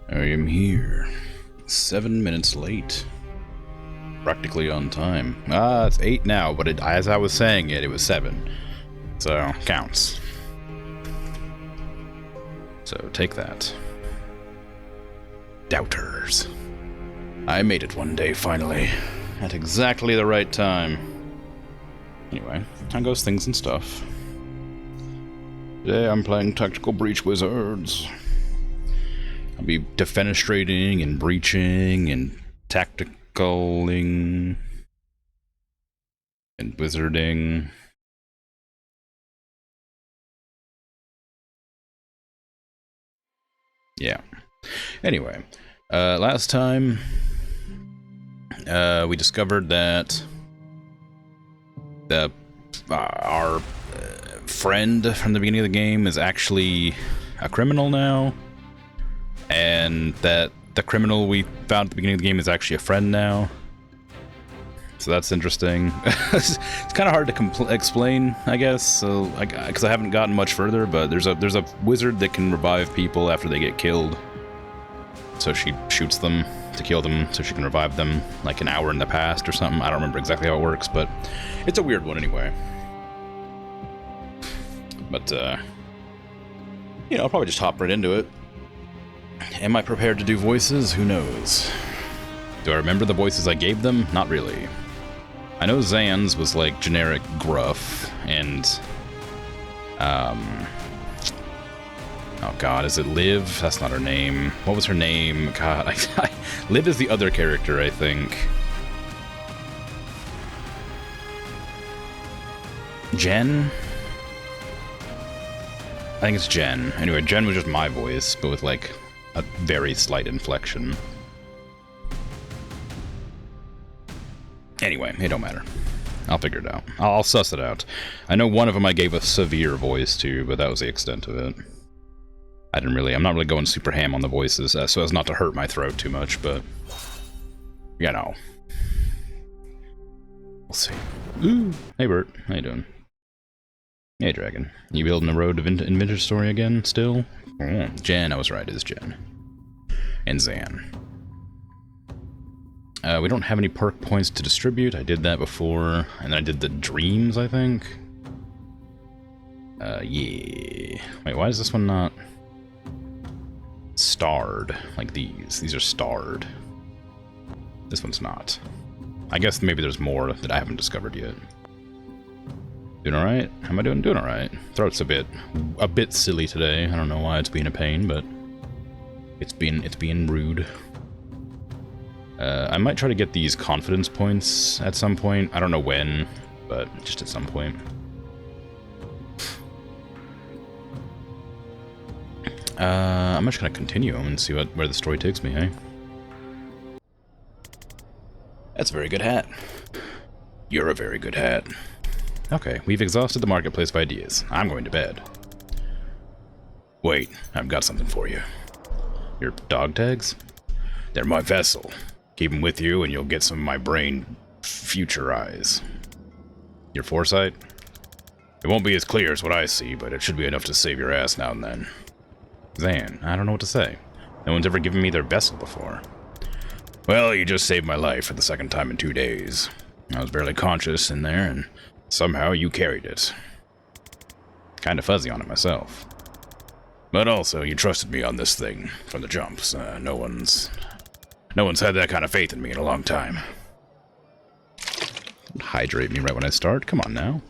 I am here. 7 minutes late. Practically on time. It's 8 now, but as I was saying it was 7. So, counts. So, take that. Doubters. I made it one day, finally. At exactly the right time. Anyway, how goes things and stuff? Today I'm playing Tactical Breach Wizards. I'll be defenestrating and breaching and tacticaling and wizarding. Yeah. Anyway, last time we discovered that our friend from the beginning of the game is actually a criminal now. And that the criminal we found at the beginning of the game is actually a friend now. So that's interesting. It's kind of hard to explain, I guess, so because I haven't gotten much further, but there's a wizard that can revive people after they get killed. So she shoots them to kill them so she can revive them like an hour in the past or something. I don't remember exactly how it works, but it's a weird one anyway. But, you know, I'll probably just hop right into it. Am I prepared to do voices? Who knows? Do I remember the voices I gave them? Not really. I know Zan's was like generic gruff, and oh god, is it Liv? That's not her name. What was her name? God, Liv is the other character, I think. Jen? I think it's Jen. Anyway, Jen was just my voice, but with like a very slight inflection. Anyway, it don't matter. I'll figure it out. I'll suss it out. I know one of them I gave a severe voice to, but that was the extent of it. I'm not really going super ham on the voices, so as not to hurt my throat too much, but you know. We'll see. Ooh. Hey Bert, how you doing? Hey Dragon. You building the road to Inventor Story again, still? Oh, Jen, I was right, it is Jen. And Zan. We don't have any perk points to distribute. I did that before, and then I did the dreams, I think. Yeah. Wait, why is this one not starred like these? These are starred. This one's not. I guess maybe there's more that I haven't discovered yet. Doing alright? How am I doing? Doing alright. Throat's a bit silly today. I don't know why it's being a pain, but it's being rude. I might try to get these confidence points at some point. I don't know when, but just at some point. I'm just gonna continue and see where the story takes me, hey? That's a very good hat. You're a very good hat. Okay, we've exhausted the marketplace of ideas. I'm going to bed. Wait, I've got something for you. Your dog tags? They're my vessel. Keep them with you and you'll get some of my brain future eyes. Your foresight? It won't be as clear as what I see, but it should be enough to save your ass now and then. Zan, I don't know what to say. No one's ever given me their vessel before. Well, you just saved my life for the second time in 2 days. I was barely conscious in there, and somehow you carried it. Kinda fuzzy on it myself. But also, you trusted me on this thing from the jumps. No one's had that kind of faith in me in a long time. Hydrate me right when I start? Come on now.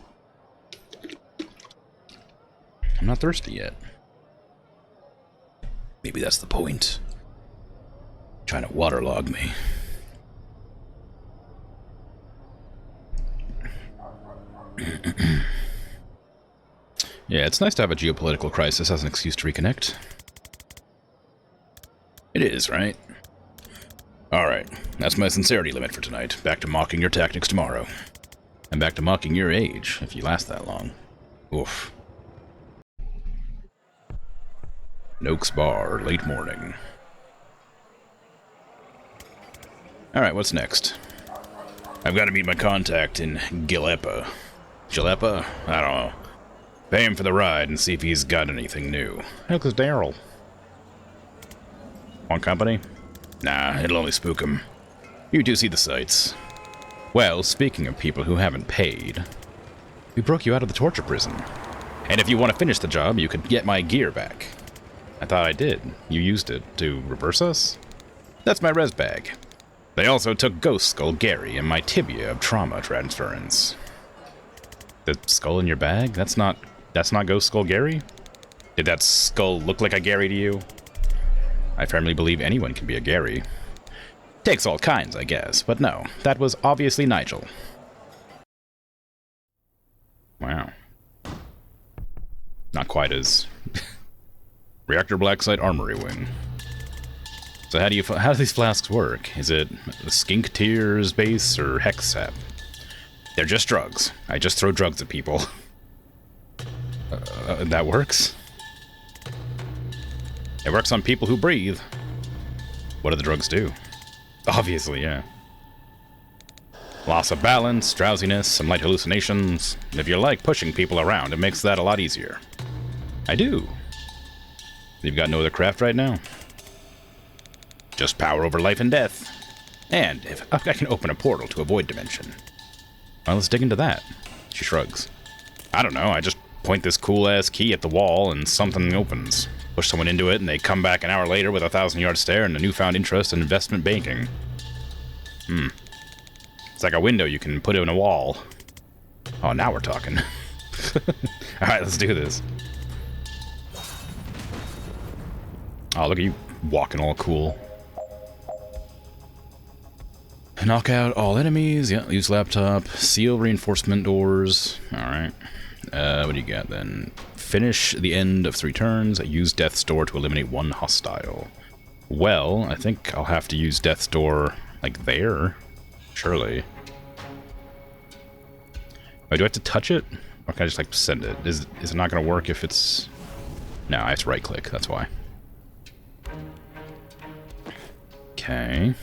I'm not thirsty yet. Maybe that's the point. Trying to waterlog me. Yeah, it's nice to have a geopolitical crisis as an excuse to reconnect. It is, right? Alright, that's my sincerity limit for tonight. Back to mocking your tactics tomorrow. And back to mocking your age, if you last that long. Oof. Noakes Bar, late morning. Alright, what's next? I've got to meet my contact in Gilepa. Gilepa? I don't know. Pay him for the ride and see if he's got anything new. Heck, it's Daryl. Want company? Nah, it'll only spook him. You do see the sights. Well, speaking of people who haven't paid, we broke you out of the torture prison. And if you want to finish the job, you could get my gear back. I thought I did. You used it to reverse us? That's my res bag. They also took Ghost Skull Gary and my tibia of trauma transference. The skull in your bag? That's not Ghost Skull Gary? Did that skull look like a Gary to you? I firmly believe anyone can be a Gary. Takes all kinds, I guess, but no, that was obviously Nigel. Wow. Not quite as... Reactor Blacksite Armory Wing. So how do these flasks work? Is it the skink tears base or hex sap? They're just drugs. I just throw drugs at people. That works? It works on people who breathe. What do the drugs do? Obviously, yeah. Loss of balance, drowsiness, some light hallucinations. If you like pushing people around, it makes that a lot easier. I do. You've got no other craft right now? Just power over life and death. And if I can open a portal to a void dimension. Well, let's dig into that. She shrugs. I don't know, I just point this cool-ass key at the wall and something opens. Push someone into it and they come back an hour later with a 1,000-yard stare and a newfound interest in investment banking. It's like a window you can put in a wall. Oh, now we're talking. Alright, let's do this. Oh, look at you walking all cool. Knock out all enemies. Yeah, use laptop. Seal reinforcement doors. Alright. What do you got then? Finish the end of 3 turns. Use Death's Door to eliminate 1 hostile. Well, I think I'll have to use Death's Door, like, there. Surely. Wait, do I have to touch it? Or can I just, like, send it? Is it not going to work if it's... No, I have to right-click. That's why. Okay.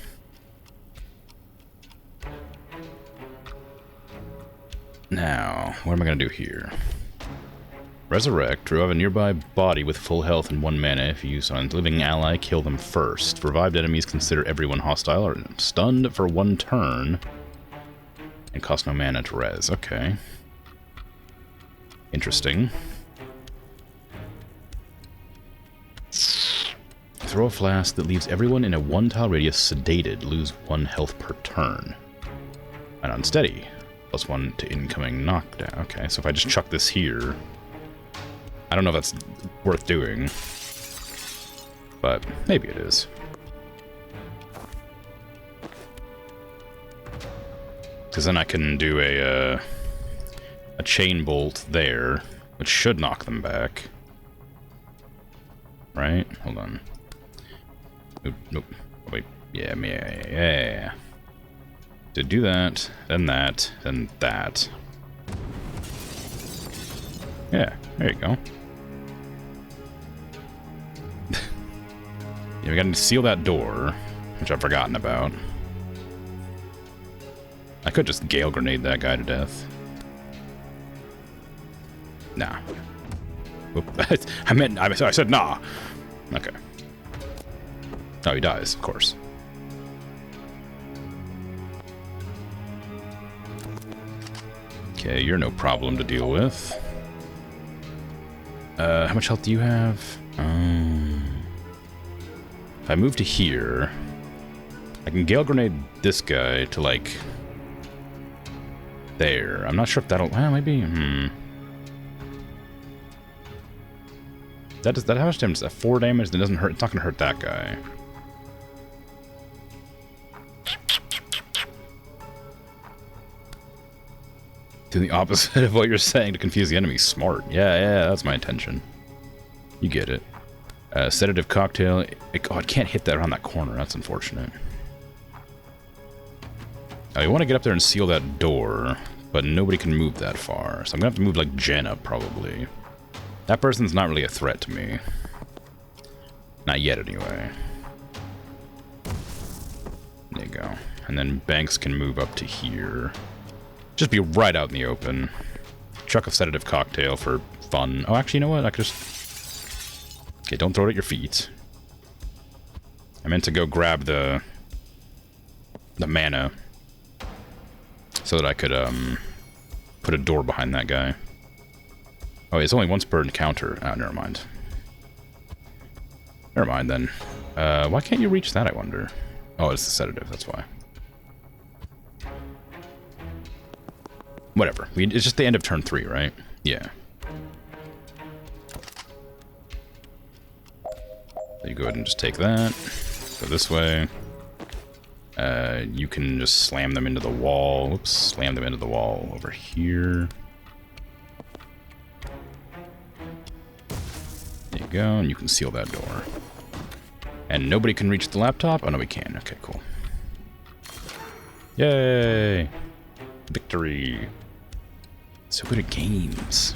Now, what am I going to do here? Resurrect. Revive a nearby body with full health and 1 mana. If you use on a living ally, kill them first. Revived enemies consider everyone hostile or stunned for 1 turn. And cost no mana to res. Okay. Interesting. Throw a flask that leaves everyone in a 1-tile radius sedated. Lose 1 health per turn. And unsteady. +1 to incoming knockdown. Okay, so if I just chuck this here... I don't know if that's worth doing. But maybe it is. Because then I can do a chain bolt there, which should knock them back. right? Hold on. Nope, nope. Oh, wait. Yeah. To do that, then that, then that. Yeah, there you go. Yeah, we gotta seal that door, which I've forgotten about. I could just Gale Grenade that guy to death. Nah. Oop. I said nah. Okay. Oh, he dies, of course. Okay, you're no problem to deal with. How much health do you have? If I move to here, I can Gale Grenade this guy to, like, there. I'm not sure if that'll... Well, maybe... That how much damage? Is that 4 damage? That doesn't hurt. It's not going to hurt that guy. Do the opposite of what you're saying to confuse the enemy. Smart. Yeah, that's my intention. You get it. Sedative cocktail. Oh, it can't hit that around that corner. That's unfortunate. I want to get up there and seal that door, but nobody can move that far. So I'm going to have to move, like, Jenna, probably. That person's not really a threat to me. Not yet, anyway. There you go. And then Banks can move up to here. Just be right out in the open. Chuck a sedative cocktail for fun. Oh, actually, you know what? I could just... Okay, don't throw it at your feet. I meant to go grab the mana so that I could put a door behind that guy. Oh, it's only once per encounter. Oh, never mind. Never mind, then. Why can't you reach that, I wonder? Oh, it's the sedative, that's why. Whatever. It's just the end of turn 3, right? Yeah. So you go ahead and just take that. Go this way. You can just slam them into the wall. Whoops. Slam them into the wall over here. There you go, and you can seal that door. And nobody can reach the laptop? Oh, no, we can. Okay, cool. Yay! Victory! So good at games.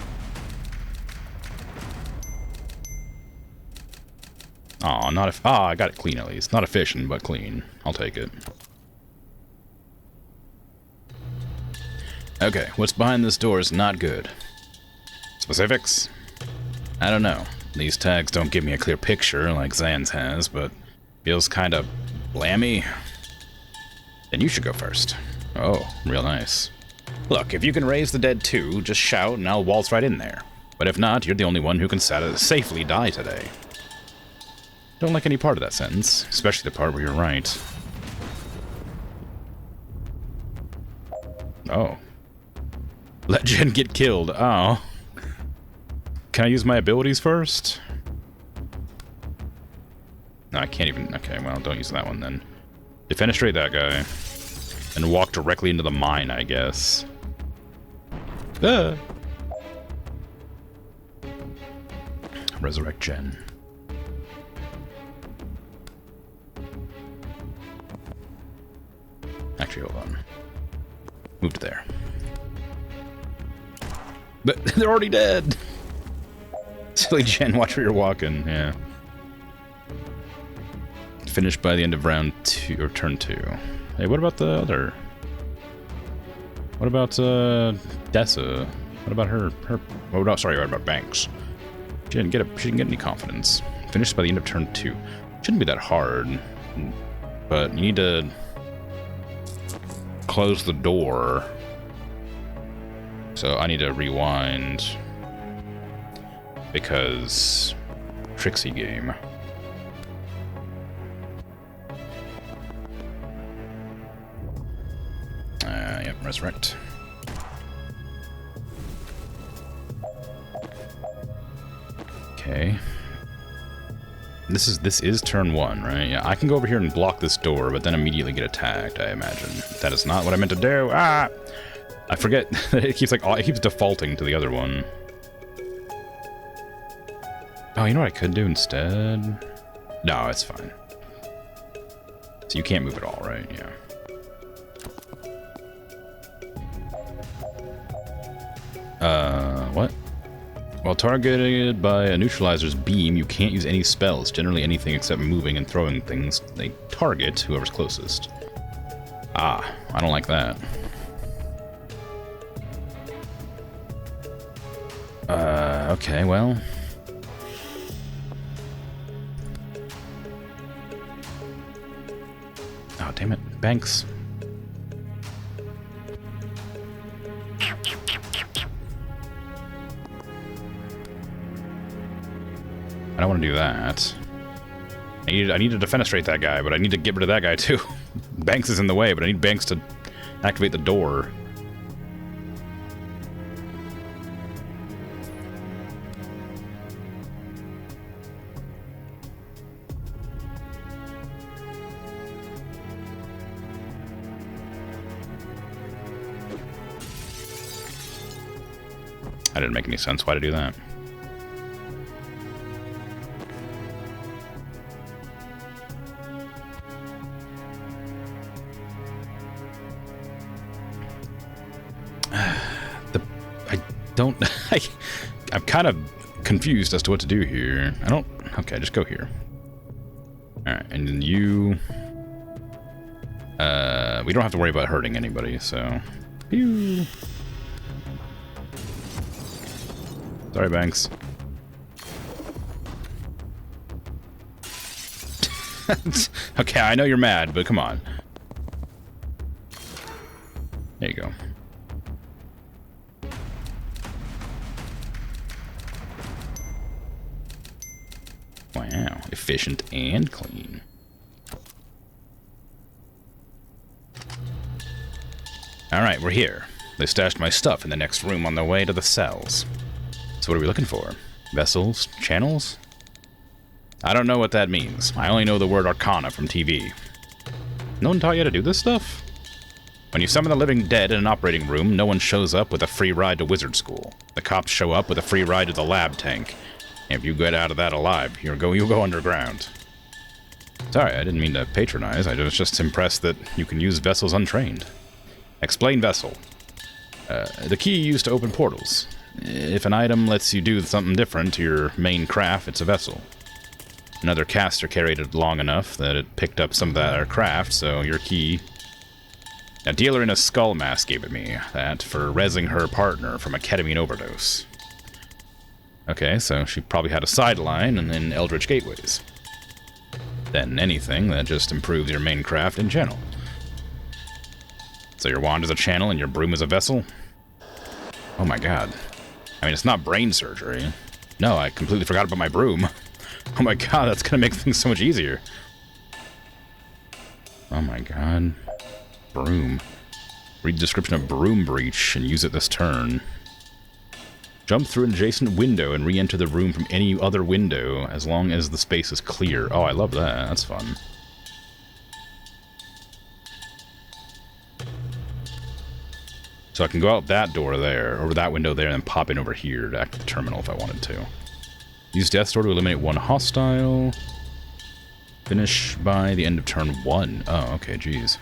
Aw, not if. Ah, I got it clean at least. Not efficient, but clean. I'll take it. Okay, what's behind this door is not good. Specifics? I don't know. These tags don't give me a clear picture like Zan's has, but feels kind of blammy. Then you should go first. Oh, real nice. Look, if you can raise the dead too, just shout and I'll waltz right in there. But if not, you're the only one who can safely die today. Don't like any part of that sentence, especially the part where you're right. Oh. Let Jen get killed. Oh. Can I use my abilities first? No, I can't even... Okay, well, don't use that one then. Defenestrate that guy. And walk directly into the mine, I guess. Ah. Resurrect Jen. Actually, hold on. Move to there. But they're already dead! Silly Jen, watch where you're walking, yeah. Finished by the end of round 2, or turn 2. Hey, what about the other? What about, Dessa? What about her? Oh, no, sorry, what about Banks? She didn't get any confidence. Finished by the end of turn 2. Shouldn't be that hard. But you need to close the door. So I need to rewind. Because Trixie game. Yep, resurrect. Okay. This is turn 1, right? Yeah, I can go over here and block this door, but then immediately get attacked, I imagine. That is not what I meant to do. Ah! I forget that it keeps defaulting to the other one. Oh, you know what I could do instead? No, it's fine. So you can't move at all, right? Yeah. What? While targeted by a neutralizer's beam, you can't use any spells, generally anything except moving and throwing things. They target whoever's closest. Ah, I don't like that. Okay, well. Oh, damn it. Banks. I don't want to do that. I need to defenestrate that guy, but I need to get rid of that guy too. Banks is in the way, but I need Banks to activate the door. That didn't make any sense. Why to do that? I'm kind of confused as to what to do here. Okay, just go here. Alright, and then you... we don't have to worry about hurting anybody, so... Pew! Sorry, Banks. Okay, I know you're mad, but come on. There you go. Wow, efficient and clean. Alright, we're here. They stashed my stuff in the next room on their way to the cells. So what are we looking for? Vessels? Channels? I don't know what that means. I only know the word Arcana from TV. No one taught you how to do this stuff? When you summon the living dead in an operating room, no one shows up with a free ride to wizard school. The cops show up with a free ride to the lab tank. If you get out of that alive, you'll go underground. Sorry, I didn't mean to patronize. I was just impressed that you can use vessels untrained. Explain vessel. The key used to open portals. If an item lets you do something different to your main craft, it's a vessel. Another caster carried it long enough that it picked up some of that craft, so your key... A dealer in a skull mask gave it me, that for rezzing her partner from a ketamine overdose. Okay, so she probably had a sideline and then Eldritch Gateways. Then anything that just improves your main craft and channel. So your wand is a channel and your broom is a vessel? Oh my god. I mean, it's not brain surgery. No, I completely forgot about my broom. Oh my god, that's gonna make things so much easier. Oh my god. Broom. Read the description of broom breach and use it this turn. Jump through an adjacent window and re-enter the room from any other window as long as the space is clear. Oh, I love that. That's fun. So I can go out that door there, over that window there, and then pop in over here to activate the terminal if I wanted to. Use Death's Door to eliminate one hostile. Finish by the end of turn 1. Oh, okay, geez.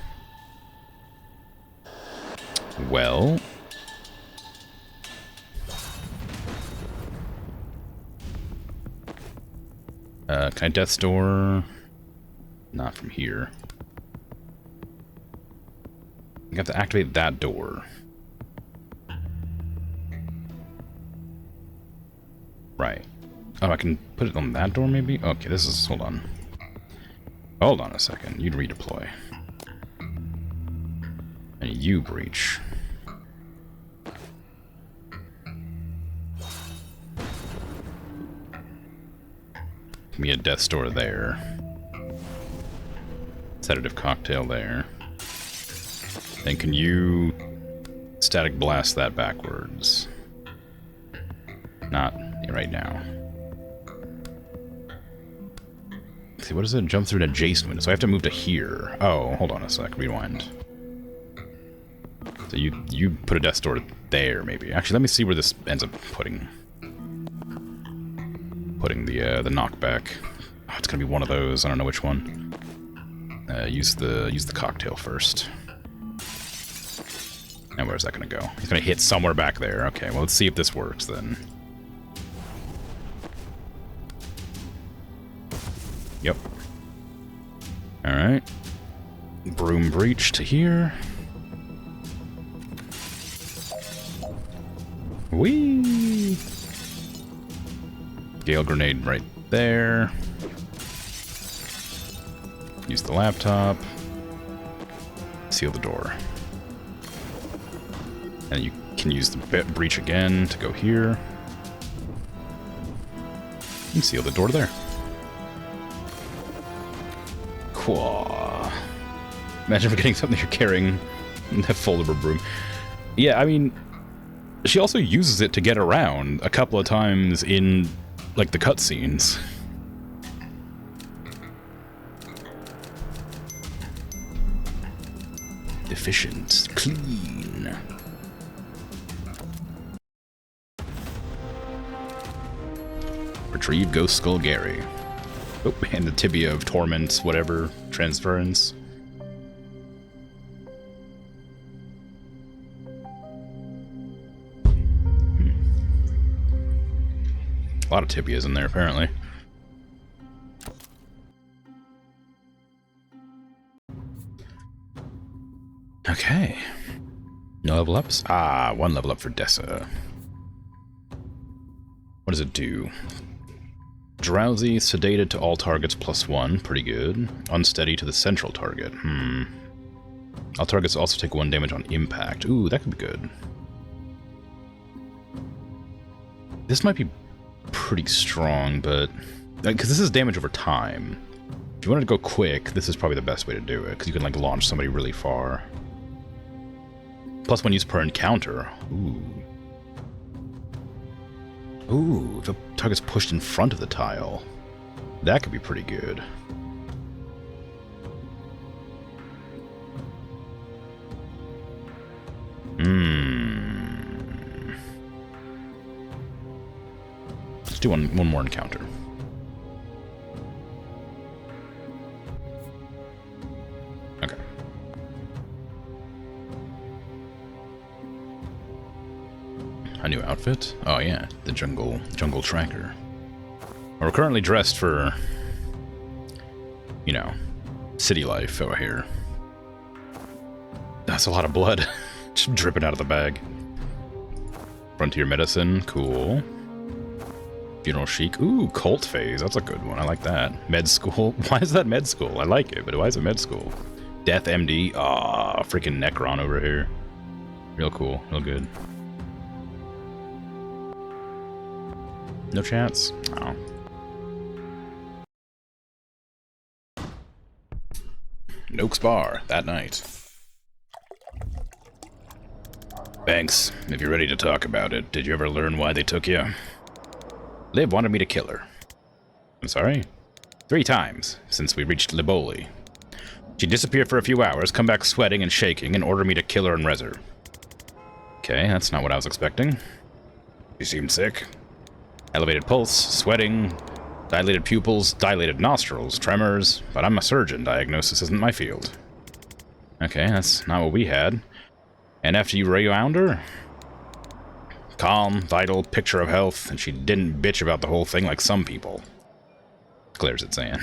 Well... can I Death's Door? Not from here. I have to activate that door. Right. Oh, I can put it on that door, maybe? Okay, this is... Hold on. Hold on a second. You'd redeploy. And you breach. Give me a Death's Door there. Sedative cocktail there. Then can you static blast that backwards? Not right now. Let's see, what is it? Jump through an adjacent window. So I have to move to here. Oh, hold on a sec. Rewind. So you put a Death's Door there, maybe. Actually, let me see where this ends up putting. putting the knockback. Oh, it's gonna be one of those. I don't know which one. Use the cocktail first. And where's that gonna go? He's gonna hit somewhere back there. Okay, well, let's see if this works then. Yep. Alright. Broom breach to here. Whee! Gale grenade right there. Use the laptop. Seal the door. And you can use the breach again to go here. And seal the door there. Cool. Imagine forgetting something you're carrying. That foldable broom. Yeah, I mean, she also uses it to get around a couple of times in, like, the cutscenes. Efficient. Clean. Retrieve Ghost Skull Gary. Oh, and the Tibia of Torment, whatever, transference. A lot of tibias in there, apparently. Okay. No level ups? Ah, one level up for Dessa. What does it do? Drowsy, sedated to all targets +1, pretty good. Unsteady to the central target. All targets also take 1 damage on impact. Ooh, that could be good. This might be pretty strong, but... because this is damage over time. If you wanted to go quick, this is probably the best way to do it, because you can, like, launch somebody really far. +1 use per encounter. Ooh. Ooh, the target's pushed in front of the tile. That could be pretty good. Let's do one more encounter. Okay. A new outfit? Oh yeah, the jungle tracker. We're currently dressed for, you know, city life over here. That's a lot of blood. Just dripping out of the bag. Frontier medicine, cool. Funeral chic. Ooh, cult phase. That's a good one. I like that. Med school. Why is that med school? I like it, but why is it med school? Death MD. Ah, freaking Necron over here. Real cool. Real good. No chance? Oh. Noakes Bar, that night. Banks, if you're ready to talk about it, did you ever learn why they took you? Liv wanted me to kill her. I'm sorry? 3 times, since we reached Liboli. She disappeared for a few hours, come back sweating and shaking, and order me to kill her and res her. Okay, that's not what I was expecting. She seemed sick. Elevated pulse, sweating, dilated pupils, dilated nostrils, tremors, but I'm a surgeon, diagnosis isn't my field. Okay, that's not what we had. And after you rewound her? Calm, vital, picture of health, and she didn't bitch about the whole thing like some people. Clears it saying.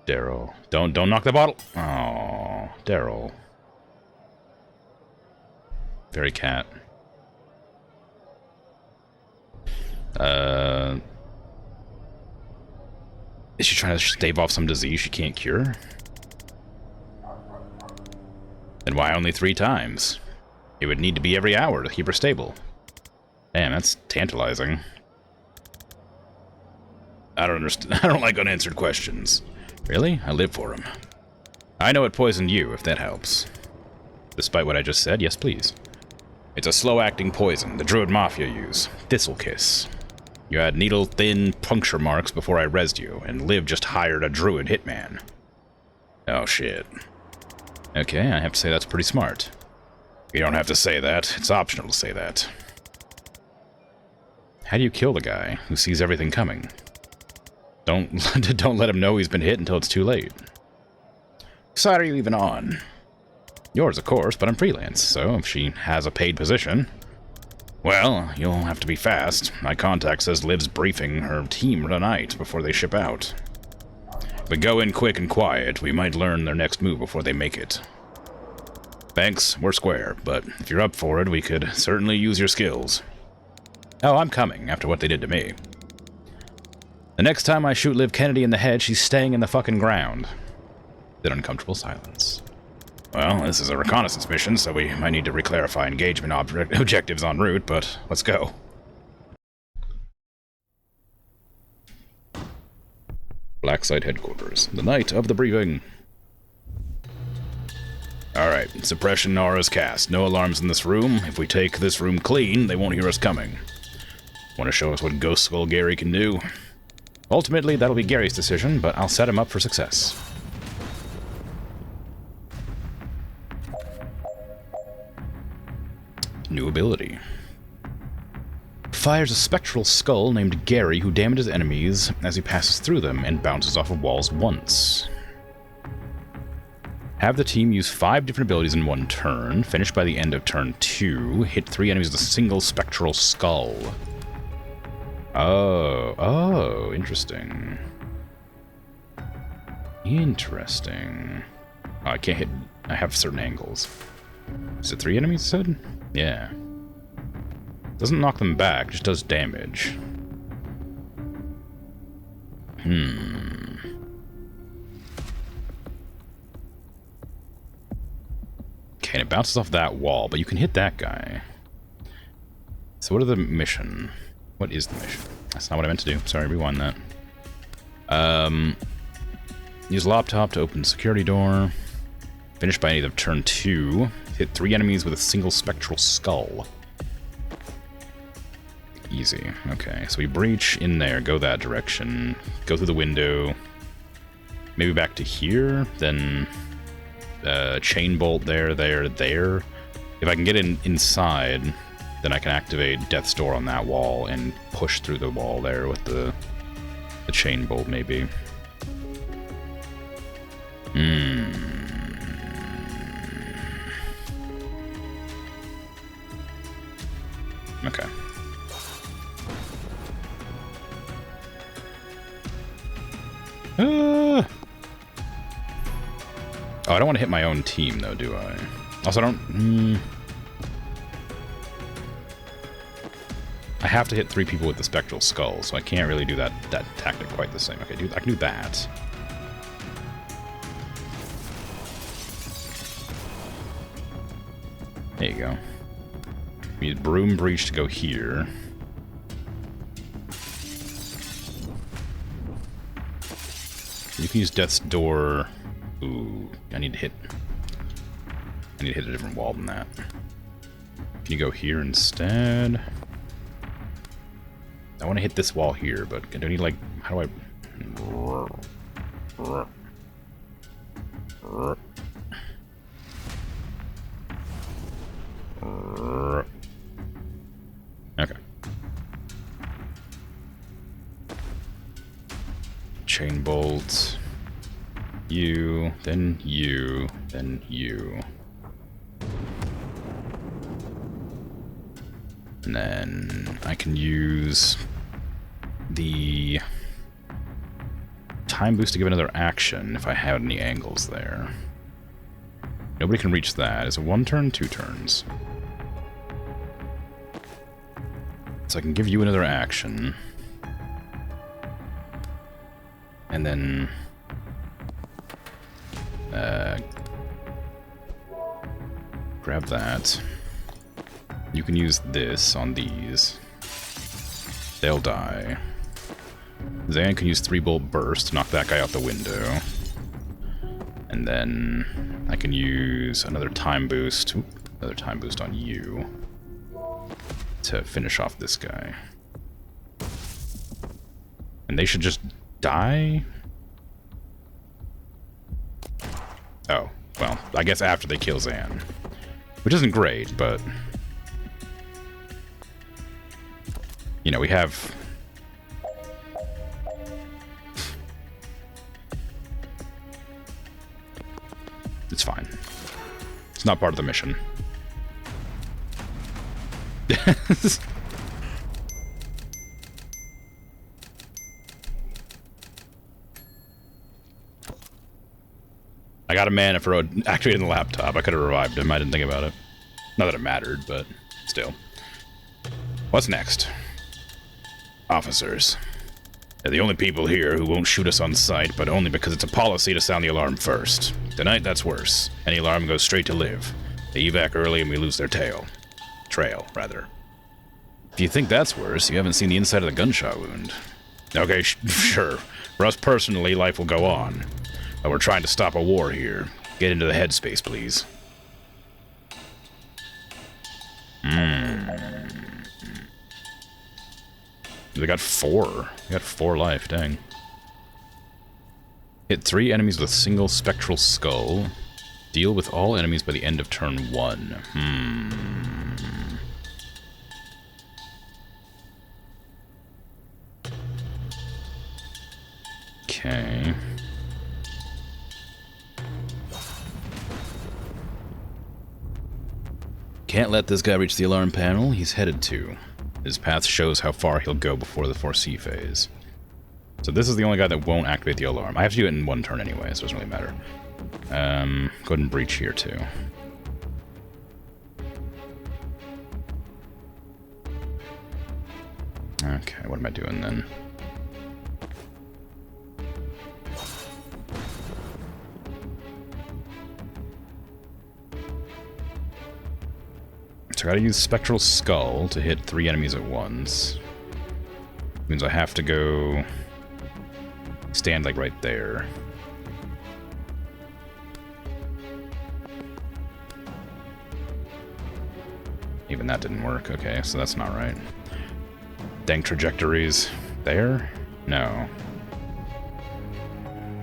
Daryl. Don't knock the bottle! Oh, Daryl. Very cat. Is she trying to stave off some disease she can't cure? Then why only 3 times? It would need to be every hour to keep her stable. Damn, that's tantalizing. I don't understand. I don't like unanswered questions. Really? I live for them. I know it poisoned you, if that helps. Despite what I just said, yes please. It's a slow-acting poison the Druid Mafia use. Thistle Kiss. You had needle-thin puncture marks before I rezzed you, and Liv just hired a Druid hitman. Oh shit. Okay, I have to say that's pretty smart. You don't have to say that. It's optional to say that. How do you kill the guy who sees everything coming? Don't let him know he's been hit until it's too late. Whose side are you even on? Yours, of course, but I'm freelance, so if she has a paid position... Well, you'll have to be fast. My contact says Liv's briefing her team tonight before they ship out. If we go in quick and quiet, we might learn their next move before they make it. Thanks, we're square, but if you're up for it, we could certainly use your skills. Oh, I'm coming, after what they did to me. The next time I shoot Liv Kennedy in the head, she's staying in the fucking ground. Then uncomfortable silence. Well, this is a reconnaissance mission, so we might need to reclarify engagement objectives en route, but let's go. Black Site Headquarters. The night of the briefing. Alright, suppression aura's cast. No alarms in this room. If we take this room clean, they won't hear us coming. Want to show us what Ghost Skull Gary can do? Ultimately, that'll be Gary's decision, but I'll set him up for success. New ability. Fires a spectral skull named Gary who damages enemies as he passes through them and bounces off of walls once. Have the team use 5 different abilities in one turn. Finish by the end of turn 2. Hit 3 enemies with a single spectral skull. Oh, interesting. Interesting. Oh, I can't hit... I have certain angles. Is it 3 enemies, said? Yeah. Doesn't knock them back, just does damage. Okay, and it bounces off that wall, but you can hit that guy. So what are the mission? What is the mission? That's not what I meant to do. Sorry, rewind that. Use laptop to open security door. Finish by end of turn 2. Hit 3 enemies with a single spectral skull. Easy. Okay, so we breach in there, go that direction, go through the window, maybe back to here, then chain bolt there. If I can get inside, then I can activate Death's Door on that wall and push through the wall there with the chain bolt, maybe. Okay. Oh, I don't want to hit my own team, though, do I? Also, I don't... I have to hit 3 people with the spectral skull, so I can't really do that tactic quite the same. Okay, I can do that. There you go. We need Broom Breach to go here. You can use Death's Door. Ooh, I need to hit a different wall than that. Can you go here instead? I want to hit this wall here, but I don't need, like, how do I... Okay. Chain bolt. You, then you, then you. And then I can use the time boost to give another action if I had any angles there. Nobody can reach that. Is it 1 turn, 2 turns? So I can give you another action. And then... grab that. You can use this on these. They'll die. Zan can use 3-bolt burst to knock that guy out the window. And then I can use another time boost. Oop, another time boost on you to finish off this guy. And they should just die? Oh, well, I guess after they kill Zan. Which isn't great, but... you know, we have... It's fine. It's not part of the mission. I got a mana for activating the laptop. I could have revived him. I didn't think about it. Not that it mattered, but still. What's next? Officers. They're the only people here who won't shoot us on sight, but only because it's a policy to sound the alarm first. Tonight, that's worse. Any alarm goes straight to live. They evac early and we lose their trail, rather. If you think that's worse, you haven't seen the inside of the gunshot wound. Okay, sure. For us personally, life will go on. But we're trying to stop a war here. Get into the headspace, please. They got 4. They got 4 life, dang. Hit 3 enemies with a single spectral skull. Deal with all enemies by the end of turn 1. Okay. Can't let this guy reach the alarm panel he's headed to. His path shows how far he'll go before the foresee phase. So this is the only guy that won't activate the alarm. I have to do it in 1 turn anyway, so it doesn't really matter. Go ahead and breach here too. Okay, what am I doing then? So I gotta use Spectral Skull to hit 3 enemies at once. Means I have to go stand like right there. Even that didn't work. Okay, so that's not right. Dang trajectories. There? No.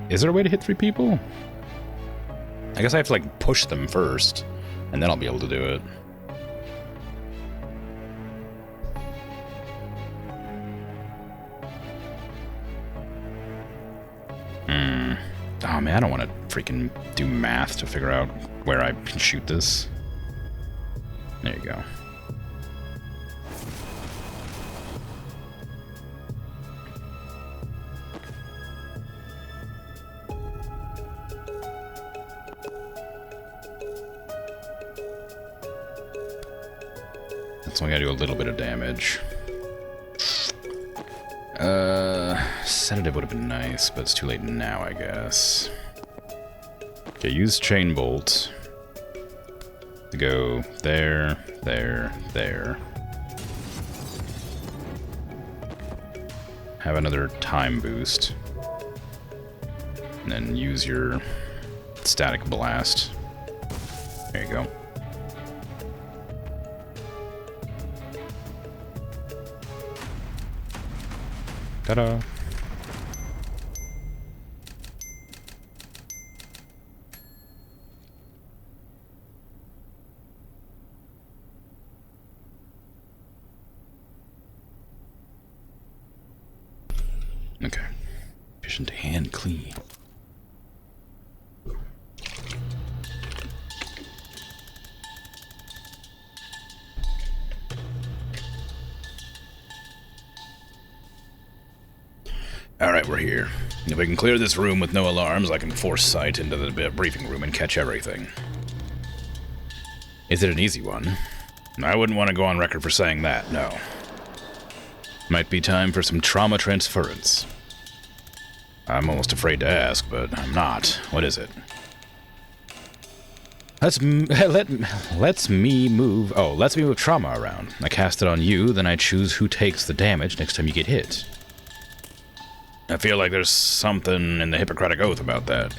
Is there a way to hit 3 people? I guess I have to like push them first, and then I'll be able to do it. Oh man, I don't want to freaking do math to figure out where I can shoot this. There you go. That's only gotta do a little bit of damage. Sedative would have been nice, but it's too late now, I guess. Okay, use Chain Bolt to go there, there, there. Have another time boost. And then use your Static Blast. There you go. Ta-da! Okay. Efficient hand clean. Alright, we're here. If we can clear this room with no alarms, I can force sight into the briefing room and catch everything. Is it an easy one? I wouldn't want to go on record for saying that, no. Might be time for some trauma transference. I'm almost afraid to ask, but I'm not. What is it? Lets me move trauma around. I cast it on you, then I choose who takes the damage next time you get hit. I feel like there's something in the Hippocratic Oath about that.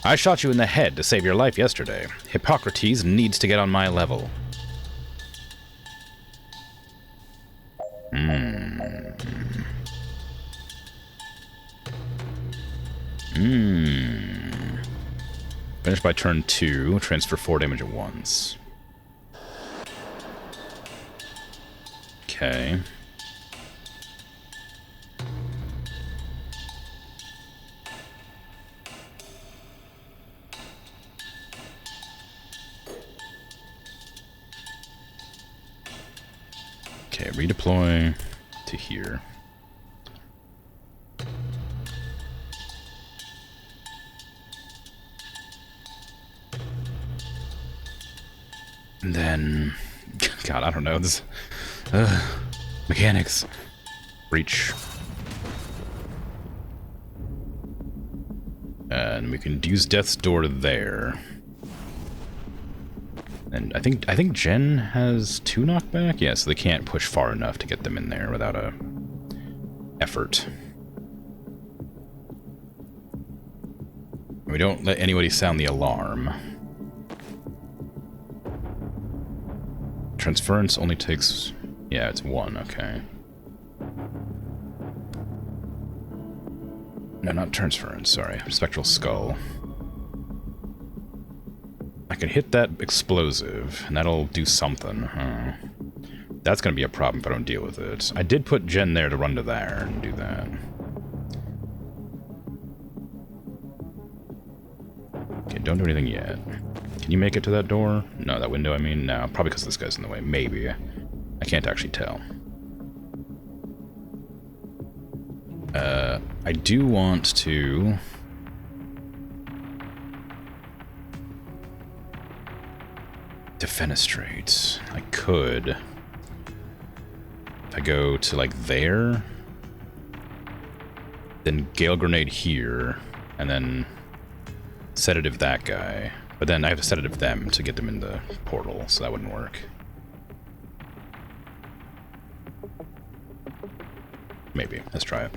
I shot you in the head to save your life yesterday. Hippocrates needs to get on my level. Finish by turn 2. Transfer 4 damage at once. Okay. Okay, redeploy to here. And then, God, I don't know, this, mechanics. Breach. And we can use Death's Door there. And I think Jen has 2 knockback? Yeah, so they can't push far enough to get them in there without a effort. We don't let anybody sound the alarm. Transference only takes... yeah, it's 1, okay. No, not transference, sorry. Spectral Skull. I can hit that explosive, and that'll do something. Huh. That's gonna be a problem if I don't deal with it. I did put Jen there to run to there and do that. Okay, don't do anything yet. Can you make it to that door? No, that window, I mean? No, probably because this guy's in the way. Maybe. I can't actually tell. I do want to... defenestrate. I could. If I go to, like, there... then Gale Grenade here, and then sedative that guy. But then I have to sedative them to get them in the portal, so that wouldn't work. Maybe. Let's try it.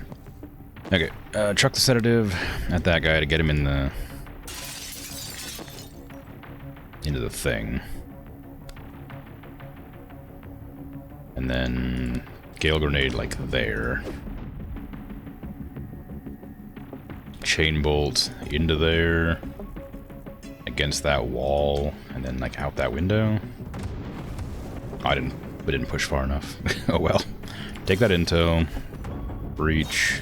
Okay, chuck the sedative at that guy to get him in the... into the thing. And then Gale Grenade, like, there. Chain Bolt into there. Against that wall, and then, like, out that window. Oh, we didn't push far enough. Oh well. Take that intel. Breach.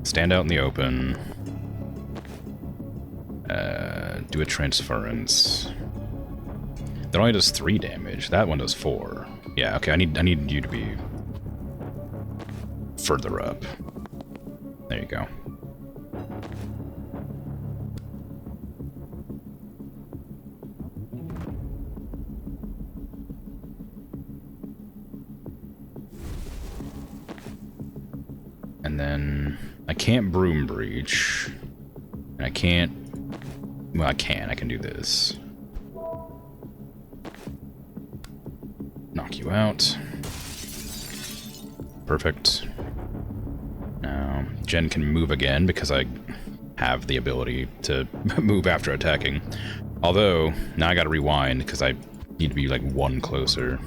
Stand out in the open. Do a transference. That only does 3 damage. That one does 4. Yeah, okay, I need you to be further up. There you go. And then I can't Broom Breach. And I can't... well, I can do this. Knock you out. Perfect. Now, Jen can move again because I have the ability to move after attacking. Although, now I gotta rewind because I need to be like 1 closer.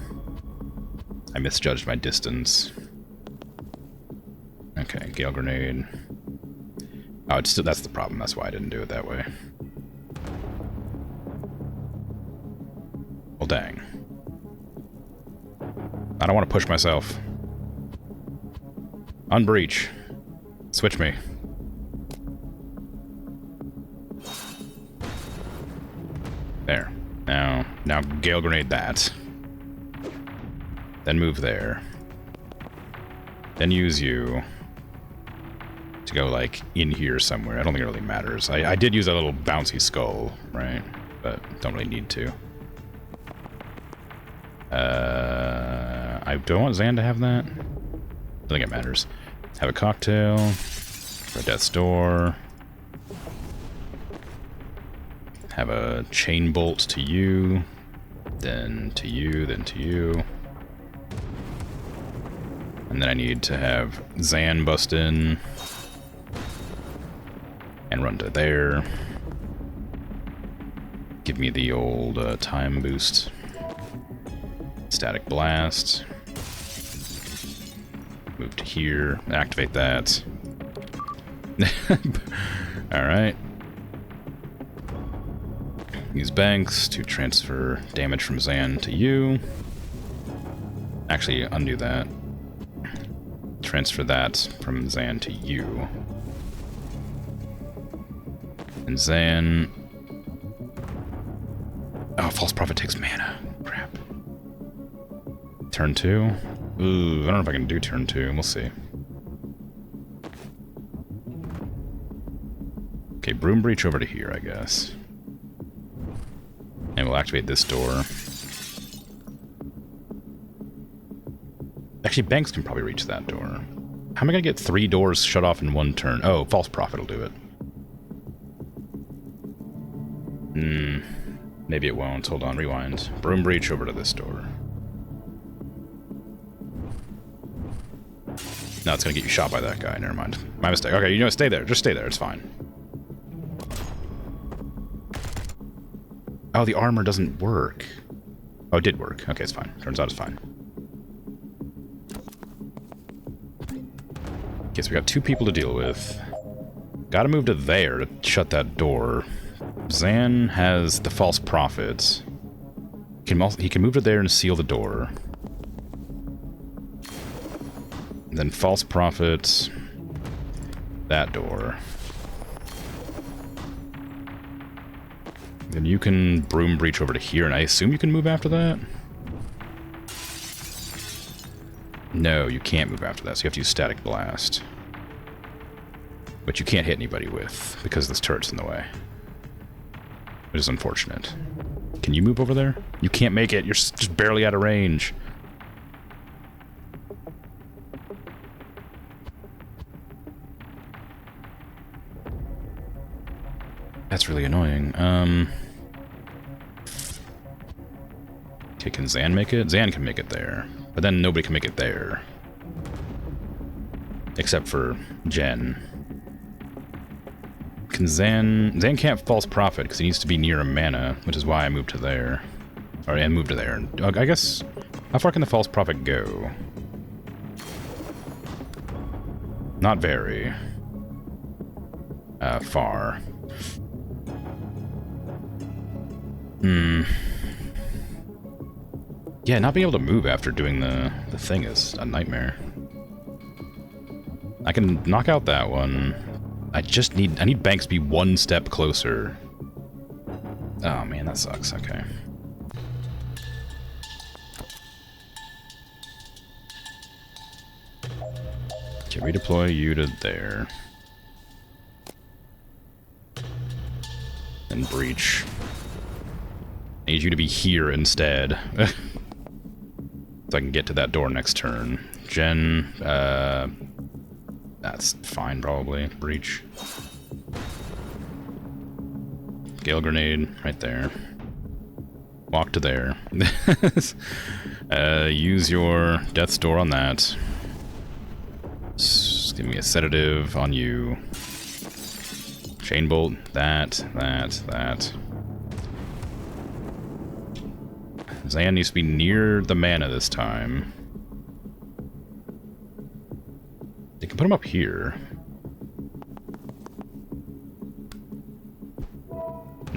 I misjudged my distance. Okay, Gale Grenade. Oh, it's still, that's the problem. That's why I didn't do it that way. Well, dang. I don't want to push myself. Unbreach. Switch me. There. Now Gale Grenade that. Then move there. Then use you to go, like, in here somewhere. I don't think it really matters. I did use a little bouncy skull, right? But don't really need to. I don't want Zan to have that. I don't think it matters. Have a cocktail. For a Death's Door. Have a chain bolt to you. Then to you, then to you. And then I need to have Zan bust in. And run to there. Give me the old time boost. Static Blast. Move to here. Activate that. Alright. Use Banks to transfer damage from Zan to you. Actually, undo that. Transfer that from Zan to you. And Zan... oh, False Prophet takes mana. Great. Turn 2? Ooh, I don't know if I can do turn 2. We'll see. Okay, broom breach over to here, I guess. And we'll activate this door. Actually, Banks can probably reach that door. How am I going to get 3 doors shut off in 1 turn? Oh, False Prophet will do it. Maybe it won't. Hold on, rewind. Broom breach over to this door. No, it's going to get you shot by that guy. Never mind. My mistake. Okay, you know what? Stay there. Just stay there. It's fine. Oh, the armor doesn't work. Oh, it did work. Okay, it's fine. Turns out it's fine. Okay, so we got 2 people to deal with. Gotta move to there to shut that door. Zan has the False Prophet. He can move to there and seal the door. And then False Prophet... that door. Then you can broom breach over to here, and I assume you can move after that? No, you can't move after that, so you have to use Static Blast. But you can't hit anybody with, because this turret's in the way. Which is unfortunate. Can you move over there? You can't make it, you're just barely out of range. That's really annoying. Okay, can Zan make it? Zan can make it there. But then nobody can make it there. Except for Jen. Can Zan... Zan can't False Prophet because he needs to be near a mana, which is why I moved to there. Or, and moved to there. I guess... How far can the False Prophet go? Not very. Far. Yeah, not being able to move after doing the thing is a nightmare. I can knock out that one. I need Banks to be 1 step closer. Oh man, that sucks. Okay. Okay, redeploy you to there. And breach. I need you to be here instead. So I can get to that door next turn. Jen, that's fine, probably. Breach. Gale Grenade, right there. Walk to there. Use your Death's Door on that. Just give me a sedative on you. Chain Bolt, that. Zan needs to be near the mana this time. They can put him up here.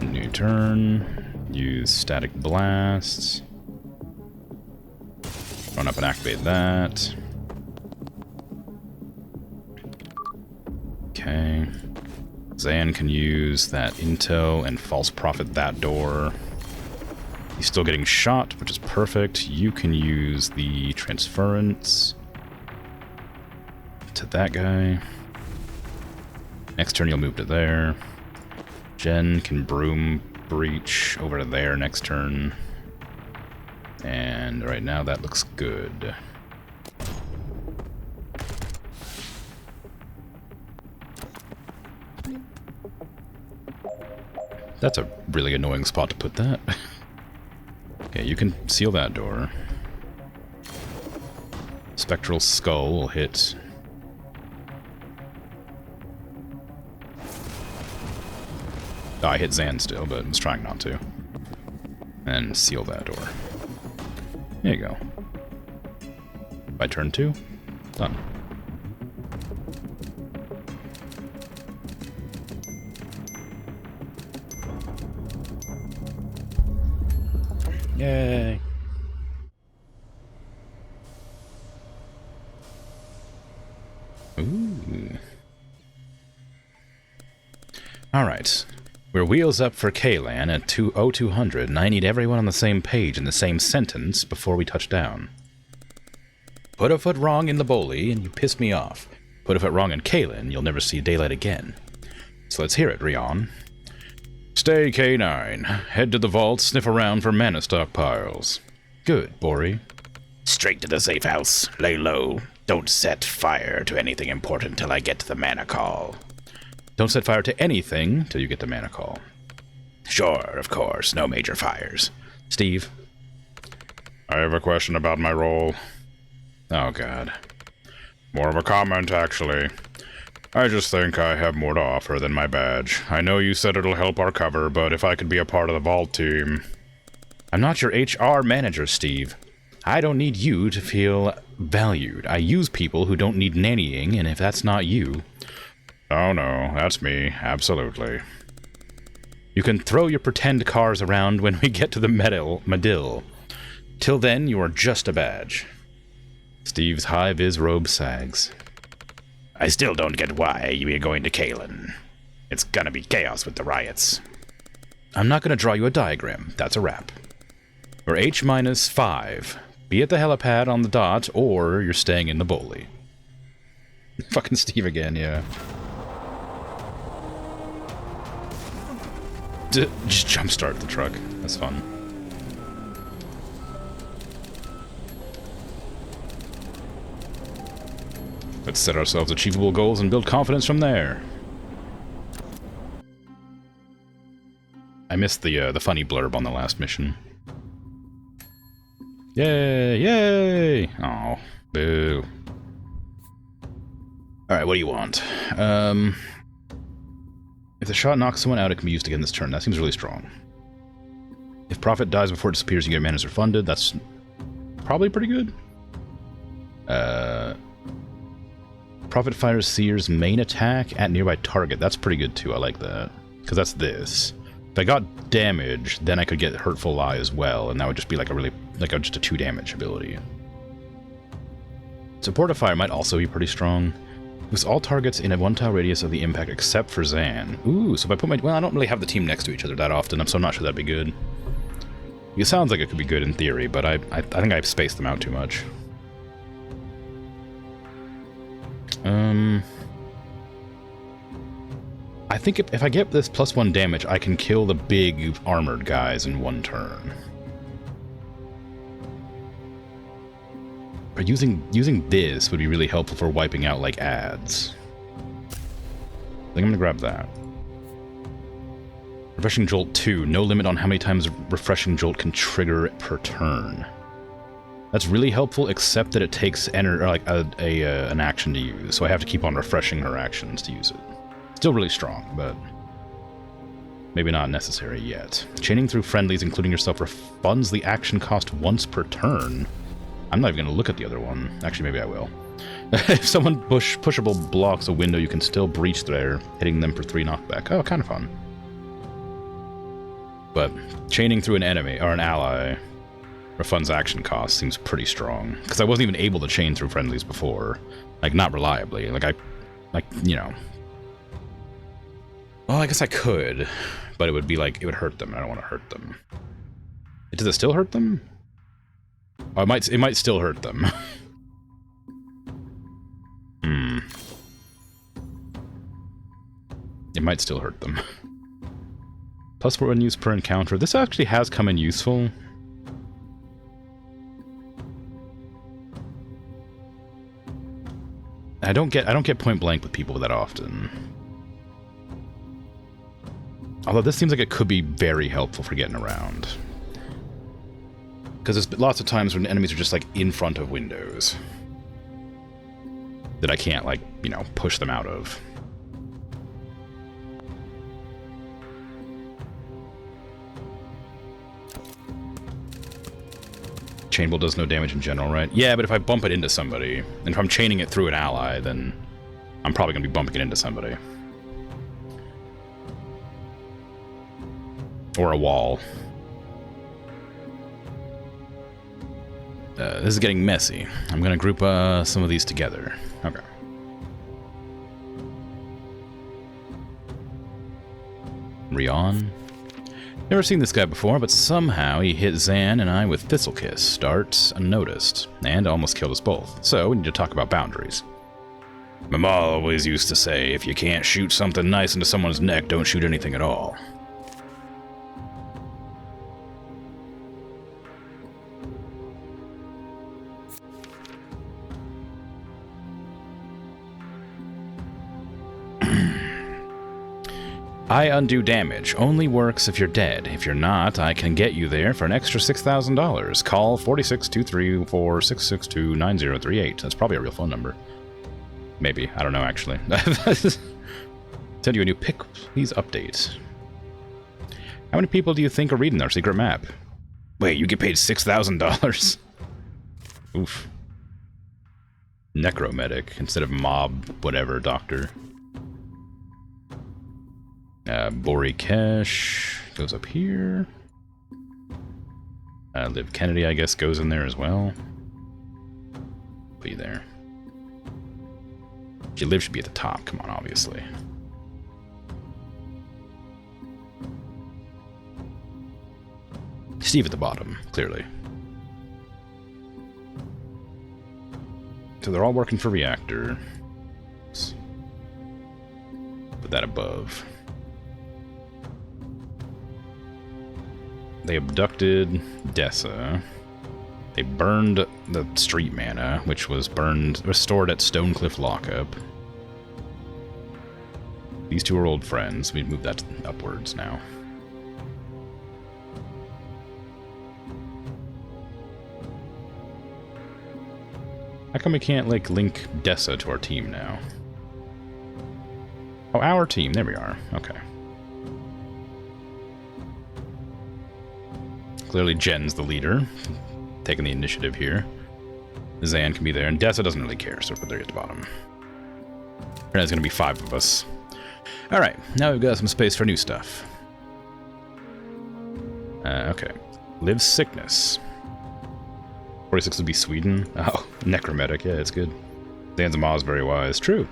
New turn. Use Static Blast. Run up and activate that. Okay. Zan can use that intel and False Prophet that door. He's still getting shot, which is perfect. You can use the transference to that guy. Next turn you'll move to there. Jen can broom breach over to there next turn. And right now that looks good. That's a really annoying spot to put that. Okay, you can seal that door. Spectral Skull will hit. Oh, I hit Zan still, but I was trying not to. And seal that door. There you go. By turn 2, done. Yay. Ooh. Alright. We're wheels up for Kaylan at 0200, and I need everyone on the same page in the same sentence before we touch down. Put a foot wrong in the Bully, and you piss me off. Put a foot wrong in Kalen, you'll never see daylight again. So let's hear it, Rion. Stay, K9. Head to the vault, sniff around for mana stockpiles. Good, Bori. Straight to the safe house. Lay low. Don't set fire to anything important till I get to the mana call. Don't set fire to anything till you get the mana call. Sure, of course. No major fires. Steve. I have a question about my role. Oh, God. More of a comment, actually. I just think I have more to offer than my badge. I know you said it'll help our cover, but if I could be a part of the vault team... I'm not your HR manager, Steve. I don't need you to feel valued. I use people who don't need nannying, and if that's not you... Oh no, that's me, absolutely. You can throw your pretend cars around when we get to the Medill. Till then, you are just a badge. Steve's high-vis robe sags. I still don't get why you are going to Kalen. It's gonna be chaos with the riots. I'm not gonna draw you a diagram. That's a wrap. We're H-5. Be at the helipad on the dot, or you're staying in the Bully. Fucking Steve again, yeah. Just jumpstart the truck. That's fun. Let's set ourselves achievable goals and build confidence from there. I missed the funny blurb on the last mission. Yay! Yay! Oh, boo. Alright, what do you want? If the shot knocks someone out, it can be used again this turn. That seems really strong. If Prophet dies before it disappears, you get manas refunded. That's probably pretty good. Prophet fires Seer's main attack at nearby target. That's pretty good too. I like that. Because that's this. If I got damage, then I could get Hurtful Eye as well, and that would just be like a really, just a 2 damage ability. Support of Fire might also be pretty strong. Boosts all targets in a 1-tile radius of the impact except for Zan. Ooh, so if I put my... Well, I don't really have the team next to each other that often, so I'm not sure that'd be good. It sounds like it could be good in theory, but I think I've spaced them out too much. I think if I get this +1 damage, I can kill the big armored guys in 1 turn. But using this would be really helpful for wiping out, like, ads. I think I'm gonna grab that. Refreshing Jolt 2. No limit on how many times Refreshing Jolt can trigger per turn. That's really helpful, except that it takes an action to use, so I have to keep on refreshing her actions to use it. Still really strong, but maybe not necessary yet. Chaining through friendlies, including yourself, refunds the action cost once per turn. I'm not even going to look at the other one. Actually, maybe I will. If someone pushable blocks a window, you can still breach there, hitting them for 3 knockback. Oh, kind of fun. But chaining through an enemy, or an ally, refunds action cost seems pretty strong. Because I wasn't even able to chain through friendlies before. Like, not reliably. You know. Well, I guess I could, but it would be like, it would hurt them. I don't want to hurt them. Does it still hurt them? Oh, it might still hurt them. It might still hurt them. +4 use per encounter. This actually has come in useful. I don't get point blank with people that often. Although this seems like it could be very helpful for getting around. Because there's lots of times when enemies are just, like, in front of windows that I can't, like, you know, push them out of. Chainbolt does no damage in general, right? Yeah, but if I bump it into somebody, and if I'm chaining it through an ally, then I'm probably going to be bumping it into somebody. Or a wall. This is getting messy. I'm going to group some of these together. Okay. Rion. Never seen this guy before, but somehow he hit Zan and I with Thistlekiss, starts unnoticed, and almost killed us both. So we need to talk about boundaries. My mom always used to say, if you can't shoot something nice into someone's neck, don't shoot anything at all. I undo damage. Only works if you're dead. If you're not, I can get you there for an extra $6,000. Call 462346629038. That's probably a real phone number. Maybe. I don't know, actually. Send you a new pick. Please update. How many people do you think are reading our secret map? Wait, you get paid $6,000? Oof. Necromedic instead of mob whatever doctor. Bori Kesh goes up here. Liv Kennedy, I guess, goes in there as well. Be there. Liv should be at the top. Come on, obviously. Steve at the bottom, clearly. So they're all working for Reactor. Let's put that above. They abducted Dessa. They burned the street mana, which was restored at Stonecliff Lockup. These two are old friends. We moved that upwards now. How come we can't, like, link Dessa to our team now? Oh, our team. There we are. Okay. Clearly Jen's the leader, taking the initiative here. Zan can be there, and Dessa doesn't really care, so we'll put her at the bottom. There's gonna be 5 of us. Alright, now we've got some space for new stuff. Okay. Live Sickness. 46 would be Sweden. Oh, Necromedic, yeah, it's good. Zan's Ma is very wise. True.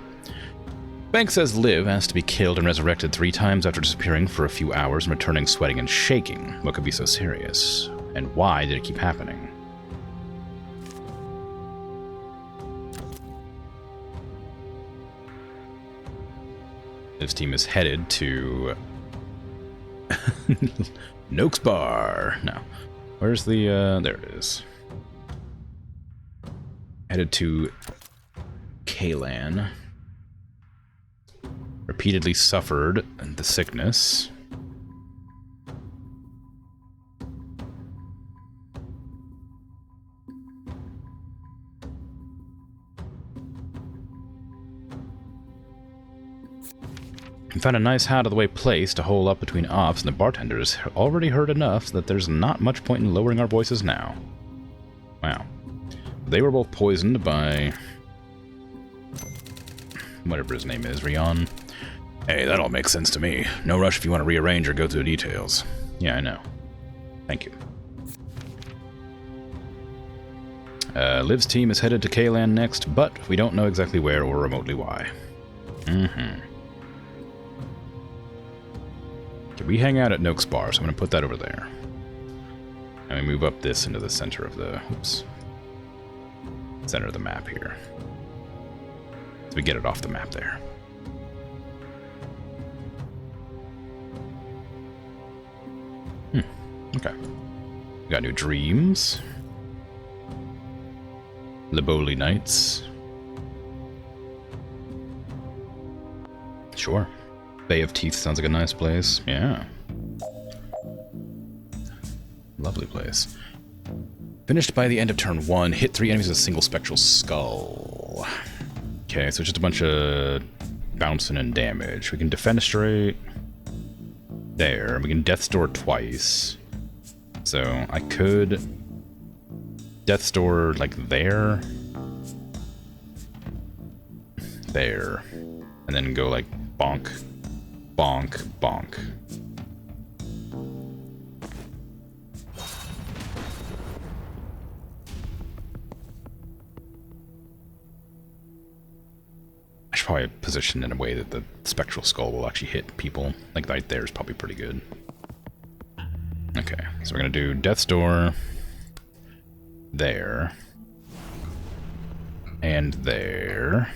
Bank says Liv has to be killed and resurrected 3 times after disappearing for a few hours and returning sweating and shaking. What could be so serious? And why did it keep happening? This team is headed to Noakes Bar. No. Where's the, there it is. Headed to Kalan. Repeatedly suffered the sickness. And found a nice out-of-the-way place to hole up between ops, and the bartenders already heard enough that there's not much point in lowering our voices now. Wow. They were both poisoned by whatever his name is, Rion. Hey, that all makes sense to me. No rush if you want to rearrange or go through the details. Yeah, I know. Thank you. Liv's team is headed to Kalan next, but we don't know exactly where or remotely why. Mm-hmm. Okay, we hang out at Noakes Bar, so I'm going to put that over there. And we move up this into the center of the... Oops. Center of the map here. So we get it off the map there. Okay. We got new dreams. Liboli Nights. Sure. Bay of Teeth sounds like a nice place. Yeah. Lovely place. Finished by the end of turn 1. Hit 3 enemies with a single spectral skull. Okay, so just a bunch of bouncing and damage. We can defenestrate. There. We can Death Store twice. So I could Death Store like there. There. And then go like bonk, bonk, bonk. I should probably position in a way that the spectral skull will actually hit people. Like right there is probably pretty good. So we're gonna do Death's Door there. And there.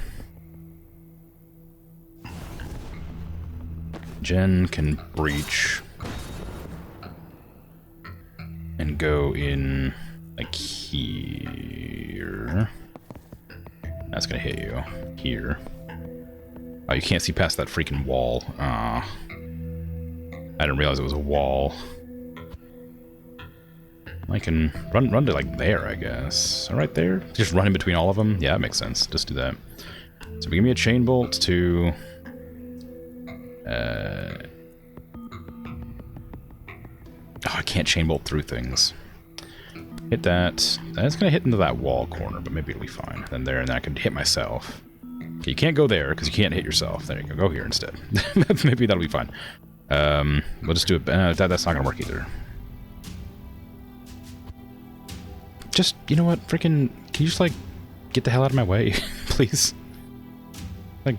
Jen can breach and go in like here. That's gonna hit you here. Oh, you can't see past that freaking wall. I didn't realize it was a wall. I can run to like there, I guess. Right there? Just run in between all of them? Yeah, that makes sense. Just do that. So give me a chain bolt to... Oh, I can't chain bolt through things. Hit that. That's gonna hit into that wall corner, but maybe it'll be fine. Then there, and then I can hit myself. Okay, you can't go there, because you can't hit yourself. There you go. Go here instead. Maybe that'll be fine. We'll just do it. That's not gonna work either. Just, you know what, freaking, can you just, like, get the hell out of my way, please? Like,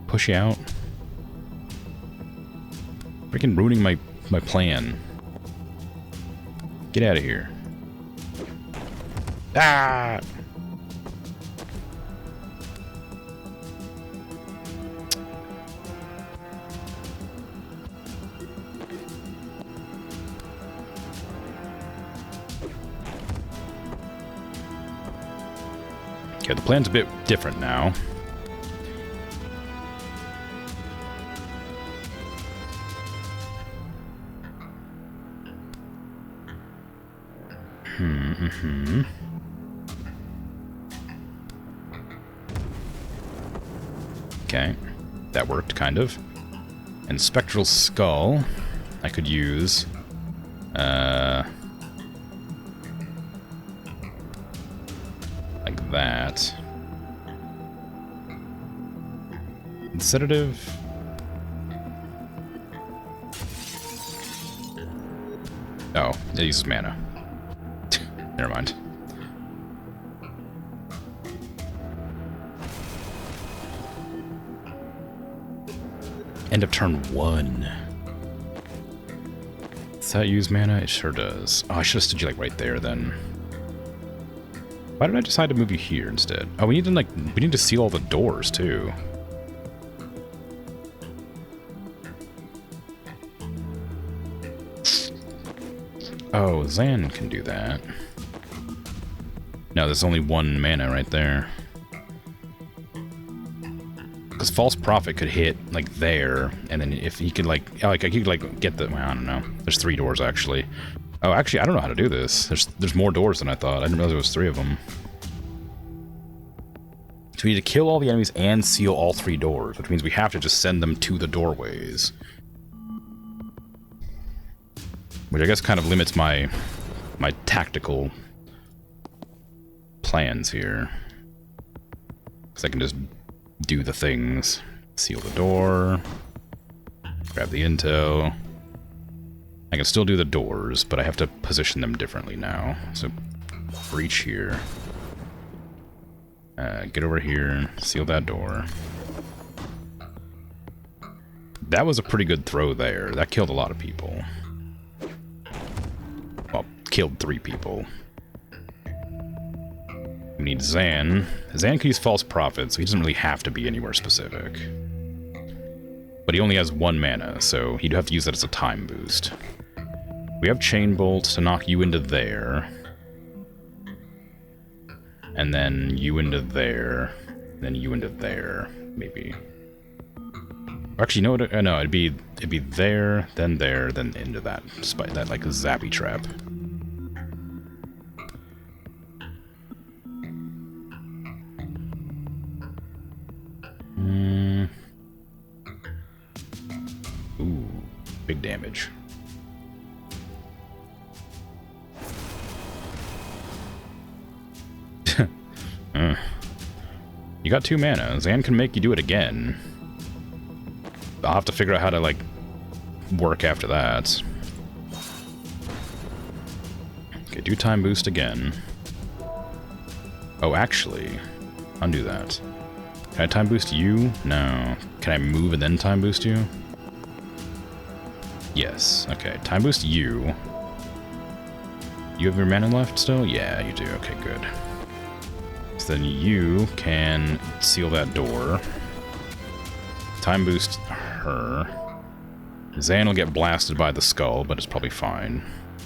push you out. Freaking ruining my plan. Get out of here. Ah! Okay, the plan's a bit different now. Okay, that worked, kind of. And Spectral Skull, I could use. Like that. And Sedative. Oh, it uses mana. Never mind. End of turn 1. Does that use mana? It sure does. Oh, I should have stood you like right there then. Why did I decide to move you here instead? Oh, we need to seal all the doors too. Oh, Zan can do that. No, there's only 1 mana right there. Because False Prophet could hit, like, there, and then if he could, like, he could, like, get the, well, I don't know. There's 3 doors, actually. Oh, actually, I don't know how to do this. There's more doors than I thought. I didn't realize there was 3 of them. So we need to kill all the enemies and seal all 3 doors, which means we have to just send them to the doorways. Which I guess kind of limits my tactical plans here. Because I can just do the things. Seal the door. Grab the intel. I can still do the doors, but I have to position them differently now. So, breach here. Get over here. Seal that door. That was a pretty good throw there. That killed a lot of people. Well, killed 3 people. We need Zan. Zan can use False Prophet, so he doesn't really have to be anywhere specific. But he only has 1 mana, so he'd have to use that as a time boost. We have Chain Bolt to knock you into there. And then you into there. Then you into there, maybe. Actually, you know what? No, it'd be there, then into that spite, that like zappy trap. Ooh, big damage. You got 2 mana. Zan can make you do it again. I'll have to figure out how to, like, work after that. Okay, do time boost again. Oh, actually, undo that. Can I time boost you? No. Can I move and then time boost you? Yes. Okay, time boost you. You have your mana left still? Yeah, you do. Okay, good. So then you can seal that door. Time boost her. Zan will get blasted by the skull, but it's probably fine.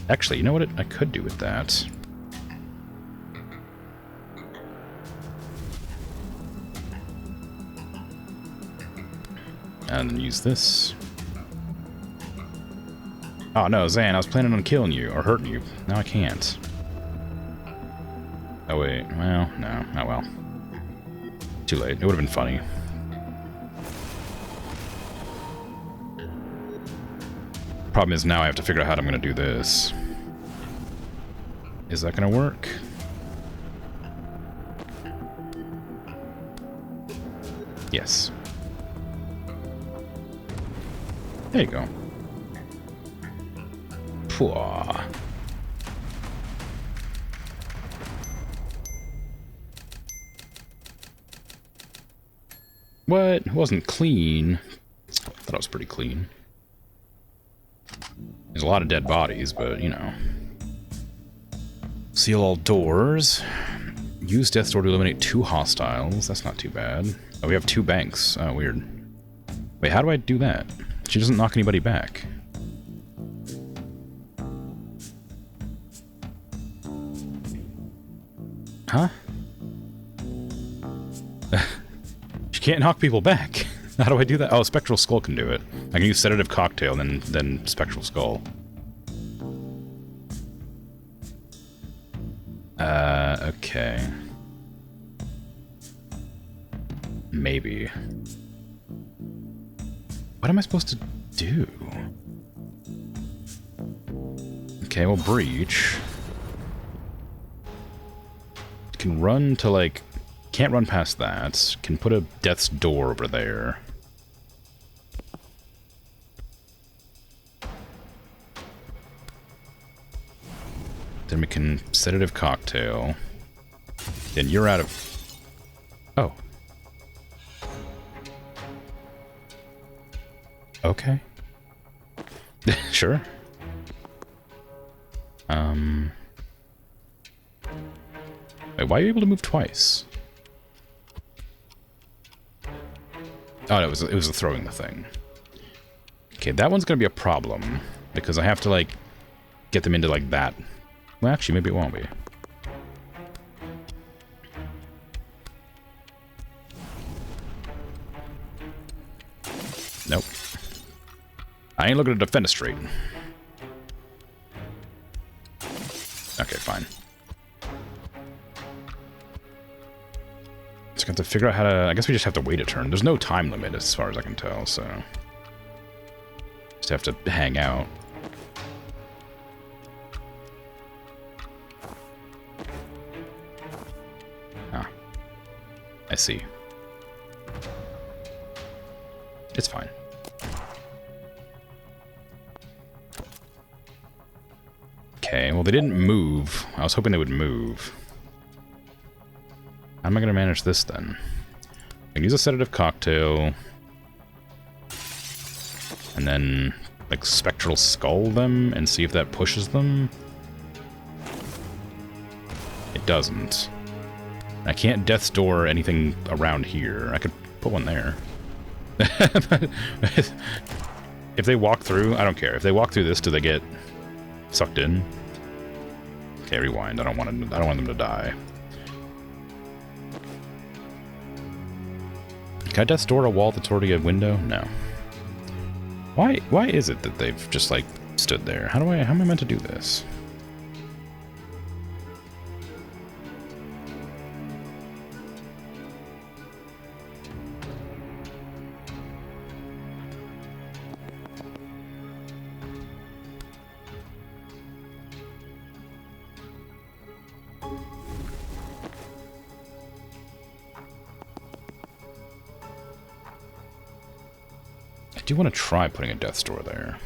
Actually, you know what I could do with that? And then use this. Oh no, Zan, I was planning on killing you, or hurting you. Now I can't. Oh wait, well, no, oh well. Too late, it would have been funny. Problem is now I have to figure out how I'm going to do this. Is that going to work? Yes. There you go. Pwah. What? It wasn't clean. Thought it was pretty clean. There's a lot of dead bodies, but, you know. Seal all doors. Use Death's Door to eliminate 2 hostiles. That's not too bad. Oh, we have 2 banks. Oh, weird. Wait, how do I do that? She doesn't knock anybody back. Huh? She can't knock people back. How do I do that? Oh, Spectral Skull can do it. I can use Sedative Cocktail and then Spectral Skull. Okay. Maybe. What am I supposed to do? Okay, well, breach. Can run to, like... Can't run past that. Can put a Death's Door over there. Then we can Sedative Cocktail. Then you're out of... Oh. Okay. Sure. Wait, why are you able to move twice? Oh, it was throwing the thing. Okay, that one's gonna be a problem because I have to like get them into like that. Well, actually, maybe it won't be. Nope. I ain't looking to defend a straight. Okay, fine. So I have to figure out how to... I guess we just have to wait a turn. There's no time limit as far as I can tell, so... Just have to hang out. Ah. I see. It's fine. Okay, well they didn't move. I was hoping they would move. How am I going to manage this then? I can use a Sedative Cocktail. And then, like, Spectral Skull them and see if that pushes them. It doesn't. I can't Death's Door anything around here. I could put one there. If they walk through, I don't care. If they walk through this, do they get sucked in? Okay, rewind. I don't want them to die. Can I Death's Door a wall that's already a window? No. Why is it that they've just like stood there? How am I meant to do this? I do want to try putting a Death's Door there.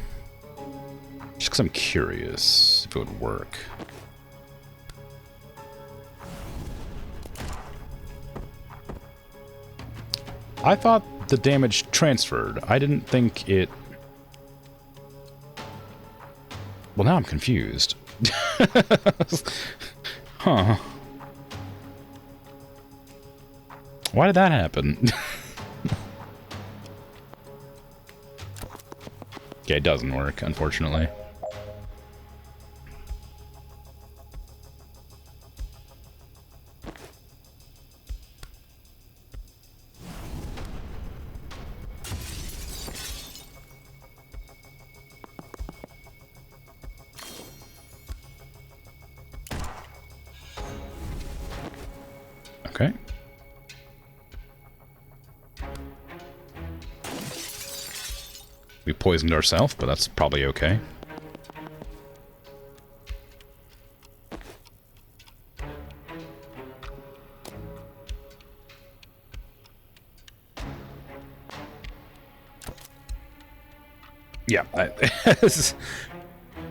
Just because I'm curious if it would work. I thought the damage transferred. I didn't think it... Well, now I'm confused. Huh. Why did that happen? Okay, it doesn't work, unfortunately. Okay. We poisoned ourselves, but that's probably okay. Yeah,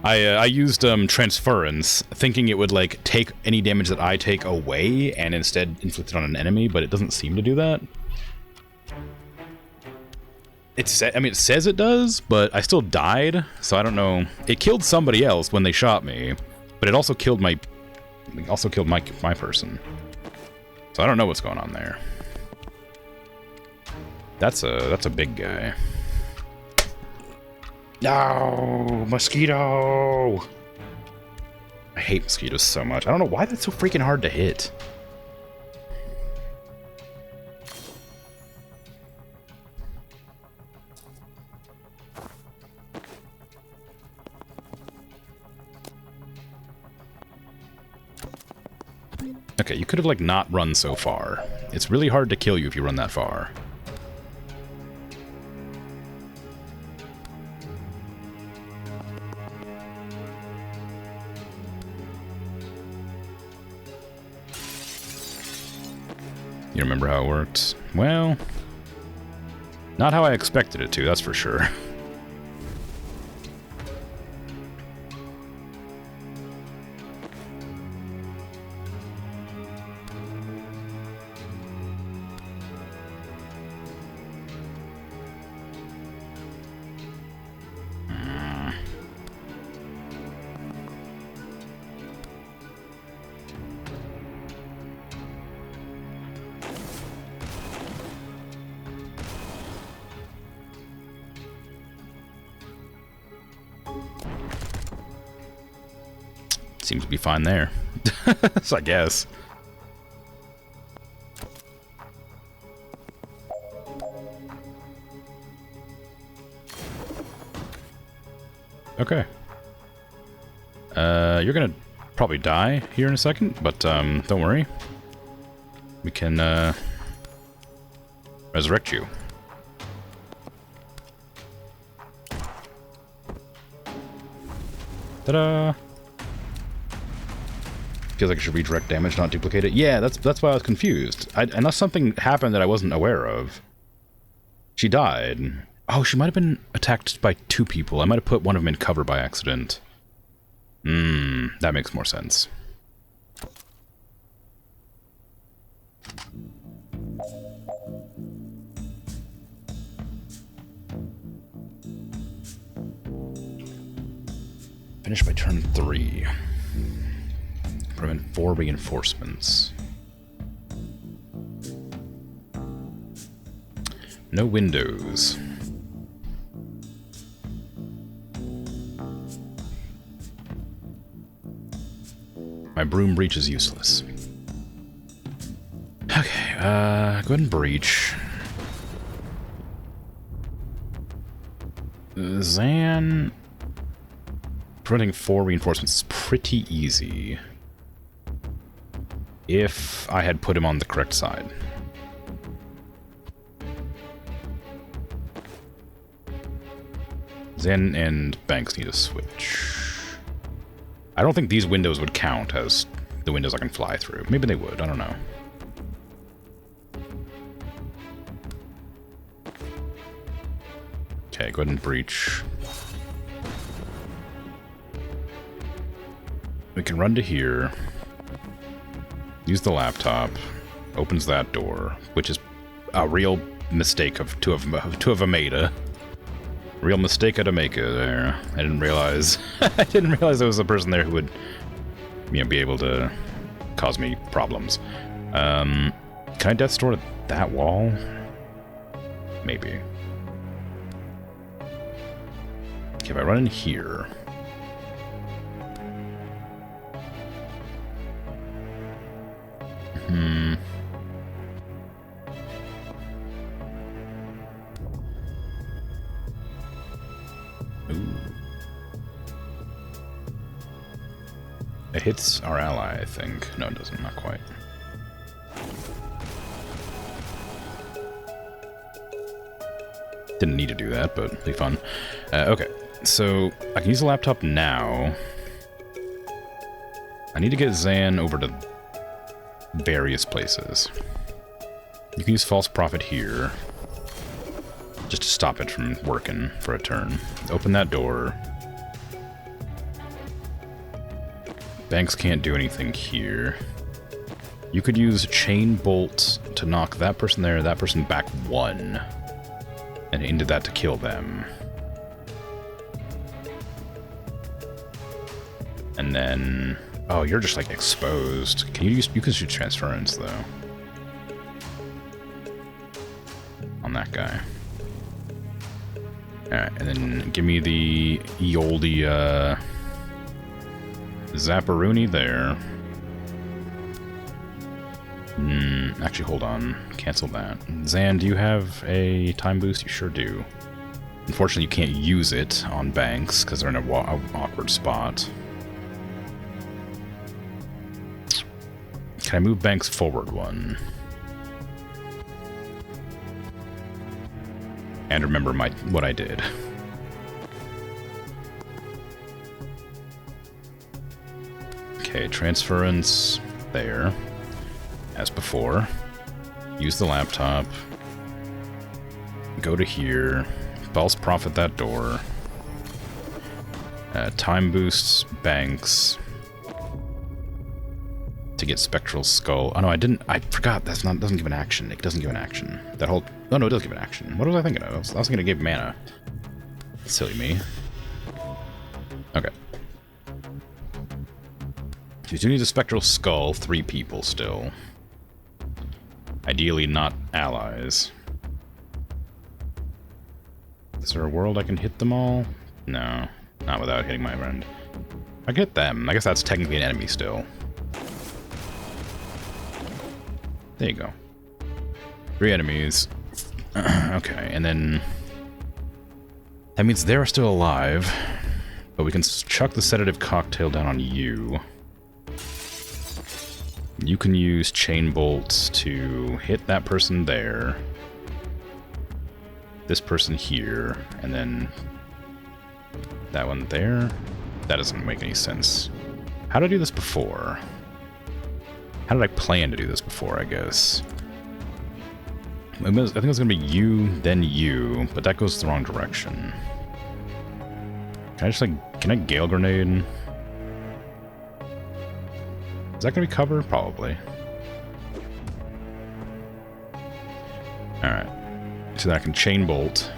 I used transference, thinking it would like take any damage that I take away and instead inflict it on an enemy, but it doesn't seem to do that. It says it does, but I still died, so I don't know. It killed somebody else when they shot me, but it also killed my person. So I don't know what's going on there. That's a big guy. No, mosquito! I hate mosquitoes so much. I don't know why that's so freaking hard to hit. Okay, you could have, like, not run so far. It's really hard to kill you if you run that far. You remember how it worked? Well, not how I expected it to, that's for sure. Seems to be fine there. So I guess. Okay. You're gonna probably die here in a second, but don't worry. We can resurrect you. Ta-da! Feels like I should redirect damage, not duplicate it. Yeah, that's why I was confused. Unless something happened that I wasn't aware of. She died. Oh, she might have been attacked by two people. I might have put one of them in cover by accident. That makes more sense. Finish by turn 3. Prevent 4 reinforcements. No windows. My broom breach is useless. Okay, go ahead and breach. Zan... Preventing 4 reinforcements is pretty easy. If I had put him on the correct side. Zen and Banks need to switch. I don't think these windows would count as the windows I can fly through. Maybe they would, I don't know. Okay, go ahead and breach. We can run to here. Use the laptop. Opens that door, which is a real mistake to have made a real mistake to make it there. I didn't realize. I didn't realize there was a person there who would be able to cause me problems. Can I death store to that wall? Maybe. Okay, if I run in here... Ooh. It hits our ally, I think. No, it doesn't. Not quite. Didn't need to do that, but it'll be fun. Okay, so I can use the laptop now. I need to get Zan over to various places. You can use False Prophet here, just to stop it from working for a turn. Open that door. Banks can't do anything here. You could use Chain Bolt to knock that person there, that person back 1. And into that to kill them. And then... Oh, you're just like exposed. Can you use... You can shoot Transference though. On that guy. Alright, and then give me the Eoldi, Zapparoonie there. Actually, hold on. Cancel that. Zan, do you have a time boost? You sure do. Unfortunately, you can't use it on Banks because they're in a awkward spot. Can I move Banks forward 1? And remember what I did. Okay, Transference there. As before. Use the laptop. Go to here. False Prophet that door. Time boosts Banks. To get Spectral Skull. Oh no, I didn't. I forgot. Doesn't give an action. It doesn't give an action. That whole. Oh no, it does give an action. What was I thinking of? I was thinking it gave mana. Silly me. Okay. You do need a Spectral Skull. 3 people still. Ideally not allies. Is there a world I can hit them all? No. Not without hitting my friend. I get them. I guess that's technically an enemy still. There you go. 3 enemies. Okay, and then... That means they're still alive. But we can chuck the Sedative Cocktail down on you. You can use Chain Bolt to hit that person there. This person here. And then... that one there. That doesn't make any sense. How did I do this before? How did I plan to do this before, I guess? I think it was going to be you, then you, but that goes the wrong direction. Can I just, like, can I Gale Grenade? Is that going to be cover? Probably. Alright. So that I can Chain Bolt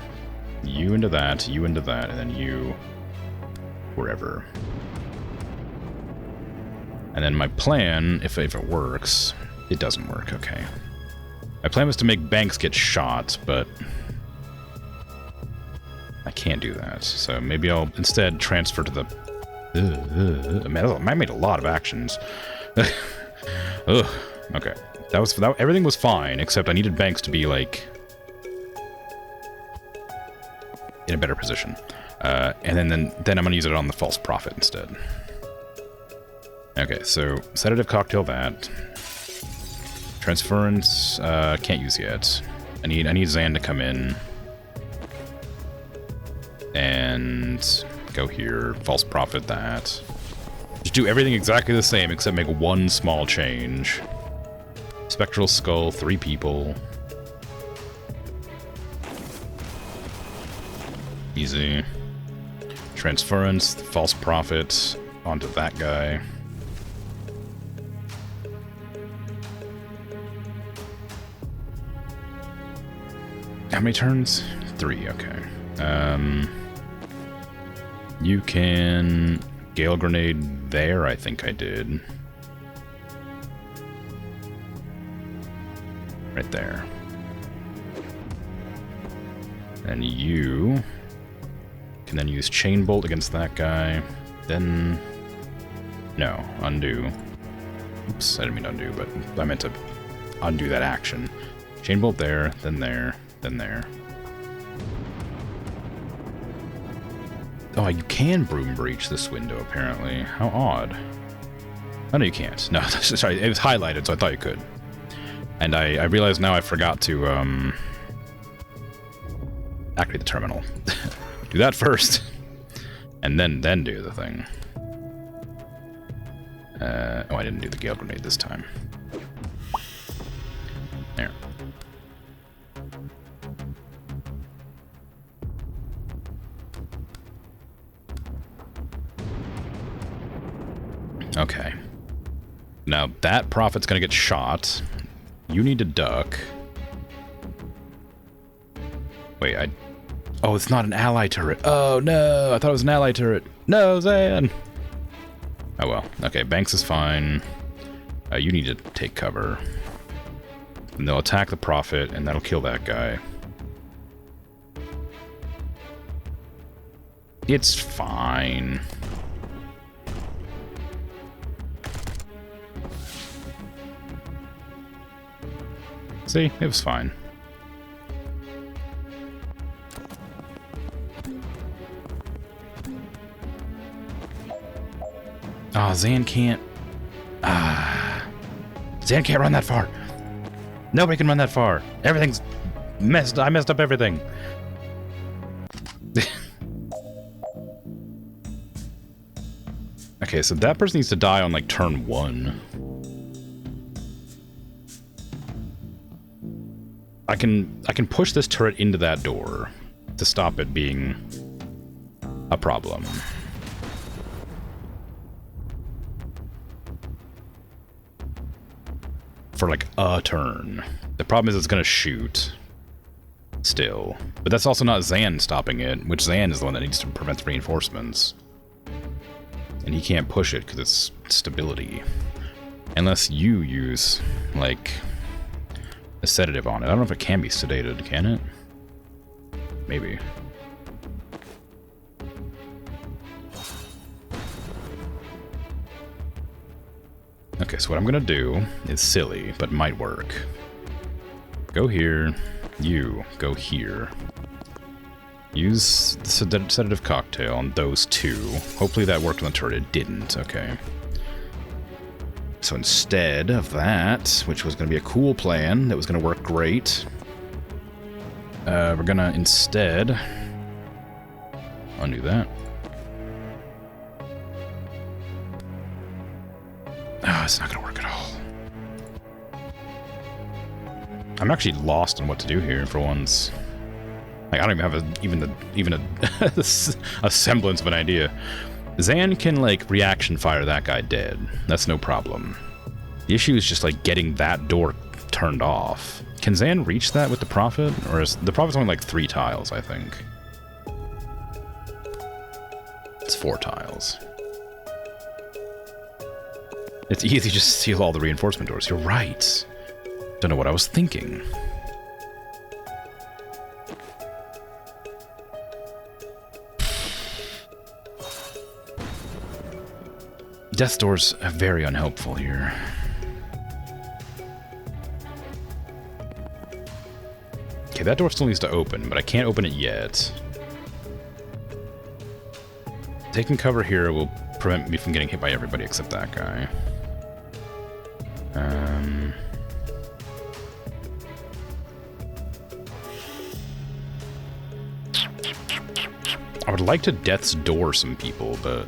you into that, and then you wherever. And then my plan, if it works, it doesn't work, okay. My plan was to make Banks get shot, but I can't do that. So maybe I'll instead transfer to the... Man, I made a lot of actions. Ugh. Okay. Everything was fine, except I needed Banks to be, like, in a better position. And then I'm gonna use it on the False Prophet instead. Okay, so Sedative Cocktail that. Transference, can't use yet. I need Zan to come in. And go here, False Prophet that. Just do everything exactly the same except make one small change. Spectral Skull, 3 people. Easy. Transference, False Prophet onto that guy. How many turns? 3, okay. You can Gale Grenade there? I think I did. Right there. And you can then use Chain Bolt against that guy. Then... No, undo. Oops, I didn't mean undo, but I meant to undo that action. Chain Bolt there, then there, then there. Oh, you can Broom Breach this window, apparently. How odd. Oh, no, you can't. No, sorry, it was highlighted, so I thought you could. And I realize now I forgot to, activate the terminal. Do that first. And then do the thing. Oh, I didn't do the Gale Grenade this time. There. Okay. Now, that Prophet's gonna get shot. You need to duck. Wait, Oh, it's not an ally turret. Oh, no! I thought it was an ally turret. No, Zan! Oh, well. Okay, Banks is fine. You need to take cover. And they'll attack the Prophet, and that'll kill that guy. It's fine. See? It was fine. Oh, Zan can't... Zan can't run that far. Nobody can run that far. Everything's messed. I messed up everything. Okay, so that person needs to die on, like, turn 1. I can push this turret into that door to stop it being a problem. For like a turn. The problem is it's gonna shoot still. But that's also not Zan stopping it, which Zan is the one that needs to prevent reinforcements. And he can't push it because it's stability. Unless you use, like, a sedative on it. I don't know if it can be sedated, can it? Maybe. Okay, so what I'm gonna do is silly, but might work. Go here. You go here. Use the sedative cocktail on those two. Hopefully that worked on the turret. It didn't. Okay. So instead of that, which was going to be a cool plan, that was going to work great, we're going to instead undo that. Oh, it's not going to work at all. I'm actually lost on what to do here for once. Like, I don't even have even a semblance of an idea. Zan can, like, reaction fire that guy dead. That's no problem. The issue is just, like, getting that door turned off. Can Zan reach that with the Prophet? Or is the Prophet's only, like, 3 tiles, I think. It's 4 tiles. It's easy just to seal all the reinforcement doors. You're right. Don't know what I was thinking. Death doors are very unhelpful here. Okay, that door still needs to open, but I can't open it yet. Taking cover here will prevent me from getting hit by everybody except that guy. I would like to Death's Door some people, but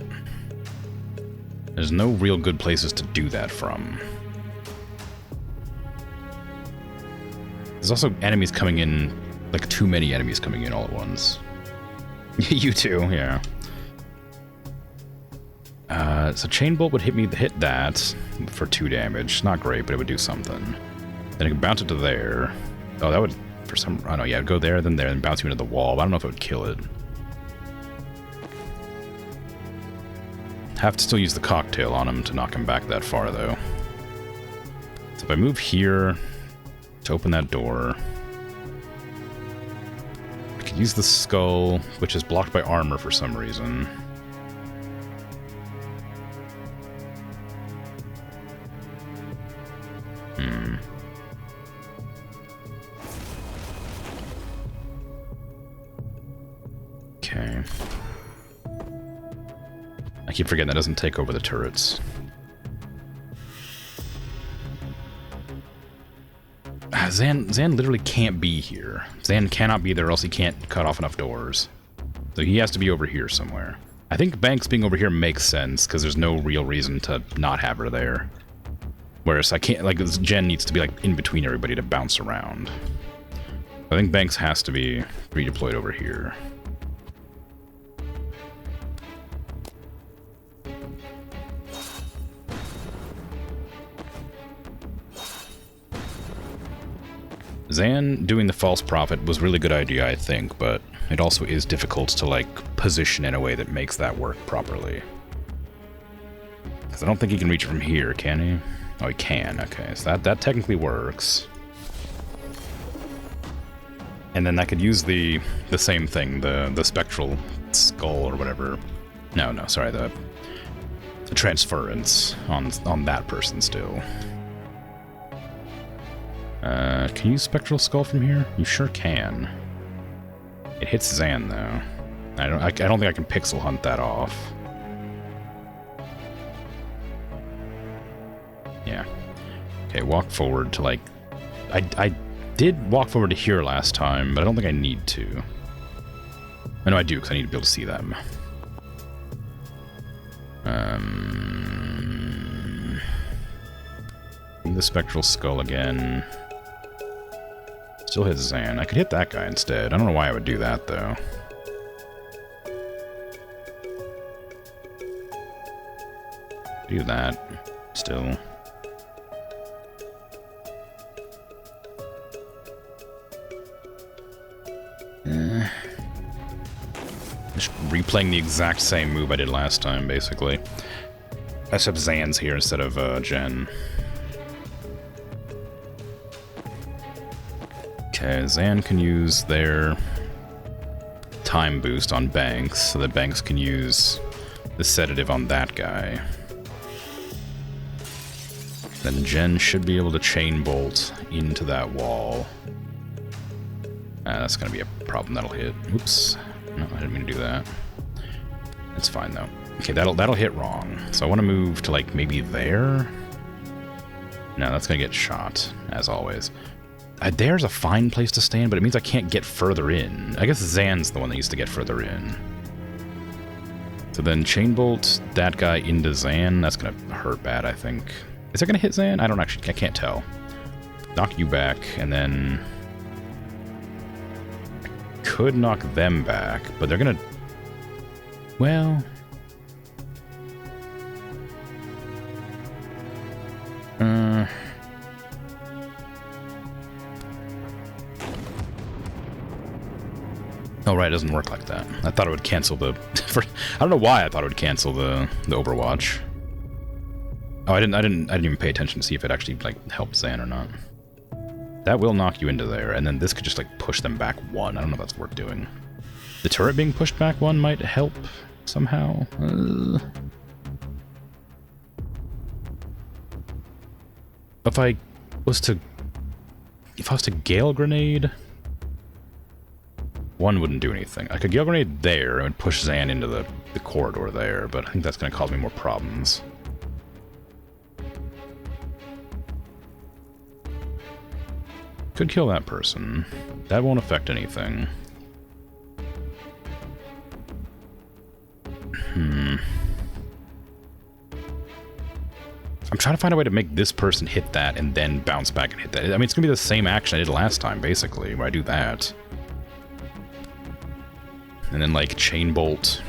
there's no real good places to do that from. There's also enemies coming in, like too many enemies coming in all at once. You too, yeah. So Chain Bolt would hit that for 2 damage. Not great, but it would do something. Then it could bounce it to there. Oh, that would, for some, oh no, yeah, it'd go there, then there, and bounce you into the wall. But I don't know if it would kill it. Have to still use the cocktail on him to knock him back that far, though. So if I move here to open that door, I could use the skull, which is blocked by armor for some reason. Okay. I keep forgetting that doesn't take over the turrets. Zan literally can't be here. Zan cannot be there or else he can't cut off enough doors. So he has to be over here somewhere. I think Banks being over here makes sense, because there's no real reason to not have her there. Whereas I can't, like, Jen needs to be, like, in between everybody to bounce around. I think Banks has to be redeployed over here. Zan doing the false prophet was a really good idea, I think, but it also is difficult to, like, position in a way that makes that work properly. Because I don't think he can reach it from here, can he? Oh, he can. Okay, so that technically works. And then I could use the same thing, the spectral skull or whatever. No, sorry, the transference on that person still. Can you use Spectral Skull from here? You sure can. It hits Zan, though. I don't think I can pixel hunt that off. Yeah. Okay, walk forward to, like... I did walk forward to here last time, but I don't think I need to. I know I do, because I need to be able to see them. The Spectral Skull again. Still hits Zan. I could hit that guy instead. I don't know why I would do that, though. Do that. Still. Just replaying the exact same move I did last time, basically. Except Zan's here instead of Jen. Okay, Zan can use their time boost on Banks, so that Banks can use the sedative on that guy. Then Jen should be able to chain bolt into that wall. That's gonna be a problem that'll hit. Oops. No, I didn't mean to do that. It's fine though. Okay, that'll hit wrong. So I want to move to, like, maybe there? No, that's gonna get shot, as always. There's a fine place to stand, but it means I can't get further in. I guess Zan's the one that needs to get further in. So then chain bolt that guy into Zan. That's gonna hurt bad, I think. Is that gonna hit Zan? I can't tell. Knock you back, and then I could knock them back, but they're gonna... Well... Oh, right, it doesn't work like that. I thought it would cancel the... I don't know why I thought it would cancel the Overwatch. Oh, I didn't even pay attention to see if it actually, like, helped Zan or not. That will knock you into there, and then this could just, like, push them back one. I don't know if that's worth doing. The turret being pushed back one might help somehow. If I was to Gale Grenade... One wouldn't do anything. I could Gale Grenade there and push Zan into the corridor there, but I think that's going to cause me more problems. Could kill that person. That won't affect anything. I'm trying to find a way to make this person hit that and then bounce back and hit that. I mean, it's going to be the same action I did last time, basically, where I do that. And then, like, chain bolt.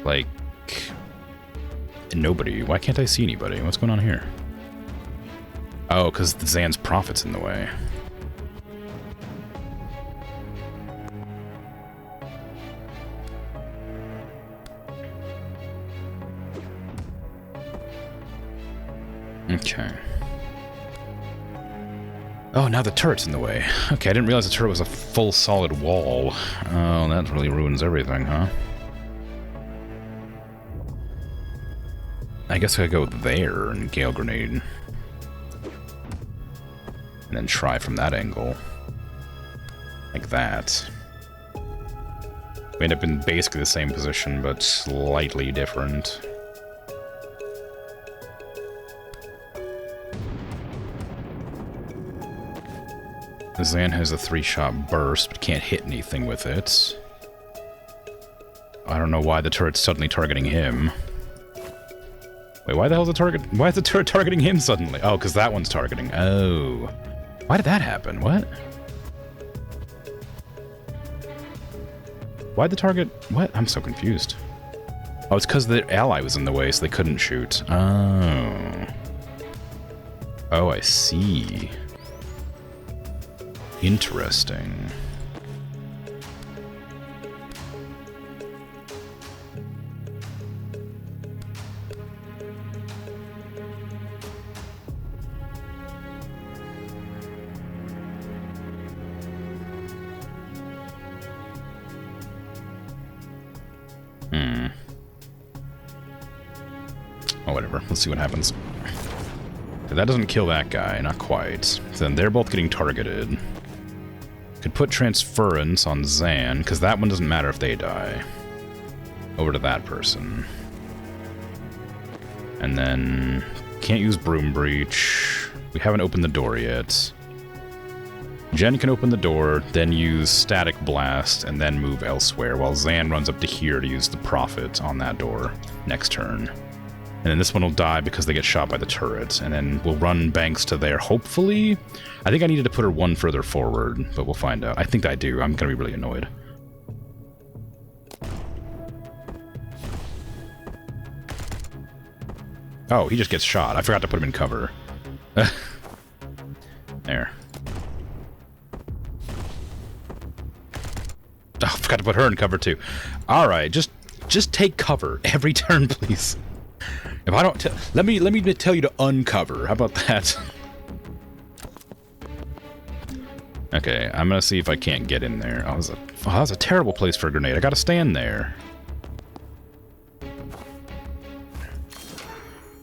Like... Nobody. Why can't I see anybody? What's going on here? Oh, because Zan's Prophet's in the way. Okay. Oh, now the turret's in the way. Okay, I didn't realize the turret was a full solid wall. Oh, that really ruins everything, huh? I guess I go there and Gale Grenade. And then try from that angle. Like that. We end up in basically the same position, but slightly different. Zan has a 3-shot burst, but can't hit anything with it. I don't know why the turret's suddenly targeting him. Wait, why the hell's the target? Why is the turret targeting him suddenly? Oh, because that one's targeting. Oh. Why did that happen? What? Why'd the target... What? I'm so confused. Oh, it's because the ally was in the way, so they couldn't shoot. Oh. Oh, I see. Interesting. Oh, whatever. Let's see what happens. If that doesn't kill that guy, not quite. Then they're both getting targeted. Could put Transference on Zan, because that one doesn't matter if they die. Over to that person. And then... Can't use Broom Breach. We haven't opened the door yet. Jen can open the door, then use Static Blast, and then move elsewhere, while Zan runs up to here to use the Prophet on that door next turn. And then this one will die because they get shot by the turret. And then we'll run Banks to there, hopefully. I think I needed to put her one further forward, but we'll find out. I think I do. I'm going to be really annoyed. Oh, he just gets shot. I forgot to put him in cover. There. Oh, I forgot to put her in cover, too. Alright, just take cover every turn, please. If I don't let me tell you to uncover. How about that? Okay, I'm gonna see if I can't get in there. Oh, that was a terrible place for a grenade. I gotta stand there.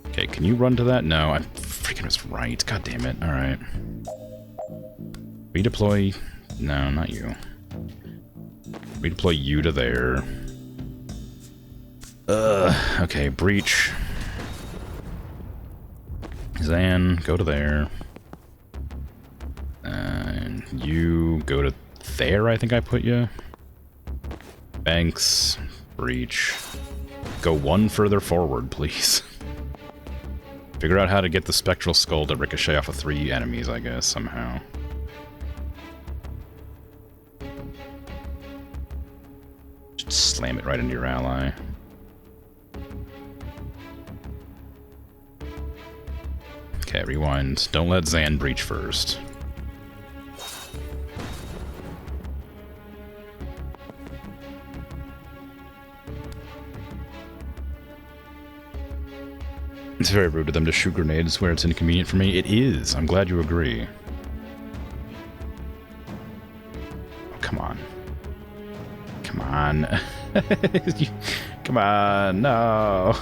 Okay, can you run to that? No, I freaking was right. God damn it. Alright. Redeploy... No, not you. Redeploy you to there. Okay, breach. Zan, go to there. And you go to there, I think I put you. Banks, breach. Go one further forward, please. Figure out how to get the Spectral Skull to ricochet off of 3 enemies, I guess, somehow. Just slam it right into your ally. Okay, rewind. Don't let Zan breach first. It's very rude of them to shoot grenades where it's inconvenient for me. It is. I'm glad you agree. Oh, come on. Come on. Come on. No.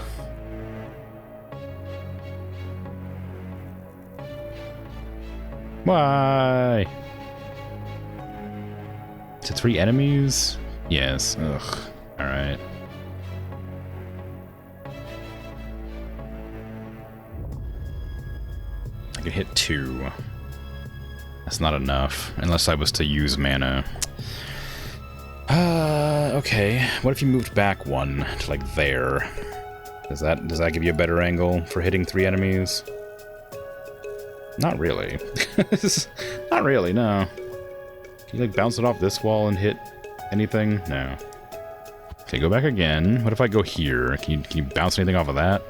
Why? To 3 enemies? Yes. Ugh. Alright. I can hit 2. That's not enough, unless I was to use mana. Okay. What if you moved back 1 to, like, there? Does that give you a better angle for hitting 3 enemies? Not really. Not really, no. Can you, like, bounce it off this wall and hit anything? No. Okay, go back again. What if I go here? Can you bounce anything off of that?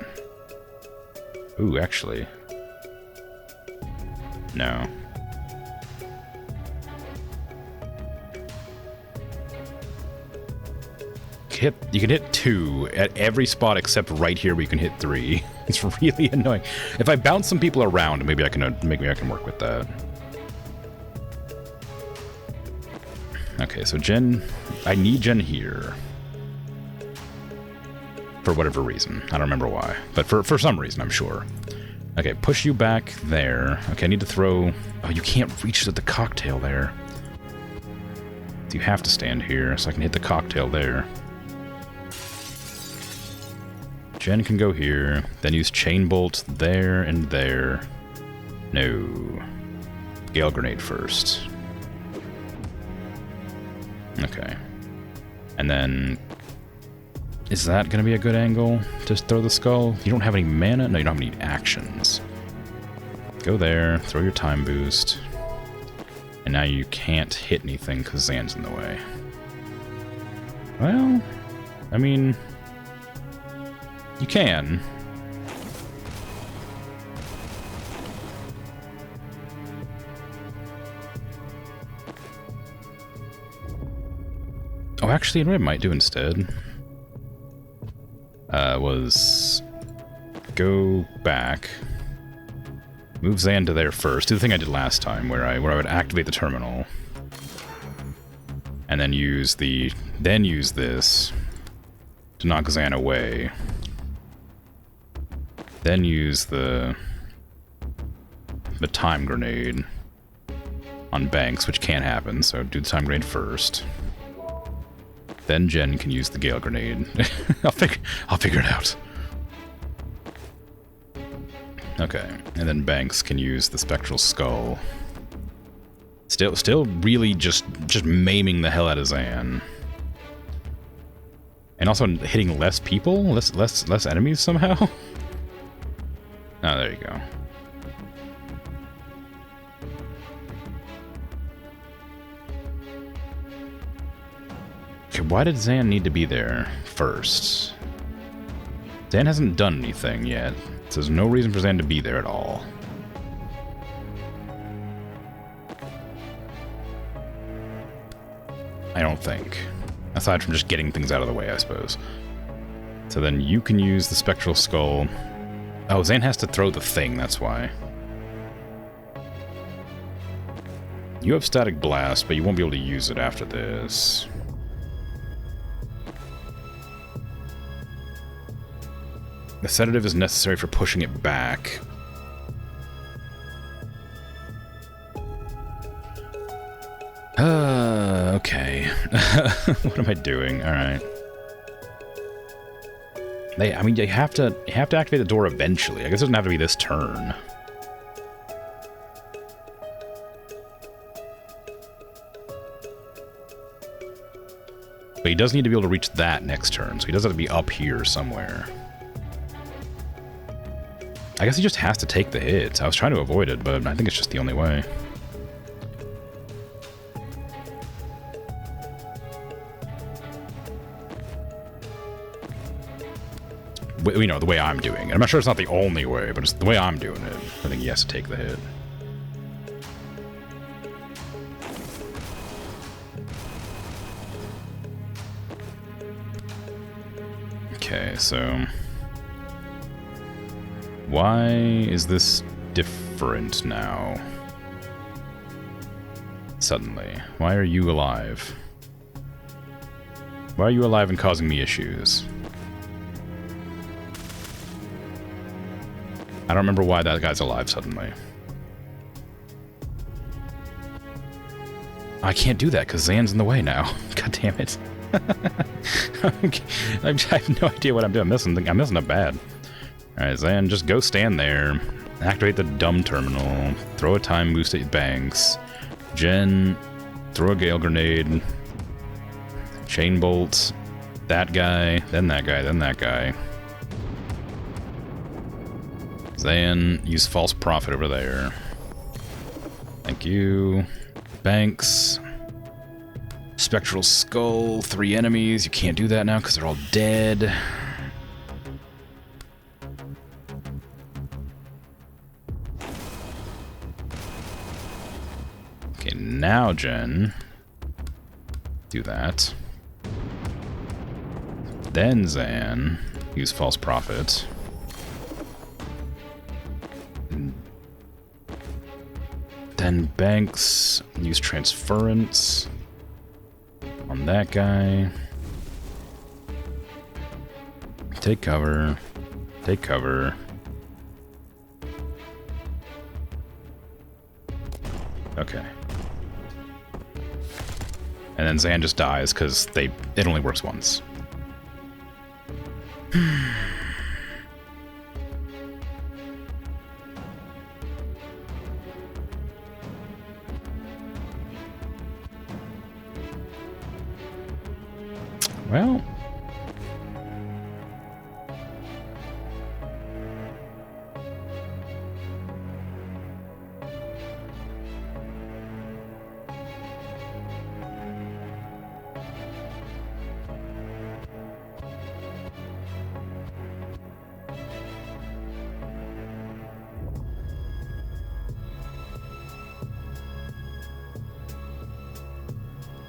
Ooh, actually. No. You can hit 2 at every spot except right here where you can hit 3. It's really annoying. If I bounce some people around, maybe I can work with that. Okay, so Jen, I need Jen here. For whatever reason. I don't remember why. But for some reason, I'm sure. Okay, push you back there. Okay, I need to throw... Oh, you can't reach the cocktail there. So you have to stand here, so I can hit the cocktail there. Jen can go here, then use Chain Bolt there and there. No. Gale Grenade first. Okay. And then... Is that going to be a good angle to throw the skull? You don't have any mana? No, you don't have any actions. Go there, throw your time boost. And now you can't hit anything because Zan's in the way. Well, I mean... You can. Oh, actually, what I might do instead... was go back, move Zan to there first. Do the thing I did last time, where I would activate the terminal, and then use this to knock Zan away. Then use the time grenade on Banks, which can't happen. So do the time grenade first. Then Jen can use the Gale Grenade. I'll figure it out. Okay, and then Banks can use the Spectral Skull. Still really just maiming the hell out of Zan. And also hitting less people? Less enemies somehow? Oh, there you go. Okay, why did Zan need to be there first? Zan hasn't done anything yet, so there's no reason for Zan to be there at all. I don't think. Aside from just getting things out of the way, I suppose. So then you can use the Spectral Skull. Oh, Zan has to throw the thing, that's why. You have Static Blast, but you won't be able to use it after this. The sedative is necessary for pushing it back. Okay. What am I doing? Alright. I mean, you have to activate the door eventually. I guess it doesn't have to be this turn. But he does need to be able to reach that next turn, so he does have to be up here somewhere. I guess he just has to take the hits. I was trying to avoid it, but I think it's just the only way. You know, the way I'm doing it. I'm not sure it's not the only way, but it's the way I'm doing it. I think he has to take the hit. Okay, so... Why is this different now? Suddenly. Why are you alive? Why are you alive and causing me issues? I don't remember why that guy's alive suddenly. I can't do that because Zan's in the way now. God damn it. I have no idea what I'm doing. I'm messing up bad. Alright, Zan, just go stand there. Activate the dumb terminal. Throw a time boost at Banks. Jen, throw a Gale Grenade. Chain Bolt. That guy, then that guy, then that guy. Zan, use False Prophet over there. Thank you. Banks. Spectral Skull, 3 enemies. You can't do that now because they're all dead. Okay, now Jen. Do that. Then Zan, use False Prophet. Then Banks, use Transference on that guy. Take cover. Take cover. Okay. And then Zan just dies because it only works once. Well,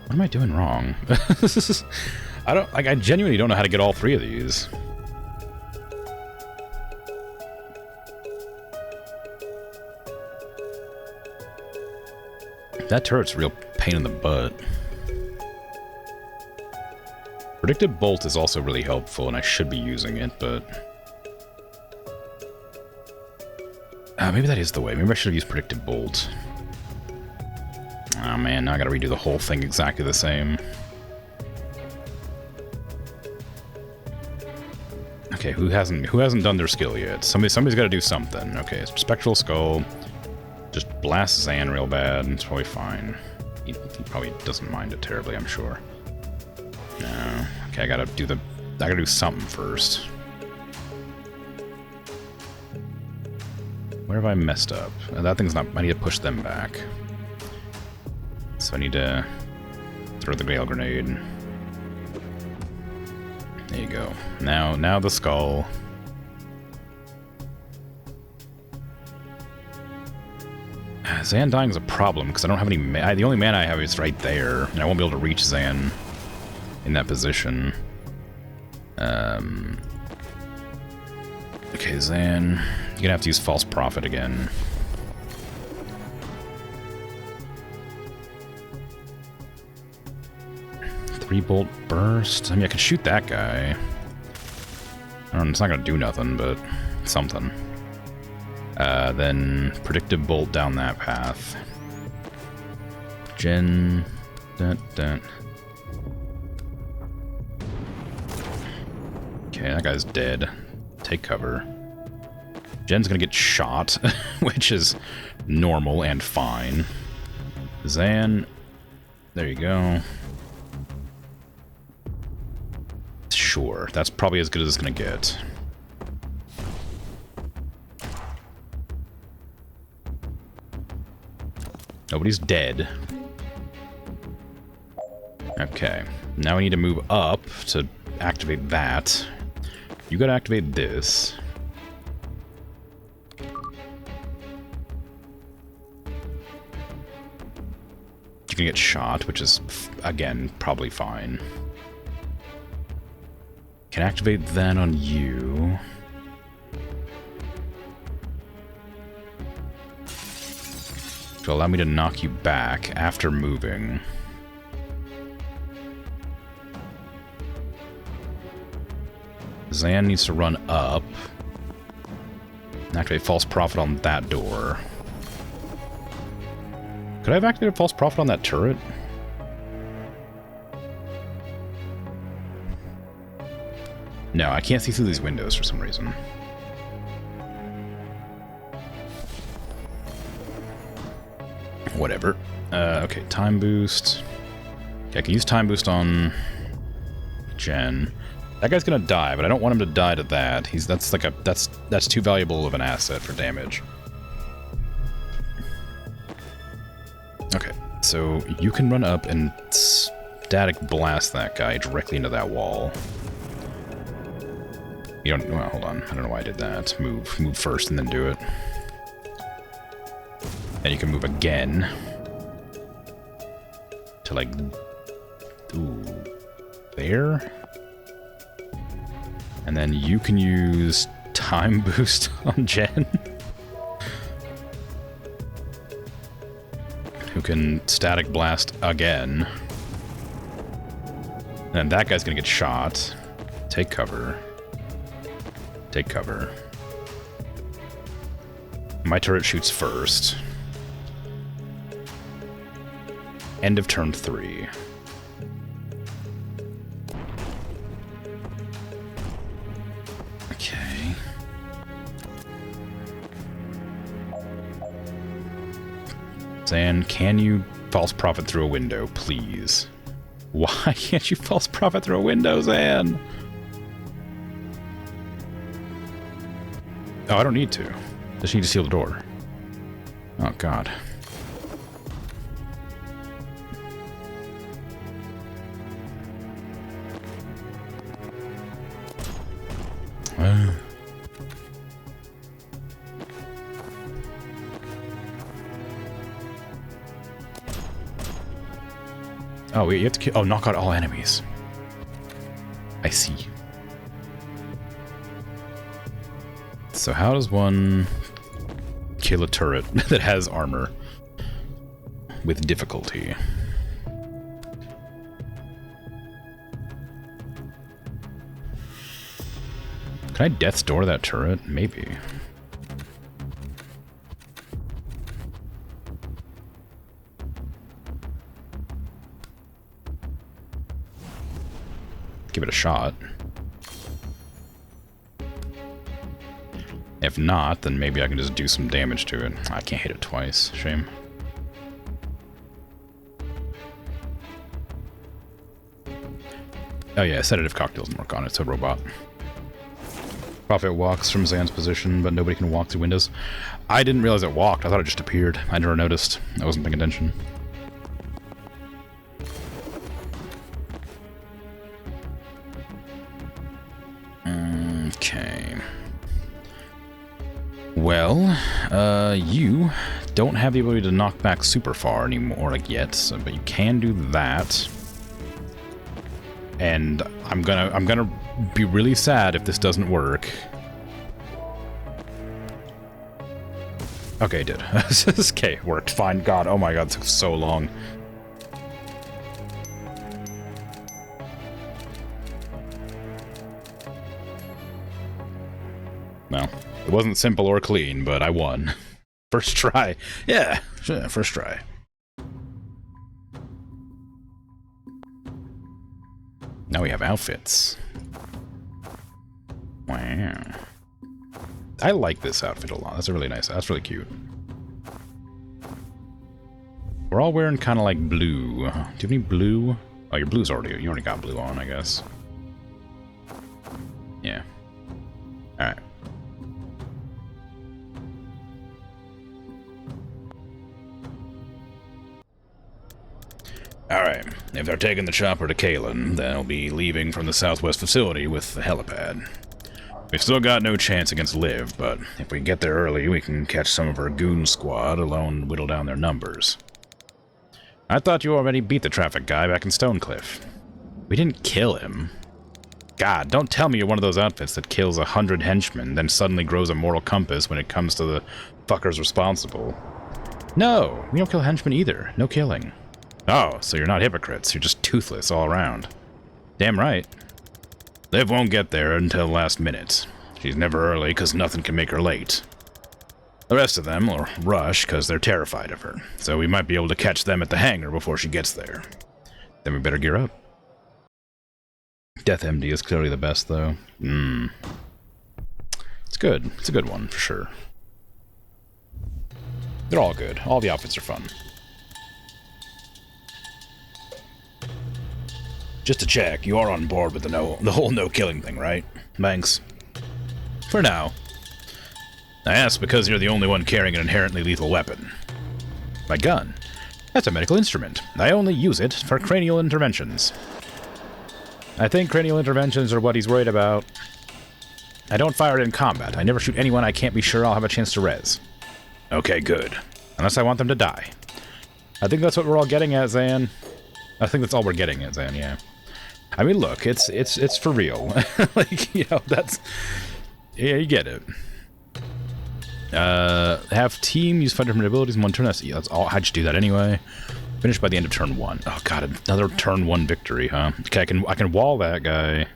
what am I doing wrong? I genuinely don't know how to get all three of these. That turret's a real pain in the butt. Predicted Bolt is also really helpful, and I should be using it, but... maybe that is the way. Maybe I should have used Predicted Bolt. Oh man, now I gotta redo the whole thing exactly the same. Okay, who hasn't done their skill yet? Somebody's got to do something. Okay, Spectral Skull. Just blast Zan real bad. It's probably fine. He probably doesn't mind it terribly, I'm sure. No. Okay, I gotta do something first. Where have I messed up? That thing's not. I need to push them back. So I need to throw the Gale Grenade. There you go. Now the skull. Zan dying is a problem because I don't have any. The only mana I have is right there, and I won't be able to reach Zan in that position. Okay, Zan, you're gonna have to use False Prophet again. Three-bolt burst. I mean, I could shoot that guy. I don't know, it's not gonna do nothing, but something. Then predictive bolt down that path. Dun, dun. Okay, that guy's dead. Take cover. Jen's gonna get shot, which is normal and fine. Zan, there you go. Sure, that's probably as good as it's gonna get. Nobody's dead. Okay, now we need to move up to activate that. You gotta activate this. You're gonna get shot, which is, again, probably fine. Can activate that on you. To allow me to knock you back after moving. Zan needs to run up. Activate False Prophet on that door. Could I have activated False Prophet on that turret? No, I can't see through these windows for some reason. Whatever. Okay, time boost. Okay, I can use time boost on Jen. That guy's gonna die, but I don't want him to die to that. That's too valuable of an asset for damage. Okay, so you can run up and static blast that guy directly into that wall. You don't. Well, hold on. I don't know why I did that. Move first and then do it. And you can move again to like, ooh, there. And then you can use time boost on Jen. who can static blast again. And that guy's gonna get shot. Take cover. Take cover. My turret shoots first. End of turn 3. Okay. Zan, can you false prophet through a window, please? Why can't you false prophet through a window, Zan? Oh, I don't need to. Just need to seal the door. Oh, God. Oh, wait, you have to kill... Oh, knock out all enemies. I see. So how does one kill a turret that has armor with difficulty? Can I death's door that turret? Maybe. Give it a shot. If not, then maybe I can just do some damage to it. I can't hit it twice. Shame. Oh yeah, sedative cocktail doesn't work on it. It's a robot. Prophet walks from Zan's position, but nobody can walk through windows. I didn't realize it walked. I thought it just appeared. I never noticed. I wasn't paying attention. Okay. Well, you don't have the ability to knock back super far anymore, like yet, so, but you can do that. And I'm gonna be really sad if this doesn't work. Okay, it did. Okay, it worked. Fine. God, oh my God, it took so long. No, it wasn't simple or clean, but I won. First try. Yeah, sure, first try. Now we have outfits. Wow. I like this outfit a lot. That's a really nice. That's really cute. We're all wearing kind of like blue. Do you have any blue? Oh, your blue's already. You already got blue on, I guess. Yeah. All right. Alright, if they're taking the chopper to Kalen, they'll be leaving from the southwest facility with the helipad. We've still got no chance against Liv, but if we get there early, we can catch some of our goon squad, alone whittle down their numbers. I thought you already beat the traffic guy back in Stonecliff. We didn't kill him. God, don't tell me you're one of those outfits that kills 100 henchmen, then suddenly grows a moral compass when it comes to the fuckers responsible. No, we don't kill henchmen either. No killing. Oh, so you're not hypocrites, you're just toothless all around. Damn right. Liv won't get there until the last minute. She's never early because nothing can make her late. The rest of them will rush because they're terrified of her, so we might be able to catch them at the hangar before she gets there. Then we better gear up. Death MD is clearly the best, though. It's good. It's a good one, for sure. They're all good. All the outfits are fun. Just to check, you are on board with the whole no-killing thing, right? Thanks. For now. I ask because you're the only one carrying an inherently lethal weapon. My gun. That's a medical instrument. I only use it for cranial interventions. I think cranial interventions are what he's worried about. I don't fire it in combat. I never shoot anyone I can't be sure I'll have a chance to res. Okay, good. Unless I want them to die. I think that's what we're all getting at, Zan. I think that's all we're getting at, Zan, yeah. I mean, look, it's for real. Like, you know, that's... Yeah, you get it. Have team use 5 different abilities in one turn. That's all. I'd just do that anyway. Finish by the end of turn 1. Oh god, another turn 1 victory, huh? Okay, I can wall that guy.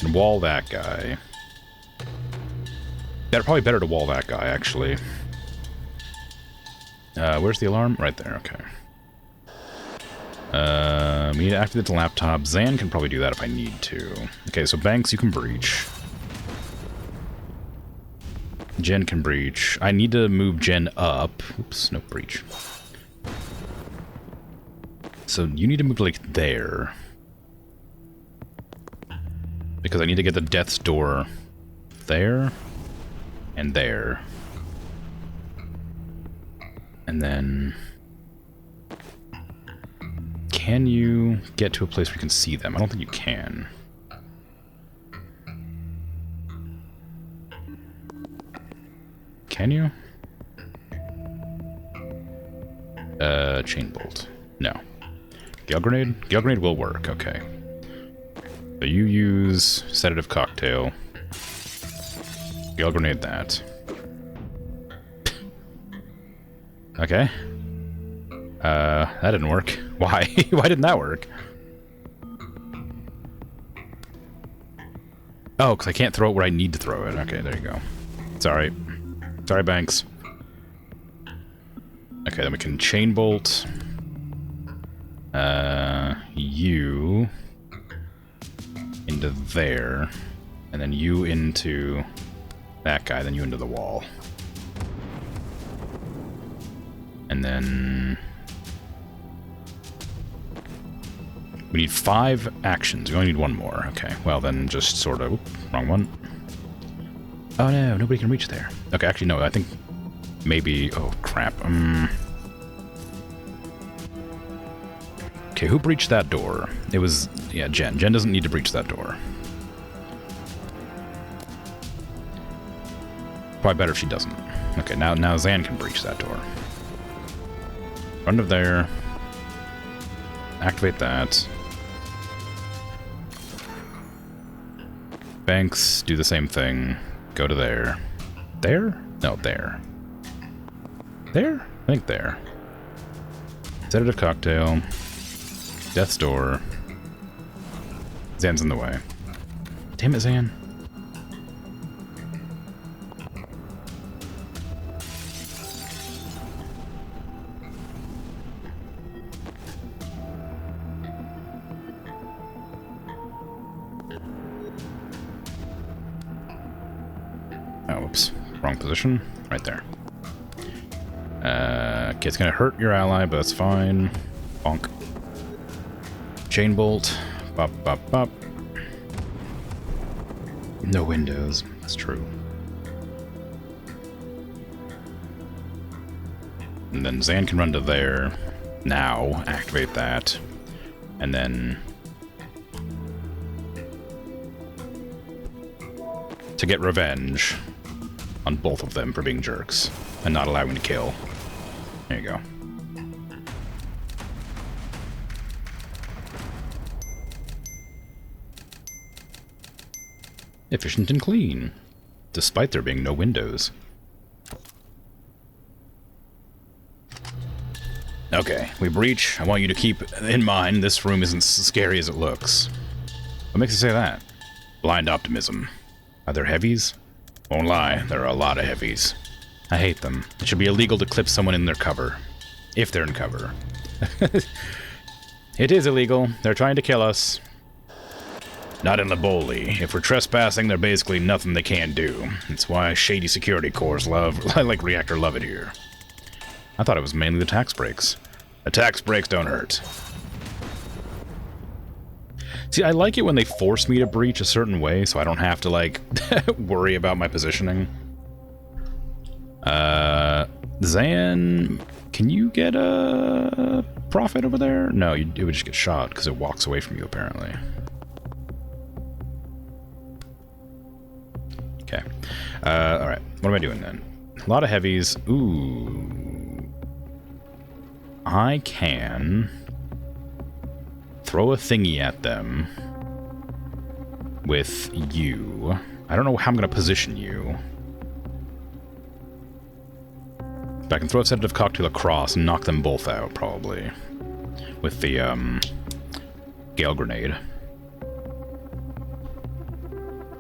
And wall that guy. Probably better to wall that guy, actually. Where's the alarm? Right there, okay. We need to activate the laptop. Zan can probably do that if I need to. Okay, so Banks, you can breach. Jen can breach. I need to move Jen up. Oops, no breach. So you need to move, like, there. Because I need to get the death's door there and there. And then... Can you get to a place where you can see them? I don't think you can. Can you? Chain bolt. No. Gale grenade? Gale grenade will work, okay. So you use sedative cocktail. Gale grenade that. Okay. That didn't work. Why? Why didn't that work? Oh, because I can't throw it where I need to throw it. Okay, there you go. Sorry. Sorry, Banks. Okay, then we can chain bolt. You into there, and then you into that guy, then you into the wall. And then we need 5 actions. We only need 1 more. Okay, well then just sort of... wrong one. Oh no, nobody can reach there. Okay, actually no, I think maybe... oh crap. Okay, who breached that door? It was... yeah, Jen. Jen doesn't need to breach that door. Probably better if she doesn't. Okay, now Zan can breach that door. Run to there. Activate that. Banks, do the same thing. Go to there. There? No, there. There? I think there. Sedative cocktail. Death's door. Zan's in the way. Damn it, Zan. Oh, whoops. Wrong position. Right there. Okay, it's gonna hurt your ally, but that's fine. Bonk. Chain bolt. Bop, bop, bop. No windows. That's true. And then Zan can run to there. Now, activate that. And then... to get revenge on both of them for being jerks and not allowing to kill. There you go. Efficient and clean, despite there being no windows. Okay, we breach. I want you to keep in mind this room isn't as scary as it looks. What makes you say that? Blind optimism. Are there heavies? Won't lie, there are a lot of heavies. I hate them. It should be illegal to clip someone in their cover. If they're in cover. It is illegal. They're trying to kill us. Not in Liboli. If we're trespassing, there's basically nothing they can do. It's why shady security corps like Reactor love it here. I thought it was mainly the tax breaks. The tax breaks don't hurt. See, I like it when they force me to breach a certain way, so I don't have to, like, worry about my positioning. Zan, can you get a profit over there? No, it would just get shot, because it walks away from you, apparently. Okay. Alright. What am I doing then? A lot of heavies. Ooh. I can throw a thingy at them with you. I don't know how I'm going to position you. But I can throw a sedative cocktail across and knock them both out, probably. With the, Gale Grenade.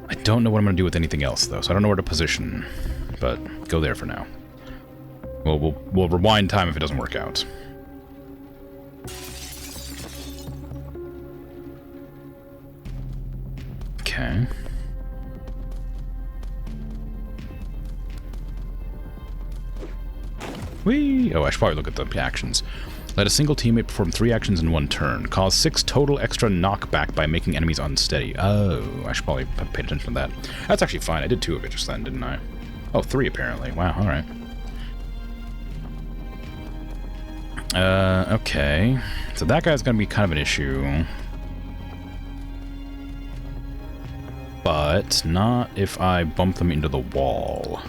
I don't know what I'm going to do with anything else, though, so I don't know where to position. But go there for now. We'll rewind time if it doesn't work out. Okay. Whee! Oh, I should probably look at the actions. Let a single teammate perform 3 actions in 1 turn. Cause 6 total extra knockback by making enemies unsteady. Oh, I should probably have paid attention to that. That's actually fine. I did 2 of it just then, didn't I? Oh, 3 apparently. Wow, alright. Okay. So that guy's gonna be kind of an issue. But not if I bump them into the wall.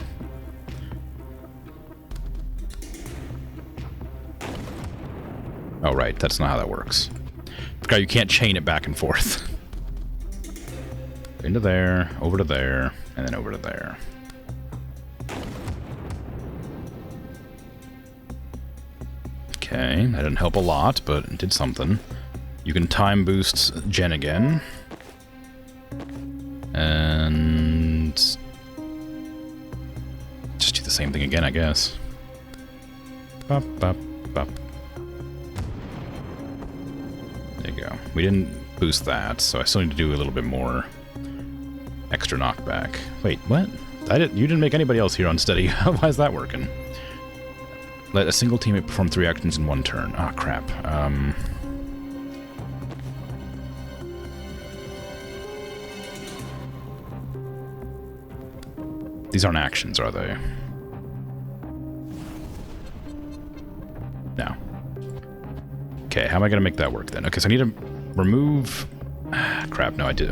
Oh, right. That's not how that works. You can't chain it back and forth. Into there, over to there, and then over to there. Okay, that didn't help a lot, but it did something. You can time boost Jen again. And just do the same thing again, I guess. Bop, bop, bop. There you go. We didn't boost that, so I still need to do a little bit more extra knockback. Wait, what? You didn't make anybody else here unsteady. Why is that working? Let a single teammate perform 3 actions in 1 turn. Ah, crap. These aren't actions, are they? No. Okay, how am I going to make that work then? Okay, so I need to remove... Ah, crap, no, I did...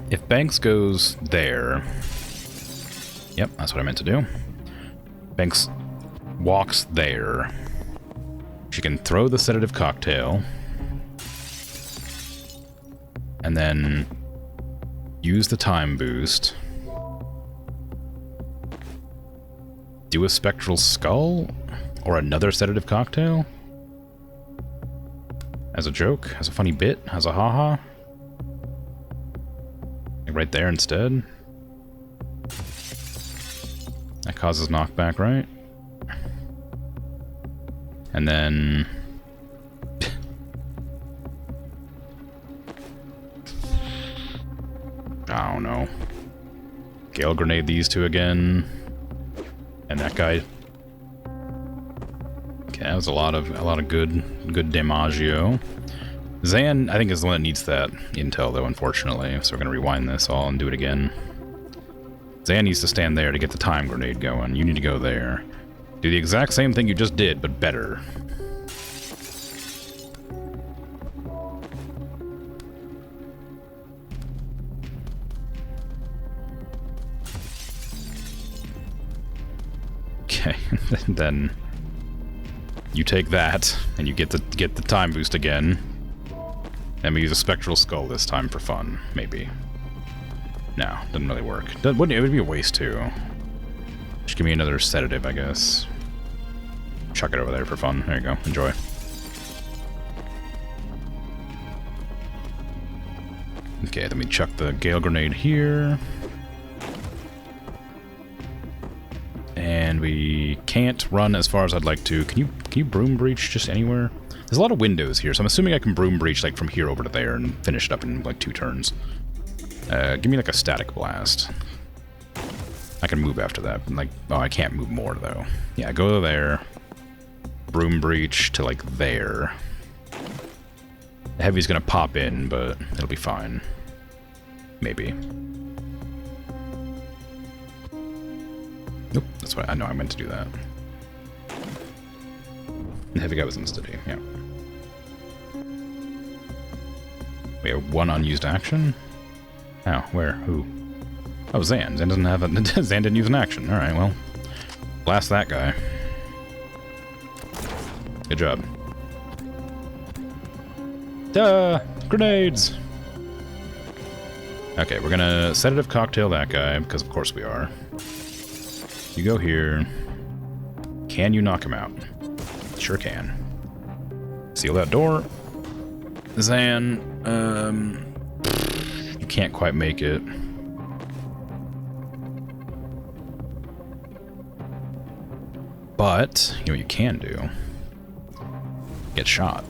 If Banks goes there... Yep, that's what I meant to do. Banks walks there. She can throw the sedative cocktail. And then... use the time boost. Do a spectral skull? Or another sedative cocktail? As a joke? As a funny bit? As a haha? Like right there instead? That causes knockback, right? And then... I don't know. Gale Grenade these 2 again. And that guy. Okay, that was a lot of good Damaggio. Zan, I think, is the one that needs that intel, though, unfortunately. So we're gonna rewind this all and do it again. Zan needs to stand there to get the time grenade going. You need to go there. Do the exact same thing you just did, but better. Okay, then you take that and you get the time boost again, and we use a spectral skull this time for fun, maybe. No, doesn't really work. It would be a waste too. Just give me another sedative, I guess. Chuck it over there for fun. There you go. Enjoy. Okay, then we chuck the Gale Grenade here. And we can't run as far as I'd like to. Can you Broom Breach just anywhere? There's a lot of windows here, so I'm assuming I can Broom Breach like from here over to there and finish it up in like 2 turns. Give me like a Static Blast. I can move after that. Like, oh, I can't move more though. Yeah, go to there. Broom Breach to like there. The Heavy's gonna pop in, but it'll be fine. Maybe. Nope, that's what I know. I meant to do that. The Heavy guy was unsteady. Yeah. We have 1 unused action. Oh, where? Who? Oh, Zan. Zan doesn't have a... Zan didn't use an action. Alright, well. Blast that guy. Good job. Duh! Grenades! Okay, we're gonna sedative cocktail that guy, because of course we are. You go here. Can you knock him out? Sure can. Seal that door. Zan, you can't quite make it. But, you know what you can do? Get shot.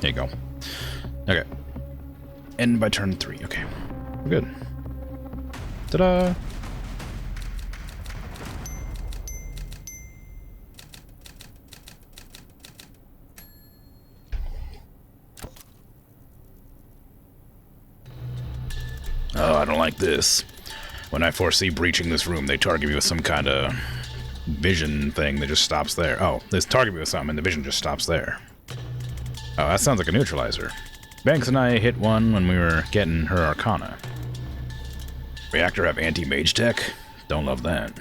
There you go. Okay. End by turn 3. Okay. We're good. Ta-da! Oh, I don't like this. When I foresee breaching this room, they target me with some kind of vision thing that just stops there. Oh, they target me with something and the vision just stops there. Oh, that sounds like a neutralizer. Banks and I hit one when we were getting her Arcana. Reactor have anti-mage tech? Don't love that.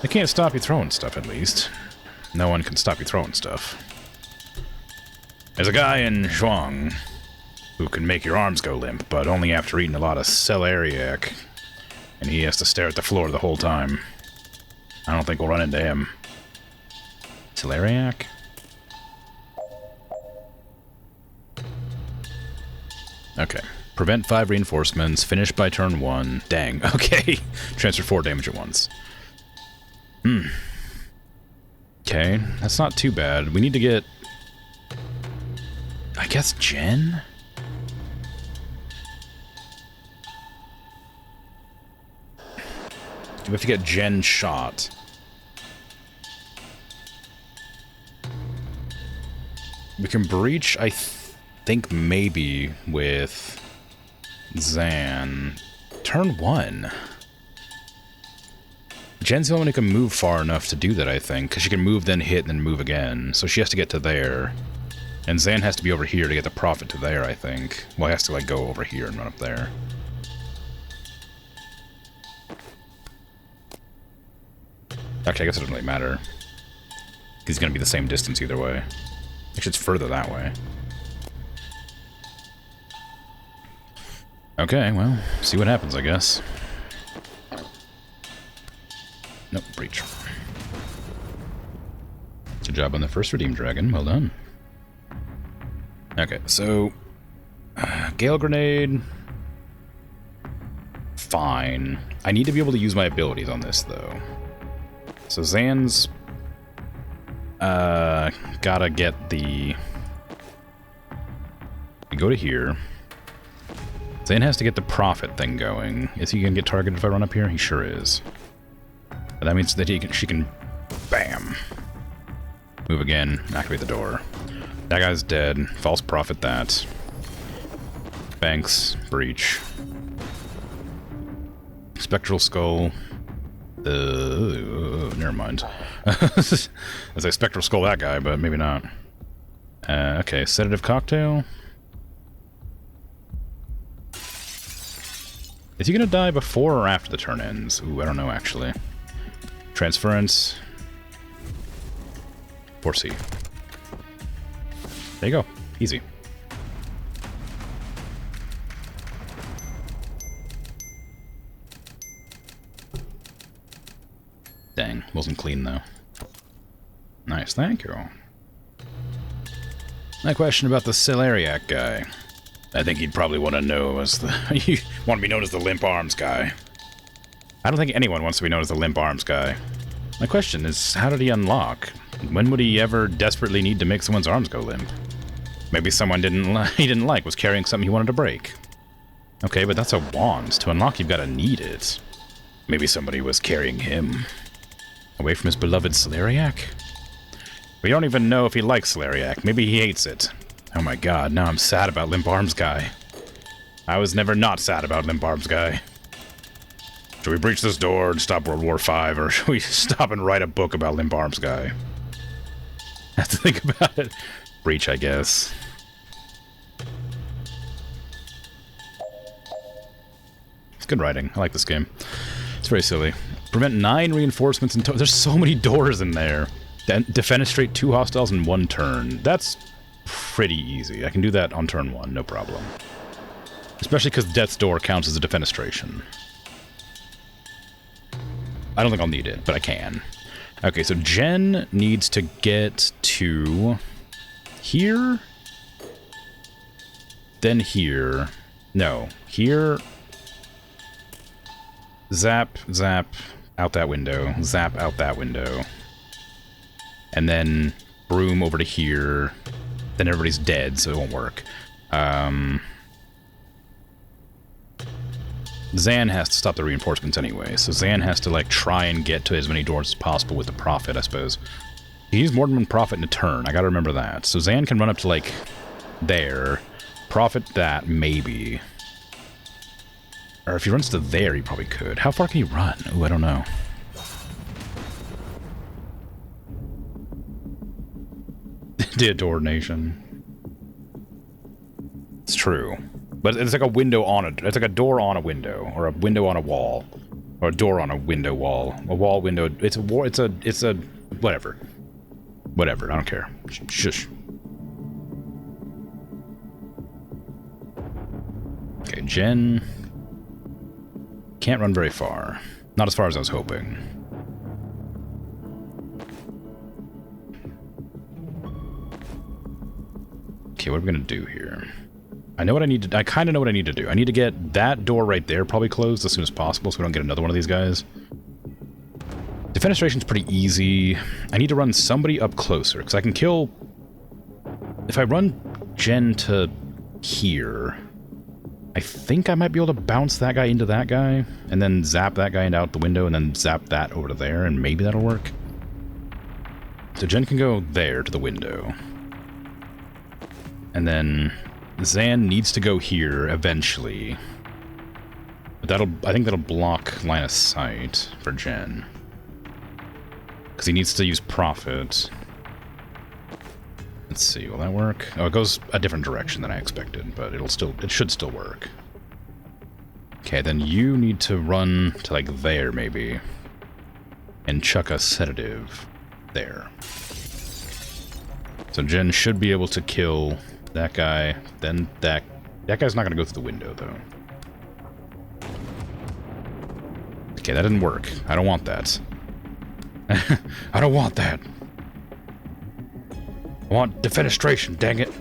They can't stop you throwing stuff, at least. No one can stop you throwing stuff. There's a guy in Zhuang who can make your arms go limp, but only after eating a lot of celeriac. And he has to stare at the floor the whole time. I don't think we'll run into him. Celeriac? Okay. Prevent 5 reinforcements. Finish by turn 1. Dang. Okay. Transfer 4 damage at once. Okay. That's not too bad. We need to get... I guess Jen? We have to get Jen shot. We can breach, I think maybe with Zan. Turn 1. Jen's the only one who can move far enough to do that, I think, because she can move, then hit, then move again. So she has to get to there. And Zan has to be over here to get the profit to there, I think. Well, he has to, like, go over here and run up there. Actually, I guess it doesn't really matter. He's going to be the same distance either way. Actually, it's further that way. Okay, well, see what happens, I guess. Nope, breach. Good job on the first Redeemed Dragon. Well done. Okay, so... Gale Grenade... Fine. I need to be able to use my abilities on this, though. So Zan's... gotta get the... We go to here. Zan has to get the profit thing going. Is he gonna get targeted if I run up here? He sure is. But that means that she can... Bam! Move again, activate the door. That guy's dead. False profit that. Banks, breach. Spectral Skull. Never mind. As I Spectral Skull that guy, but maybe not. Okay, Sedative Cocktail. Is he gonna die before or after the turn ends? Ooh, I don't know, actually. Transference. 4C. There you go. Easy. Dang, wasn't clean though. Nice, thank you. My question about the Celeriac guy. I think he'd probably want to know as the... you want to be known as the Limp Arms guy. I don't think anyone wants to be known as the Limp Arms guy. My question is, how did he unlock? When would he ever desperately need to make someone's arms go limp? Maybe someone he didn't like was carrying something he wanted to break. Okay, but that's a wand. To unlock, you've got to need it. Maybe somebody was carrying him. Away from his beloved Celeriac? We don't even know if he likes Celeriac. Maybe he hates it. Oh my god, now I'm sad about Limp Arms Guy. I was never not sad about Limp Arms Guy. Should we breach this door and stop World War V, or should we stop and write a book about Limp Arms Guy? Have to think about it. Breach, I guess. It's good writing. I like this game. It's very silly. Prevent 9 reinforcements in total. There's so many doors in there. Defenestrate 2 hostiles in 1 turn. That's pretty easy. I can do that on turn 1, no problem. Especially because Death's Door counts as a defenestration. I don't think I'll need it, but I can. Okay, so Jen needs to get to here, then here. No, here. Zap, zap, out that window. Zap out that window. And then broom over to here. Then everybody's dead, so it won't work. Zan has to stop the reinforcements anyway, so Zan has to, like, try and get to as many doors as possible with the Prophet, I suppose. He used more than 1 Prophet in a turn, I gotta remember that. So Zan can run up to, like, there. Prophet that, maybe. Or if he runs to there, he probably could. How far can he run? Ooh, I don't know. Deadored Nation. It's true. But it's like a window on a... It's like a door on a window. Or a window on a wall. Or a door on a window wall. A wall window... It's a... It's a... Whatever. Whatever. I don't care. Shush. Okay, Jen... Can't run very far. Not as far as I was hoping. Okay, what are we gonna do here? I know what I need to... I kind of know what I need to do. I need to get that door right there probably closed as soon as possible so we don't get another one of these guys. Defenestration's pretty easy. I need to run somebody up closer, because I can kill... If I run Jen to here... I think I might be able to bounce that guy into that guy, and then zap that guy out the window, and then zap that over to there, and maybe that'll work. So Jen can go there to the window. And then Zan needs to go here eventually. But I think that'll block line of sight for Jen. Because he needs to use Prophet. Let's see, will that work? Oh, it goes a different direction than I expected, but it should still work. Okay, then you need to run to, like, there, maybe. And chuck a sedative there. So Jen should be able to kill that guy, then that guy's not going to go through the window, though. Okay, that didn't work. I don't want that. I don't want that. I want defenestration, dang it.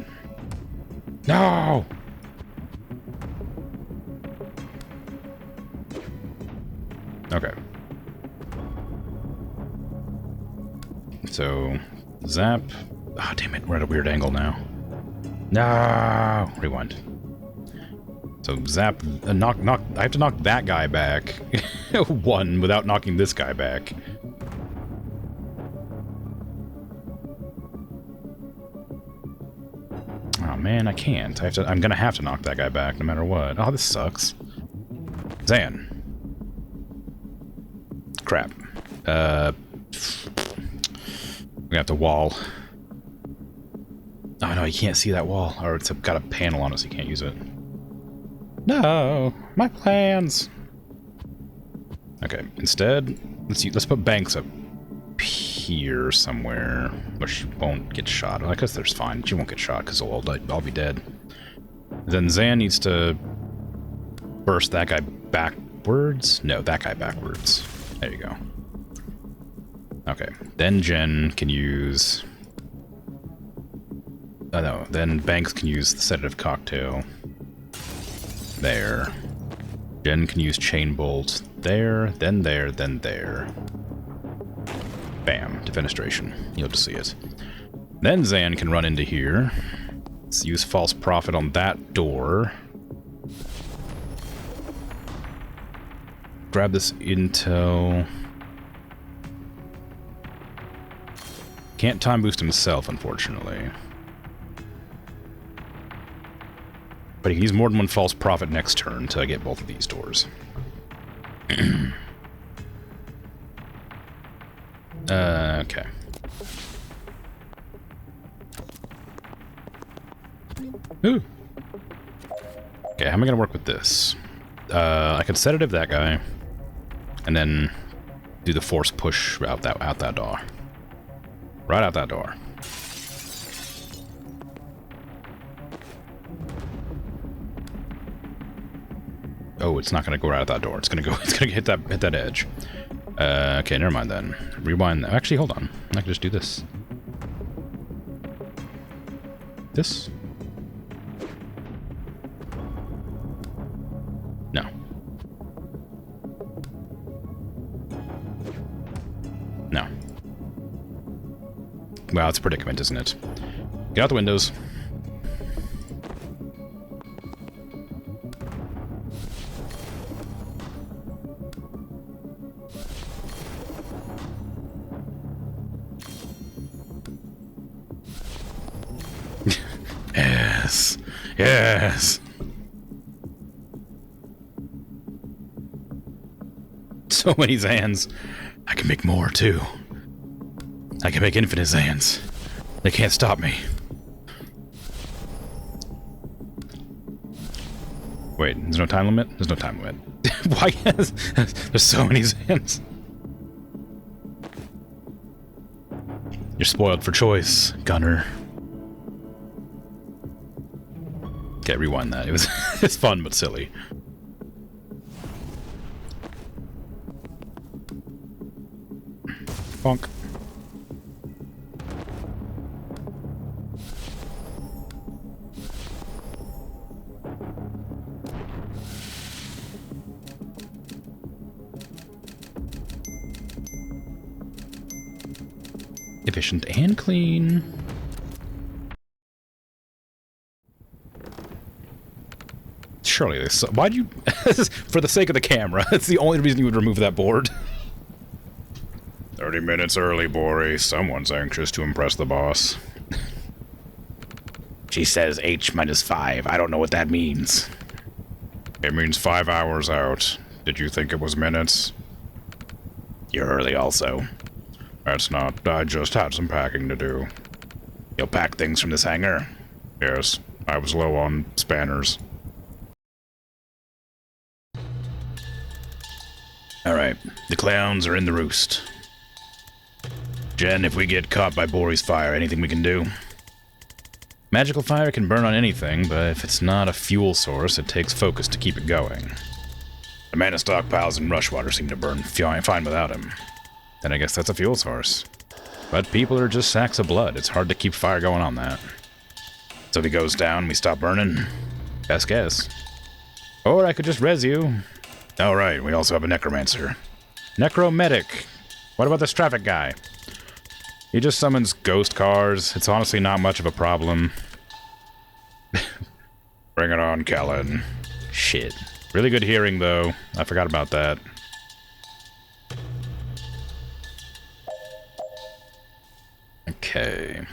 No! Okay. So, zap. Ah, oh, damn it, we're at a weird angle now. No! Rewind. So, zap, knock, I have to knock that guy back. 1 without knocking this guy back. Oh man, I can't. I'm gonna have to knock that guy back no matter what. Oh, this sucks. Zan. Crap. We have to wall. Oh no, you can't see that wall. Or it's got a panel on it, so you can't use it. No! My plans! Okay, instead, let's put Banks up here somewhere where she won't get shot. I guess there's fine. She won't get shot because I'll be dead. Then Zan needs to burst that guy backwards. No, that guy backwards. There you go. Okay. Then Jen can use... Oh no, then Banks can use the sedative cocktail. There. Jen can use chain bolt. There, then there, then there. Bam. Defenestration. You'll just see it. Then Zan can run into here. Let's use False Prophet on that door. Grab this intel. Can't time boost himself, unfortunately. But he can use more than 1 False Prophet next turn to get both of these doors. Okay. Ooh. Okay, how am I gonna work with this? I could sedative that guy, and then do the force push out that door. Right out that door. Oh, it's not gonna go right out that door. It's gonna hit that edge. Okay, never mind then. Rewind. Actually, hold on. I can just do this. This? No. No. Well, it's a predicament, isn't it? Get out the windows. Yes. Yes. So many Zans. I can make more, too. I can make infinite Zans. They can't stop me. Wait, there's no time limit? There's no time limit. Why? There's so many Zans. You're spoiled for choice, Gunner. Okay, rewind that. It was it's fun but silly. Bonk. Efficient and clean. Surely this. Why'd you? For the sake of the camera. That's the only reason you would remove that board. 30 minutes early, Bori. Someone's anxious to impress the boss. She says H-5. I don't know what that means. It means 5 hours out. Did you think it was minutes? You're early also. That's not. I just had some packing to do. You'll pack things from this hangar? Yes, I was low on spanners. Alright, the clowns are in the roost. Jen, if we get caught by Bori's fire, anything we can do? Magical fire can burn on anything, but if it's not a fuel source, it takes focus to keep it going. The mana stockpiles and Rushwater seem to burn fine without him. Then I guess that's a fuel source. But people are just sacks of blood. It's hard to keep fire going on that. So if he goes down, we stop burning? Best guess. Or I could just res you. Alright, we also have a Necromancer. Necromedic. What about this traffic guy? He just summons ghost cars. It's honestly not much of a problem. Bring it on, Kellen. Shit. Really good hearing, though. I forgot about that. Okay.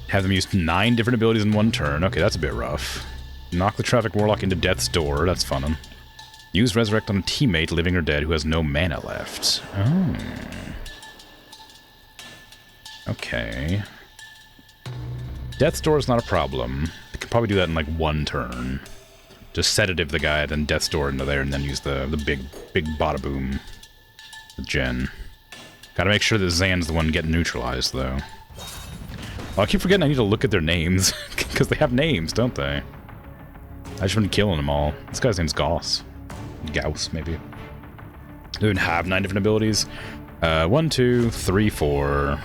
Have them use 9 different abilities in one turn. Okay, that's a bit rough. Knock the Traffic Warlock into Death's Door. That's fun. Use Resurrect on a teammate, living or dead, who has no mana left. Oh. Okay. Death's Door is not a problem. We could probably do that in like 1 turn. Just sedative the guy, then Death's Door into there, and then use the big bada boom with Jen. Gotta make sure that Zan's the one getting neutralized, though. Oh, I keep forgetting I need to look at their names, because they have names, don't they? I just been killing them all. This guy's name's Gauss. Gauss, maybe. They don't have 9 different abilities. 1, 2, 3, 4,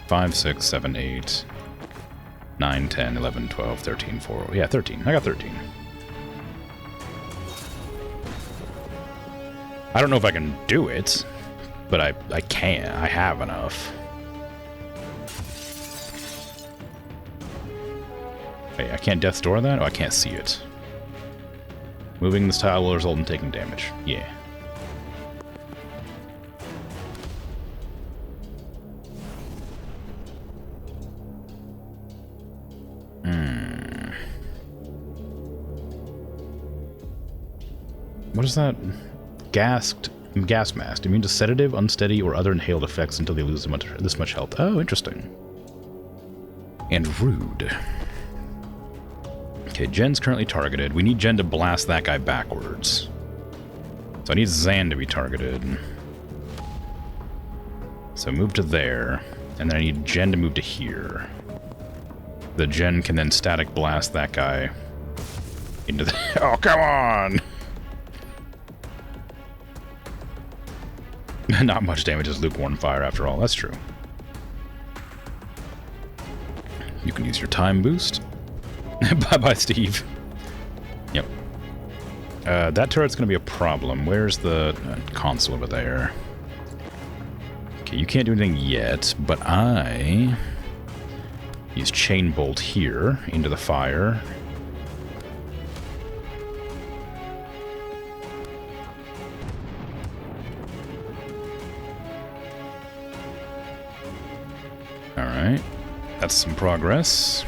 5, 6, 7, 8, 9, 10, 11, 12, 13, 4. Yeah, 13. I got 13. I don't know if I can do it, but I can. I have enough. Wait, I can't Death's Door that? Oh, I can't see it. Moving this tile will result in taking damage. Yeah. What is that? Gas mask. Immune to sedative, unsteady, or other inhaled effects until they lose this much health. Oh, interesting. And rude. Okay, Jen's currently targeted. We need Jen to blast that guy backwards. So I need Zan to be targeted. So move to there. And then I need Jen to move to here. The Jen can then static blast that guy into the... Oh, come on! Not much damage, just lukewarm fire after all. That's true. You can use your time boost. Bye-bye, Steve. Yep. That turret's going to be a problem. Where's the console over there? Okay, you can't do anything yet, but I use Chain Bolt here into the fire. Alright, that's some progress.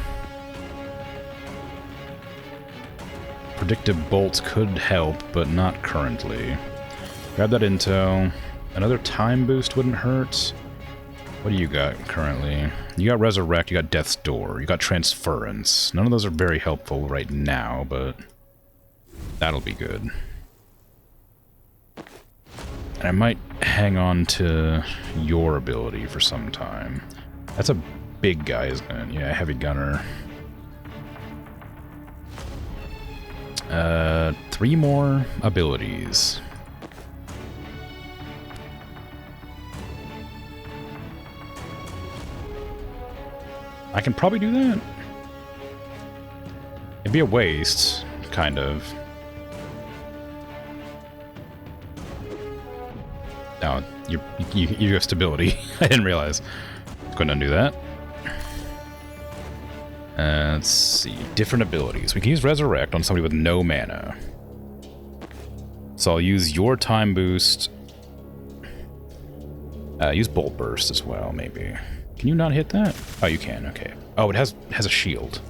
Predictive bolts could help, but not currently. Grab that intel. Another time boost wouldn't hurt. What do you got currently? You got Resurrect, you got Death's Door, you got Transference. None of those are very helpful right now, but that'll be good. And I might hang on to your ability for some time. That's a big guy, isn't it? Yeah, heavy gunner. 3 more abilities. I can probably do that. It'd be a waste, kind of. No, you have stability. I didn't realize. Couldn't undo that. Let's see. Different abilities. We can use Resurrect on somebody with no mana. So I'll use your time boost. Use Bolt Burst as well, maybe. Can you not hit that? Oh, you can. Okay. Oh, it has a shield.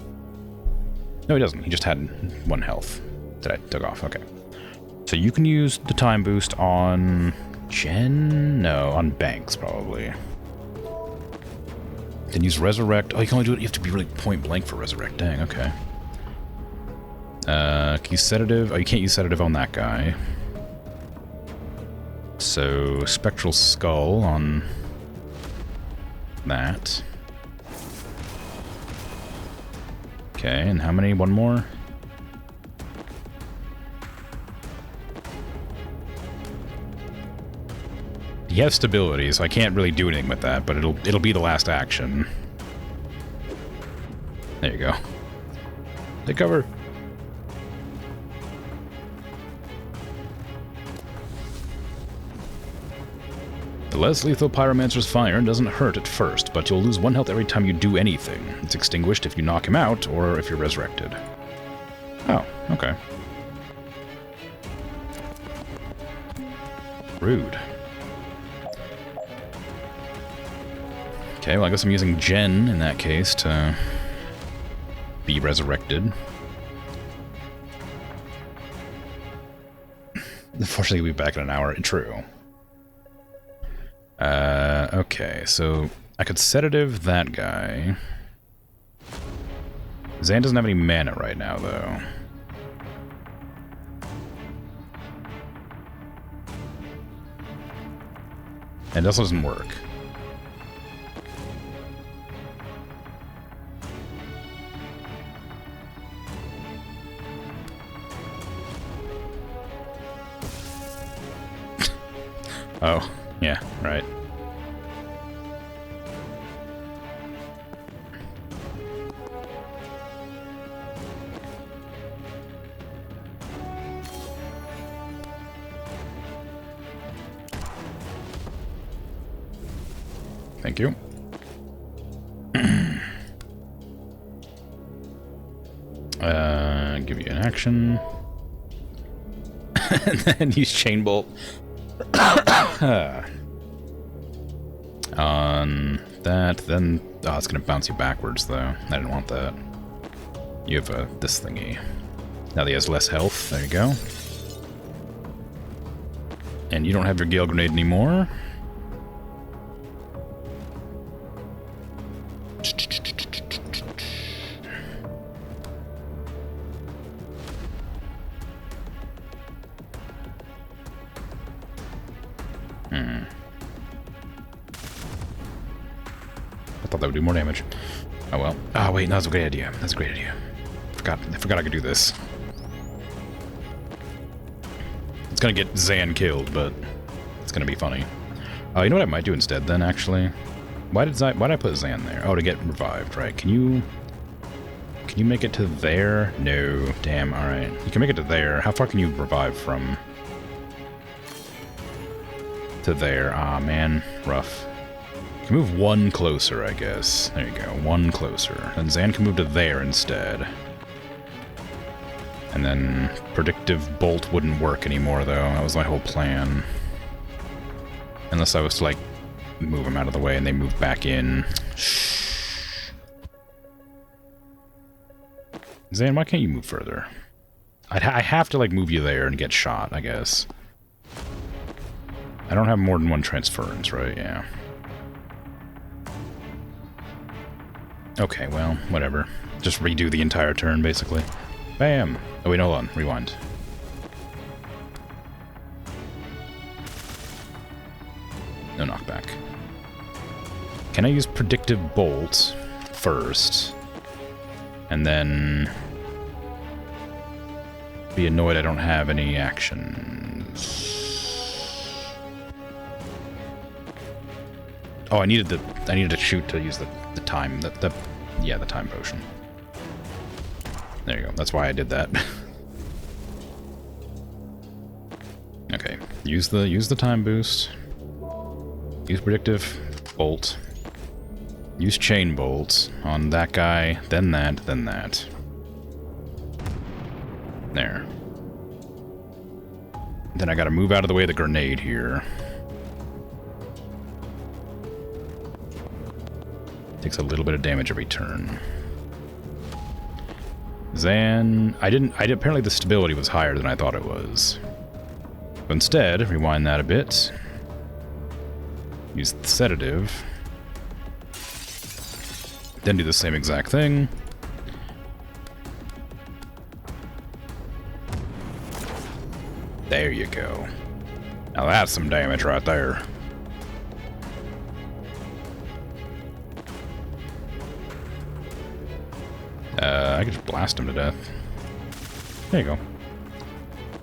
No, he doesn't. He just had 1 health that I took off. Okay. So you can use the time boost on Jen? No, on Banks, probably. Then use Resurrect. Oh, you can only do it. You have to be really point blank for Resurrect. Dang, okay. Can you use Sedative? Oh, you can't use Sedative on that guy. So, Spectral Skull on that. Okay, and how many? 1 more? He has stability, so I can't really do anything with that, but it'll be the last action. There you go. Take cover. The less lethal Pyromancer's fire doesn't hurt at first, but you'll lose 1 health every time you do anything. It's extinguished if you knock him out, or if you're resurrected. Oh, okay. Rude. Okay, well I guess I'm using Jen in that case to be resurrected. Unfortunately, we'll be back in an hour. True. Okay, so I could sedative that guy. Zan doesn't have any mana right now, though. And this doesn't work. Oh, yeah, right. Thank you. Give you an action. And then use Chain Bolt. On that, then... Oh, it's gonna bounce you backwards, though. I didn't want that. You have this thingy. Now that he has less health, there you go. And you don't have your Gale Grenade anymore. I thought that would do more damage. Oh well. Oh wait, no, that's a great idea. That's a great idea. I forgot I could do this. It's gonna get Zan killed, but it's gonna be funny. You know what I might do instead then, actually? Why did I put Zan there? Oh, to get revived, right? Can you make it to there? No. Damn, alright. You can make it to there. How far can you revive from? To there. Ah, man. Rough. You can move one closer, I guess. There you go. One closer. And Zan can move to there instead. And then Predictive Bolt wouldn't work anymore, though. That was my whole plan. Unless I was to, like, move them out of the way and they move back in. Zan, why can't you move further? I have to, like, move you there and get shot, I guess. I don't have more than one transference, right? Yeah. Okay, well, whatever. Just redo the entire turn, basically. Bam! Oh wait, hold on. Rewind. No knockback. Can I use Predictive Bolt first? And then be annoyed I don't have any actions. Oh, I needed to shoot to use the time, the time potion. There you go. That's why I did that. Okay. Use the time boost. Use Predictive Bolt. Use Chain Bolt on that guy, then that, then that. There. Then I gotta move out of the way of the grenade here. Takes a little bit of damage every turn. Zan... apparently the stability was higher than I thought it was. But instead, rewind that a bit. Use the sedative. Then do the same exact thing. There you go. Now that's some damage right there. I could just blast him to death. There you go.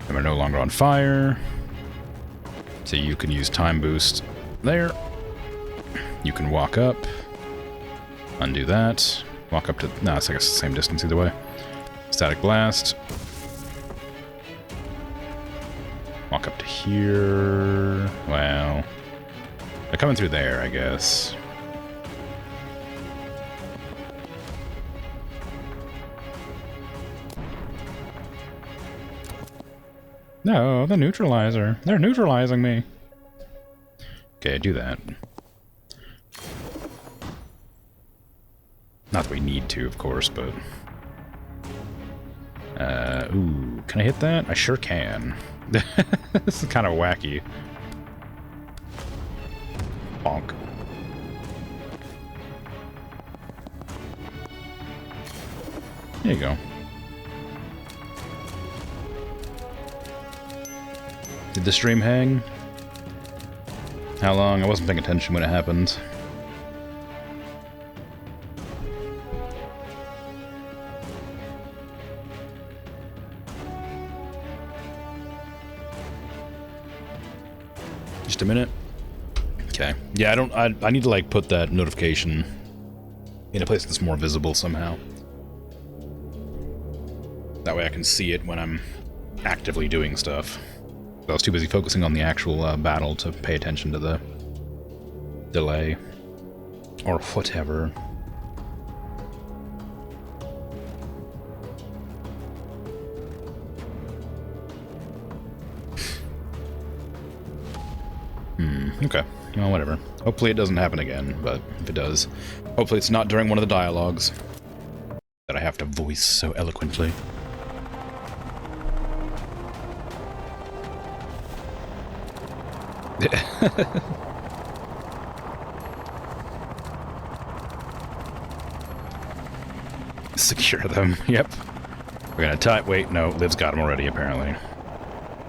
And we're no longer on fire. So you can use time boost there. You can walk up. Undo that. Walk up to... No, it's I guess the same distance either way. Static blast. Walk up to here. Wow. They're coming through there, I guess. No, the neutralizer. They're neutralizing me. Okay, do that. Not that we need to, of course, but... ooh, can I hit that? I sure can. This is kind of wacky. Bonk. There you go. Did the stream hang? How long? I wasn't paying attention when it happened. Just a minute. Okay. Yeah, I need to like put that notification in a place that's more visible somehow. That way I can see it when I'm actively doing stuff. I was too busy focusing on the actual battle to pay attention to the delay. Or whatever. Okay. Well, whatever. Hopefully it doesn't happen again, but if it does, hopefully it's not during one of the dialogues that I have to voice so eloquently. Secure them. Yep. We're gonna tie. Wait, no. Liv's got them already, apparently.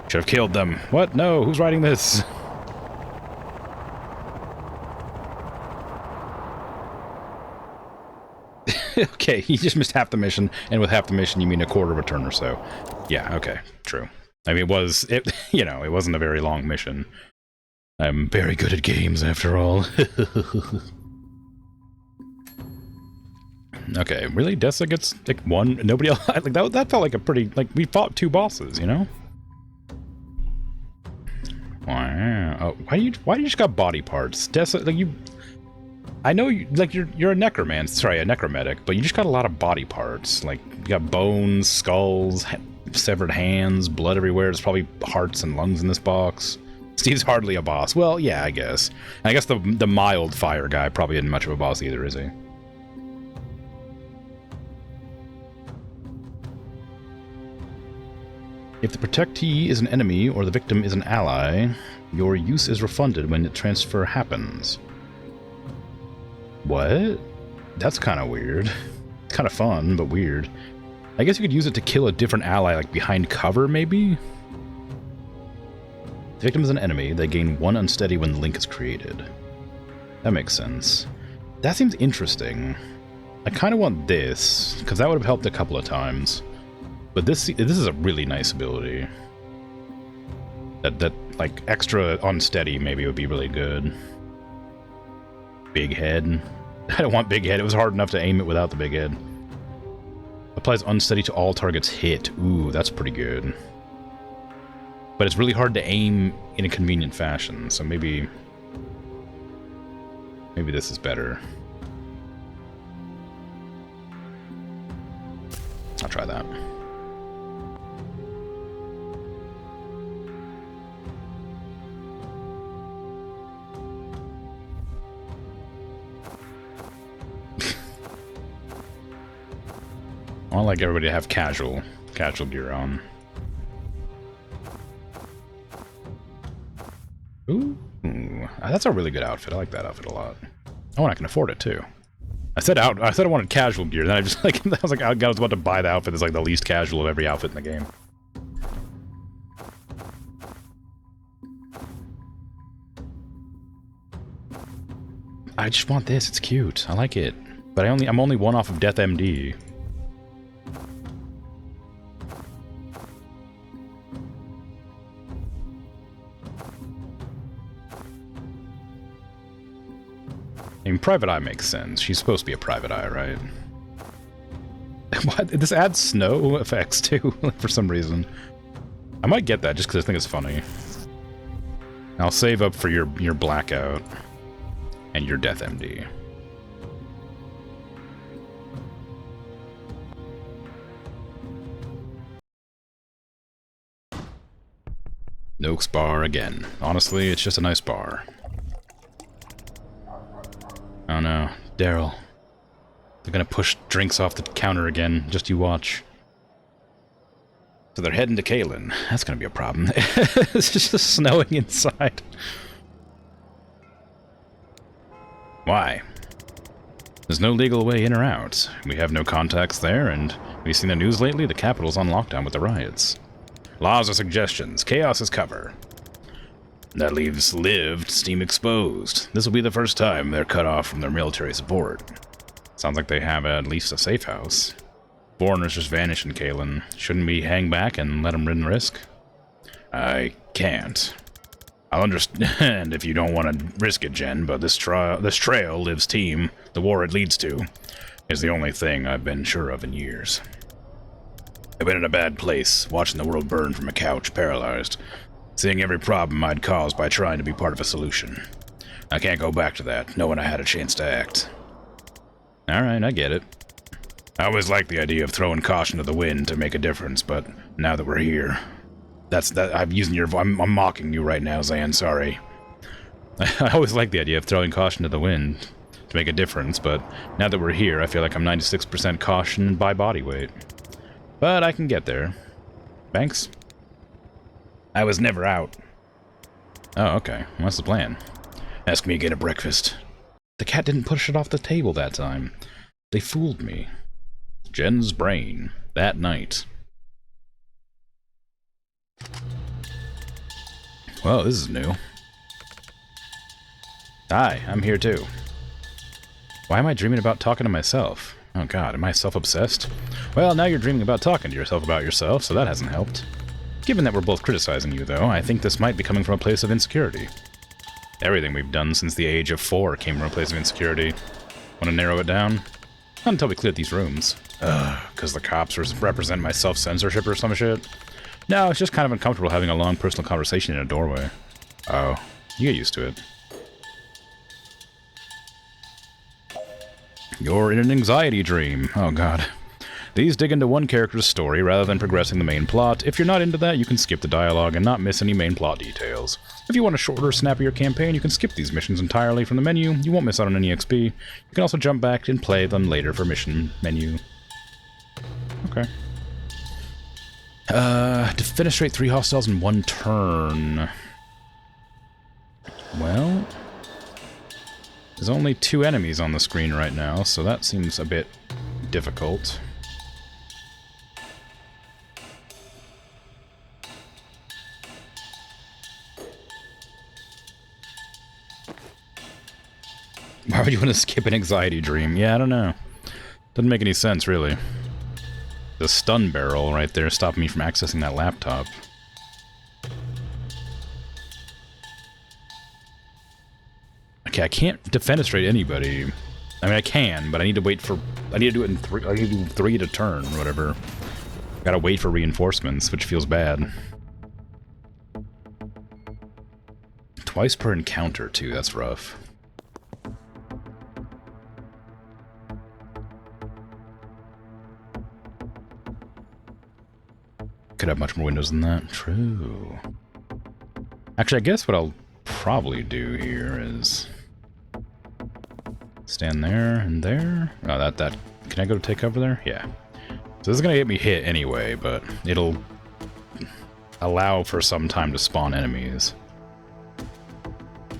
Should have killed them. What? No. Who's writing this? Okay, you just missed half the mission, and with half the mission, you mean a quarter of a turn or so. Yeah, okay, true. I mean, you know, it wasn't a very long mission. I'm very good at games, after all. Okay, really? Dessa gets, like, one? Nobody else? Like, that felt like a pretty, like, we fought 2 bosses, you know? Wow. Oh, why do you just got body parts? Dessa, like, you... I know you, like, you're a necromancer, sorry, a necromantic, but you just got a lot of body parts. Like, you got bones, skulls, severed hands, blood everywhere. There's probably hearts and lungs in this box. Steve's hardly a boss. Well, yeah, I guess. I guess the mild fire guy probably isn't much of a boss either, is he? If the protectee is an enemy or the victim is an ally, your use is refunded when the transfer happens. What? That's kind of weird. Kind of fun, but weird. I guess you could use it to kill a different ally, like behind cover, maybe? The victim is an enemy. They gain 1 unsteady when the link is created. That makes sense. That seems interesting. I kind of want this, because that would have helped a couple of times. But this is a really nice ability. That like, extra unsteady maybe would be really good. Big head. I don't want big head. It was hard enough to aim it without the big head. Applies unsteady to all targets hit. Ooh, that's pretty good. But it's really hard to aim in a convenient fashion, so maybe this is better. I'll try that. I like everybody to have casual gear on. Ooh, that's a really good outfit. I like that outfit a lot. Oh, and I can afford it too. I said I wanted casual gear, then I just like I was about to buy the outfit that's like the least casual of every outfit in the game. I just want this. It's cute. I like it. But I'm only 1 off of Death MD. I mean, Private Eye makes sense. She's supposed to be a Private Eye, right? What? This adds snow effects, too, for some reason. I might get that just because I think it's funny. I'll save up for your Blackout and your Death MD. Noak's bar again. Honestly, it's just a nice bar. Oh no, Daryl. They're gonna push drinks off the counter again, just you watch. So they're heading to Kalen. That's gonna be a problem. It's just snowing inside. Why? There's no legal way in or out. We have no contacts there, and we've seen the news lately, the capital's on lockdown with the riots. Laws are suggestions, chaos is cover. That leaves lived steam exposed. This will be the first time they're cut off from their military support. Sounds like they have at least a safe house. Foreigners just vanish in Kalen. Shouldn't we hang back and let them run risk? I can't. I'll understand if you don't want to risk it, Jen, but this trail, Liv's team, the war it leads to, is the only thing I've been sure of in years. I've been in a bad place, watching the world burn from a couch, paralyzed. Seeing every problem I'd caused by trying to be part of a solution. I can't go back to that, knowing I had a chance to act. Alright, I get it. I always liked the idea of throwing caution to the wind to make a difference, but now that we're here... I'm mocking you right now, Zan, sorry. I always liked the idea of throwing caution to the wind to make a difference, but now that we're here, I feel like I'm 96% caution by body weight. But I can get there. Thanks. I was never out. Oh, okay. What's the plan? Ask me again at breakfast. The cat didn't push it off the table that time. They fooled me. Jen's brain. That night. Well, this is new. Hi, I'm here too. Why am I dreaming about talking to myself? Oh god, am I self-obsessed? Well, now you're dreaming about talking to yourself about yourself, so that hasn't helped. Given that we're both criticizing you, though, I think this might be coming from a place of insecurity. Everything we've done since the age of 4 came from a place of insecurity. Want to narrow it down? Not until we cleared these rooms. Because the cops represent my self-censorship or some shit? No, it's just kind of uncomfortable having a long personal conversation in a doorway. Oh, you get used to it. You're in an anxiety dream. Oh god. These dig into one character's story rather than progressing the main plot. If you're not into that, you can skip the dialogue and not miss any main plot details. If you want a shorter, snappier campaign, you can skip these missions entirely from the menu. You won't miss out on any XP. You can also jump back and play them later for mission menu. Okay. Defenestrate 3 hostiles in 1 turn. Well, there's only 2 enemies on the screen right now, so that seems a bit difficult. Why would you want to skip an anxiety dream? Yeah, I don't know. Doesn't make any sense, really. The stun barrel right there stopped me from accessing that laptop. Okay, I can't defenestrate anybody. I mean, I can, but I need to wait for... I need to do it in 3... I need to do 3 to turn, or whatever. Gotta wait for reinforcements, which feels bad. Twice per encounter, too. That's rough. Could have much more windows than that. True. Actually, I guess what I'll probably do here is stand there and there. Oh, that. Can I go to take cover there? Yeah. So this is gonna get me hit anyway, but it'll allow for some time to spawn enemies.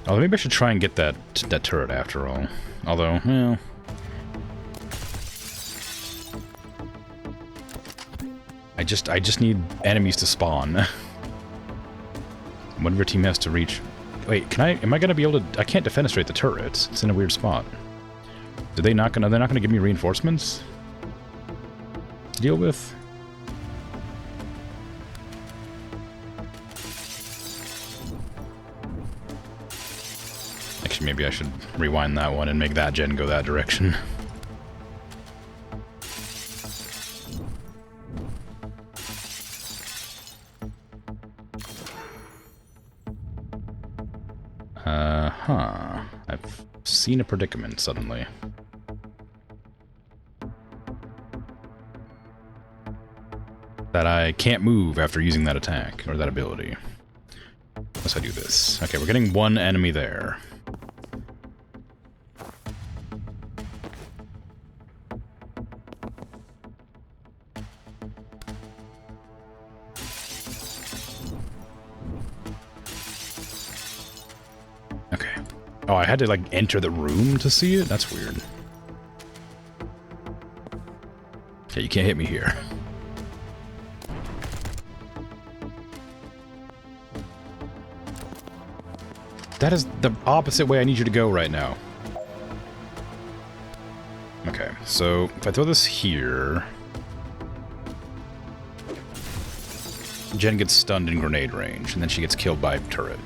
Oh, maybe I should try and get that turret after all. Although, well. I just need enemies to spawn. One of your team has to reach... Wait, am I gonna be able to... I can't defenestrate the turret. It's in a weird spot. They're not gonna give me reinforcements to deal with? Actually, maybe I should rewind that one and make that gen go that direction. I've seen a predicament suddenly. That I can't move after using that attack, or that ability. Unless I do this. Okay, we're getting 1 enemy there. Oh, I had to, like, enter the room to see it? That's weird. Okay, you can't hit me here. That is the opposite way I need you to go right now. Okay, so if I throw this here... Jen gets stunned in grenade range, and then she gets killed by a turret.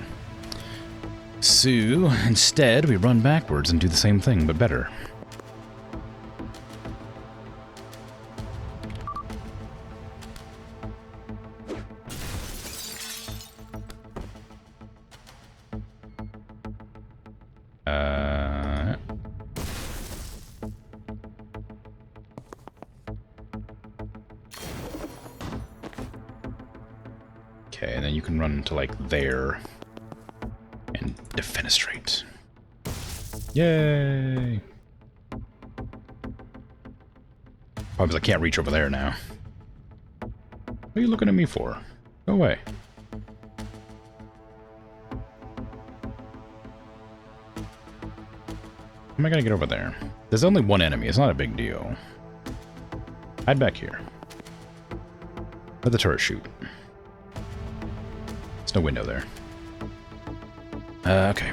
So, instead, we run backwards and do the same thing, but better. Okay, and then you can run to, like, there. And defenestrate. Yay! Probably because I can't reach over there now. What are you looking at me for? Go away. am I gonna get over there? There's only one enemy. It's not a big deal. Hide back here. Let the turret shoot. There's no window there. Okay.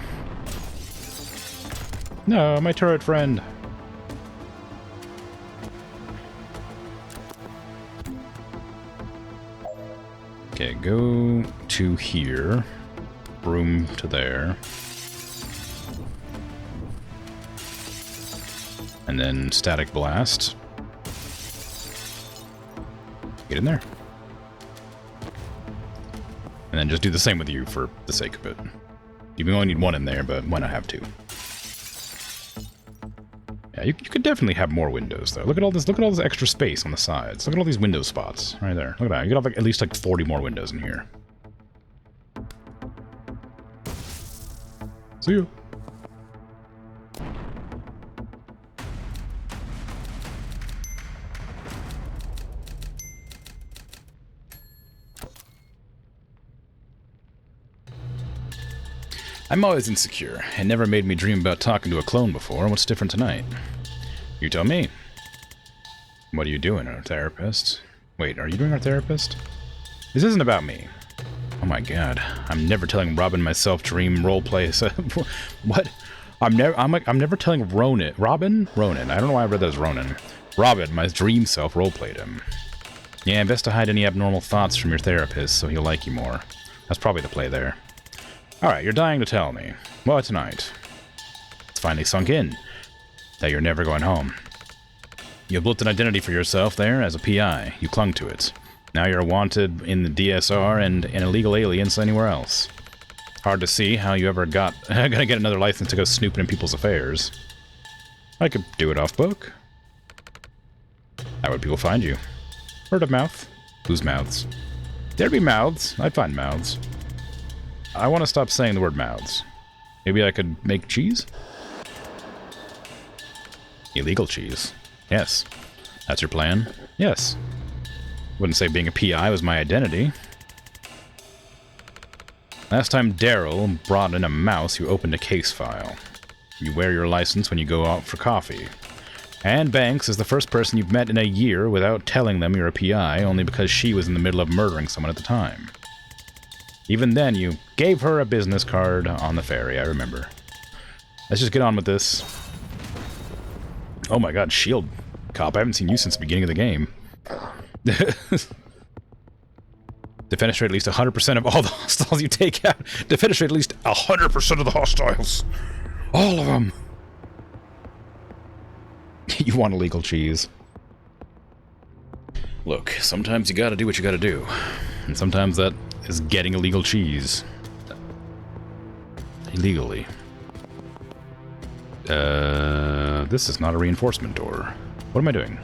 No, my turret friend. Okay, go to here. Broom to there. And then static blast. Get in there. And then just do the same with you for the sake of it. You only need one in there, but why not have two? Yeah, you could definitely have more windows though. Look at all this extra space on the sides. Look at all these window spots right there. Look at that. You could have like, at least like 40 more windows in here. See you. I'm always insecure. It never made me dream about talking to a clone before. What's different tonight? You tell me. What are you doing, our therapist? Wait, are you doing our therapist? This isn't about me. Oh my god. I'm never telling Robin my self-dream roleplay. What? I'm never telling Ronan. Robin? Ronan. I don't know why I read that as Ronan. Robin, my dream self, roleplayed him. Yeah, best to hide any abnormal thoughts from your therapist so he'll like you more. That's probably the play there. Alright, you're dying to tell me. What tonight? It's finally sunk in that you're never going home. You built an identity for yourself there as a PI. You clung to it. Now you're wanted in the DSR and an illegal aliens anywhere else. Hard to see how you ever gonna get another license to go snooping in people's affairs. I could do it off book. How would people find you? Word of mouth. Whose mouths? There'd be mouths. I'd find mouths. I want to stop saying the word mouths. Maybe I could make cheese? Illegal cheese. Yes. That's your plan? Yes. Wouldn't say being a PI was my identity. Last time Daryl brought in a mouse, you opened a case file. You wear your license when you go out for coffee. Anne Banks is the first person you've met in a year without telling them you're a PI, only because she was in the middle of murdering someone at the time. Even then, you gave her a business card on the ferry, I remember. Let's just get on with this. Oh my god, shield cop, I haven't seen you since the beginning of the game. Defenestrate at least 100% of all the hostiles you take out. Defenestrate at least 100% of the hostiles. All of them. You want illegal cheese. Look, sometimes you gotta do what you gotta do. And sometimes that is getting illegal cheese. Illegally. This is not a reinforcement door. What am I doing?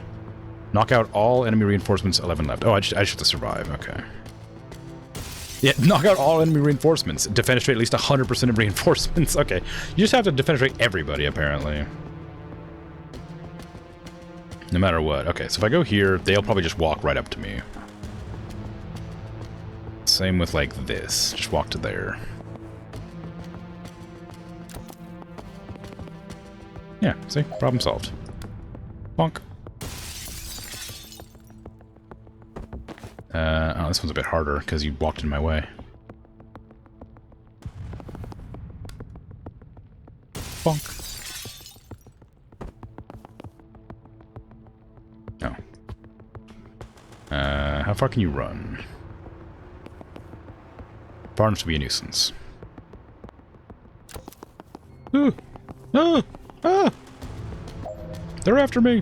Knock out all enemy reinforcements, 11 left. Oh, I just have to survive, okay. Yeah, knock out all enemy reinforcements. Defenestrate at least 100% of reinforcements. Okay, you just have to defenestrate everybody, apparently. No matter what. Okay, so if I go here, they'll probably just walk right up to me. Same with, like, this. Just walk to there. Yeah, see? Problem solved. Bonk. Oh, this one's a bit harder, because you walked in my way. Bonk. Oh. How far can you run? Far enough to be a nuisance. Ah! Ah! Ah! They're after me!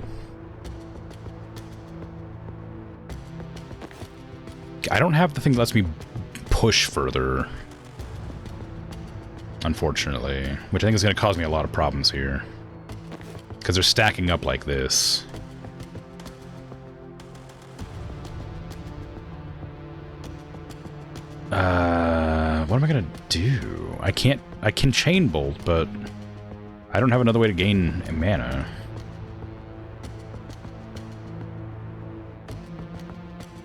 I don't have the thing that lets me push further. Unfortunately. Which I think is going to cause me a lot of problems here. Because they're stacking up like this. What am I going to do? I can chain bolt, but I don't have another way to gain mana.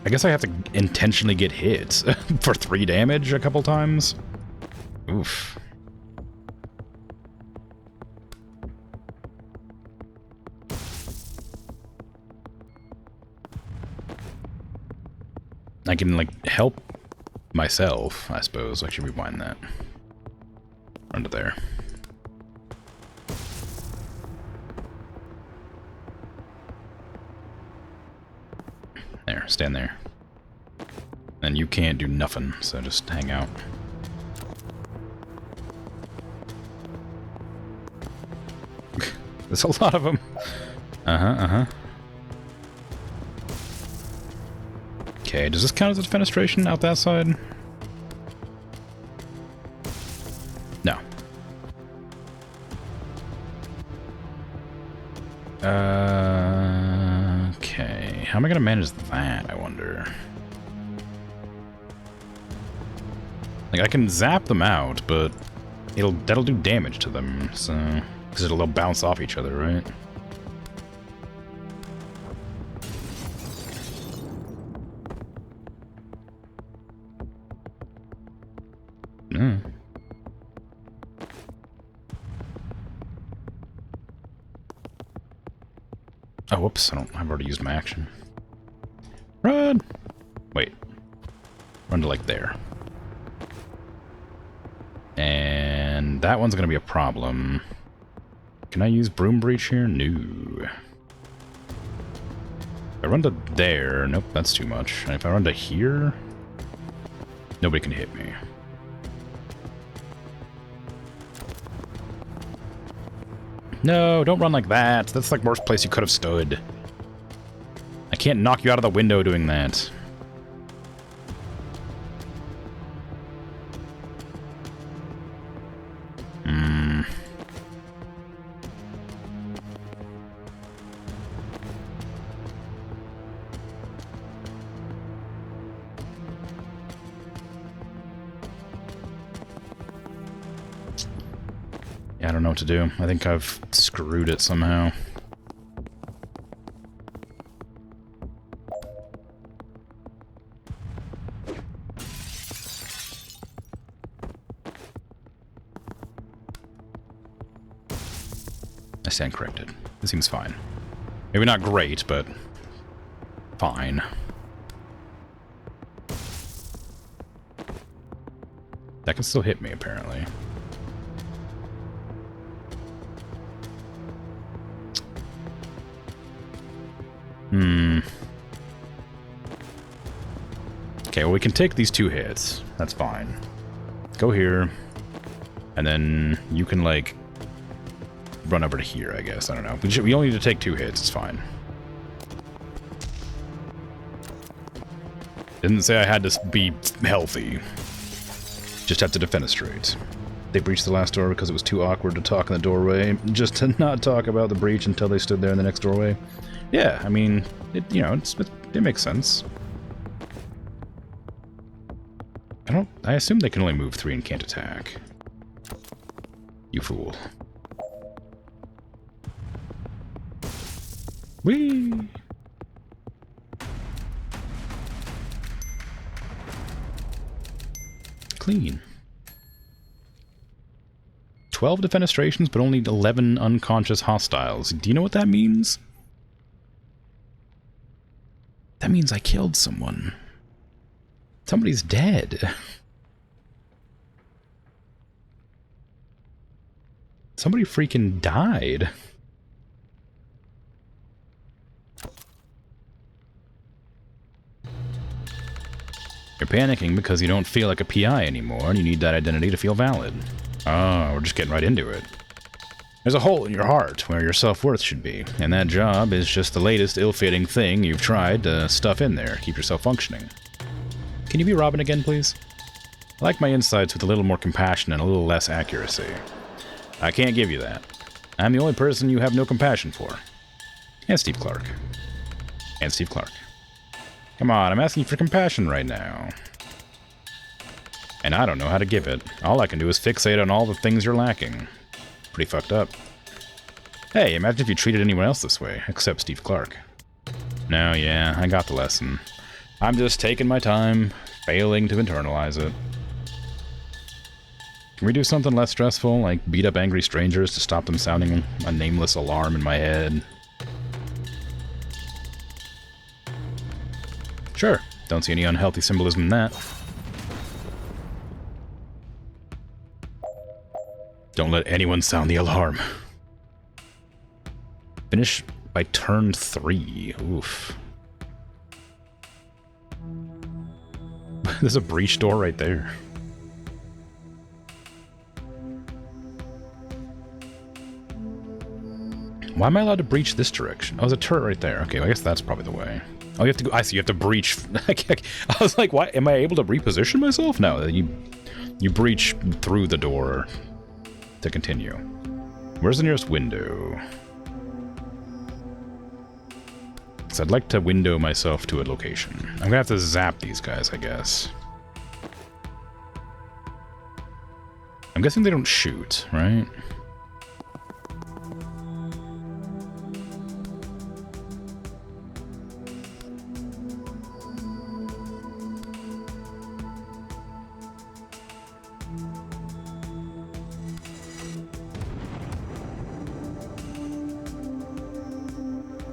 I guess I have to intentionally get hit for 3 damage a couple times. Oof. I can, like, help myself, I suppose. I should rewind that. Run to there. There, stand there. And you can't do nothing, so just hang out. There's a lot of them. Okay, does this count as a defenestration out that side? No. Okay. How am I gonna manage that, I wonder? Like, I can zap them out, but that'll do damage to them, so... Because it'll bounce off each other, right? No. Oh, whoops, I've already used my action. Run! Wait. Run to, like, there. And that one's gonna be a problem. Can I use Broom Breach here? No. If I run to there, nope, that's too much. And if I run to here, nobody can hit me. No, don't run like that. That's like the worst place you could have stood. I can't knock you out of the window doing that. Yeah, I don't know what to do. I think I've screwed it somehow. I stand corrected. It seems fine. Maybe not great, but fine. That can still hit me, apparently. Okay, well, we can take these 2 hits. That's fine. Go here. And then you can, like, run over to here, I guess. I don't know. We only need to take 2 hits. It's fine. Didn't say I had to be healthy. Just have to defenestrate. They breached the last door because it was too awkward to talk in the doorway. Just to not talk about the breach until they stood there in the next doorway. Yeah, I mean, it makes sense. I assume they can only move 3 and can't attack. You fool. Whee! Clean. 12 defenestrations, but only 11 unconscious hostiles. Do you know what that means? That means I killed someone. Somebody's dead. Somebody freaking died. You're panicking because you don't feel like a PI anymore, and you need that identity to feel valid. Oh, we're just getting right into it. There's a hole in your heart where your self-worth should be, and that job is just the latest ill-fitting thing you've tried to stuff in there, keep yourself functioning. Can you be Robin again, please? I like my insights with a little more compassion and a little less accuracy. I can't give you that. I'm the only person you have no compassion for. And Steve Clark. And Steve Clark. Come on, I'm asking for compassion right now. And I don't know how to give it. All I can do is fixate on all the things you're lacking. Pretty fucked up. Hey, imagine if you treated anyone else this way, except Steve Clark. No, yeah, I got the lesson. I'm just taking my time, failing to internalize it. Can we do something less stressful, like beat up angry strangers to stop them sounding a nameless alarm in my head? Sure, Don't see any unhealthy symbolism in that. Don't let anyone sound the alarm. Finish by turn 3. Oof. There's a breach door right there. Why am I allowed to breach this direction? Oh, there's a turret right there. Okay, well, I guess that's probably the way. Oh, you have to go. I see. You have to breach. I was like, why? Am I able to reposition myself? No, you breach through the door to continue. Where's the nearest window? So I'd like to window myself to a location. I'm gonna have to zap these guys, I guess. I'm guessing they don't shoot, right?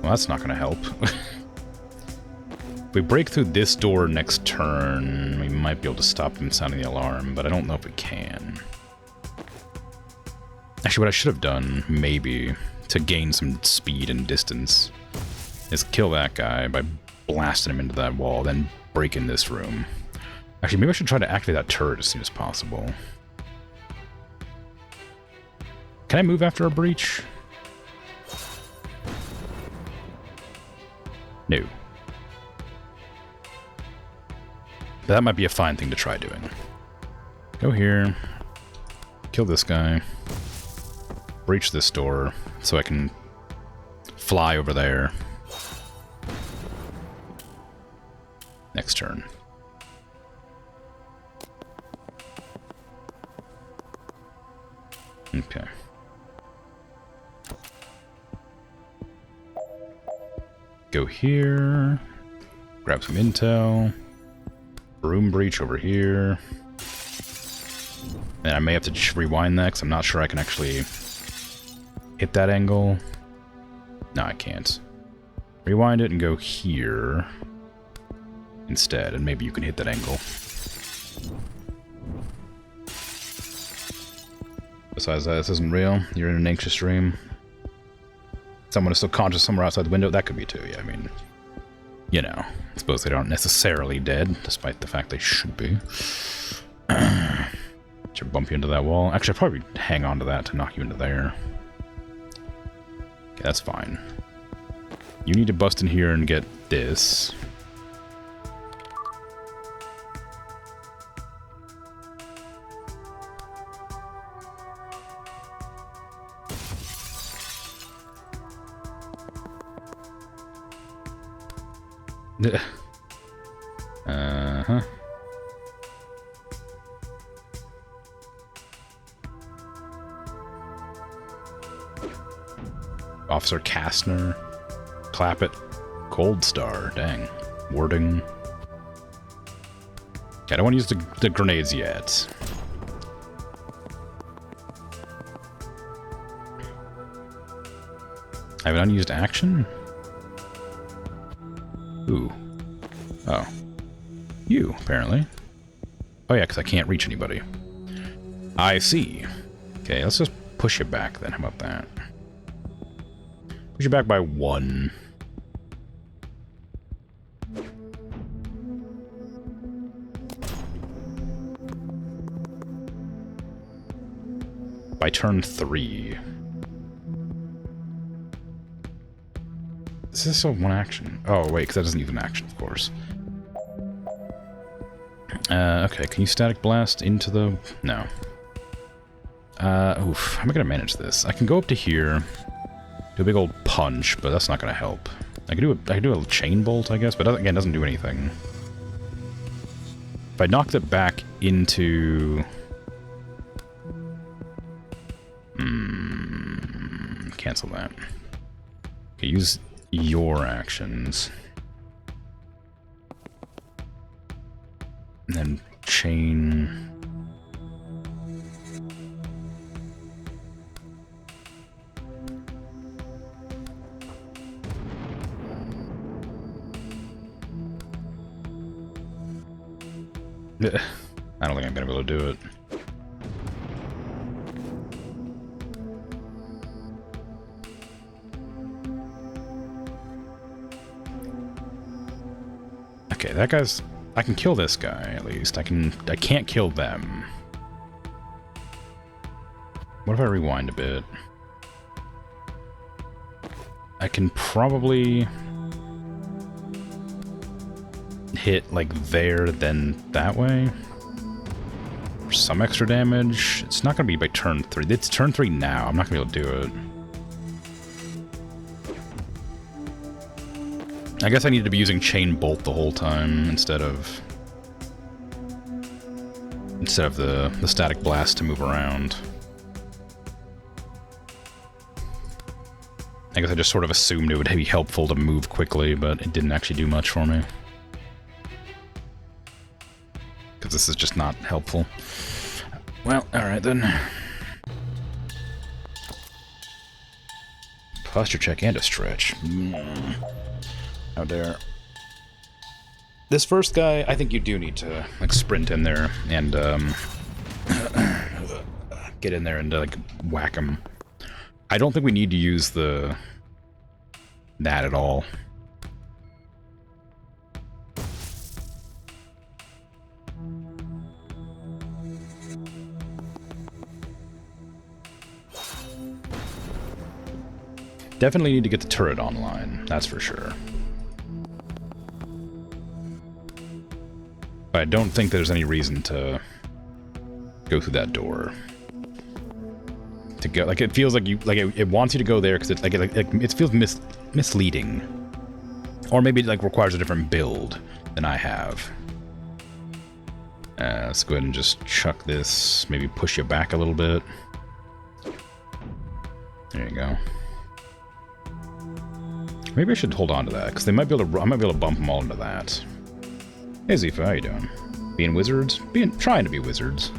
Well, that's not going to help. If we break through this door next turn, we might be able to stop them sounding the alarm, but I don't know if we can. Actually, what I should have done, maybe, to gain some speed and distance, is kill that guy by blasting him into that wall, then break in this room. Actually, maybe I should try to activate that turret as soon as possible. Can I move after a breach? No. But that might be a fine thing to try doing. Go here. Kill this guy. Breach this door so I can fly over there. Next turn. Okay. Go here. Grab some intel. Room breach over here. And I may have to rewind that because I'm not sure I can actually hit that angle. No, I can't. Rewind it and go here instead, and maybe you can hit that angle. Besides that, this isn't real. You're in an anxious dream. Someone is still conscious somewhere outside the window. That could be too, yeah, I mean, you know. I suppose they aren't necessarily dead, despite the fact they should be. Should bump you into that wall. Actually, I'd probably hang on to that to knock you into there. Okay, that's fine. You need to bust in here and get this. Uh-huh. Officer Kastner. Clappett. Cold Star. Dang. Wording. Okay, I don't want to use the grenades yet. I have an unused action? Ooh. Oh. You, apparently. Oh yeah, because I can't reach anybody. I see. Okay, let's just push it back then. How about that? Push it back by 1. By turn 3. This is still 1 action. Oh, wait, because that doesn't use an action, of course. Okay, can you static blast into the... No. Oof, how am I going to manage this? I can go up to here, do a big old punch, but that's not going to help. I can do a chain bolt, I guess, but again, it doesn't do anything. If I knocked it back into... cancel that. Okay, use your actions. And then chain... I don't think I'm gonna be able to do it. Okay, that guy's... I can kill this guy, at least. I can't kill them. What if I rewind a bit? I can probably... hit, like, there, then that way. For some extra damage. It's not gonna be by turn 3. It's turn 3 now. I'm not gonna be able to do it. I guess I needed to be using Chain Bolt the whole time instead of the Static Blast to move around. I guess I just sort of assumed it would be helpful to move quickly, but it didn't actually do much for me. Because this is just not helpful. Well, alright then. Posture check and a stretch. How dare. This first guy, I think you do need to, like, sprint in there and, get in there and, like, whack him. I don't think we need to use that at all. Definitely need to get the turret online, that's for sure. But I don't think there's any reason to go through that door. To go, like, it feels like you, like, it wants you to go there because it's like it feels misleading, or maybe it, like, requires a different build than I have. Let's go ahead and just chuck this. Maybe push you back a little bit. There you go. Maybe I should hold on to that because they might be able to. I might be able to bump them all into that. Hey Zifa, how you doing? Being wizards? Trying to be wizards.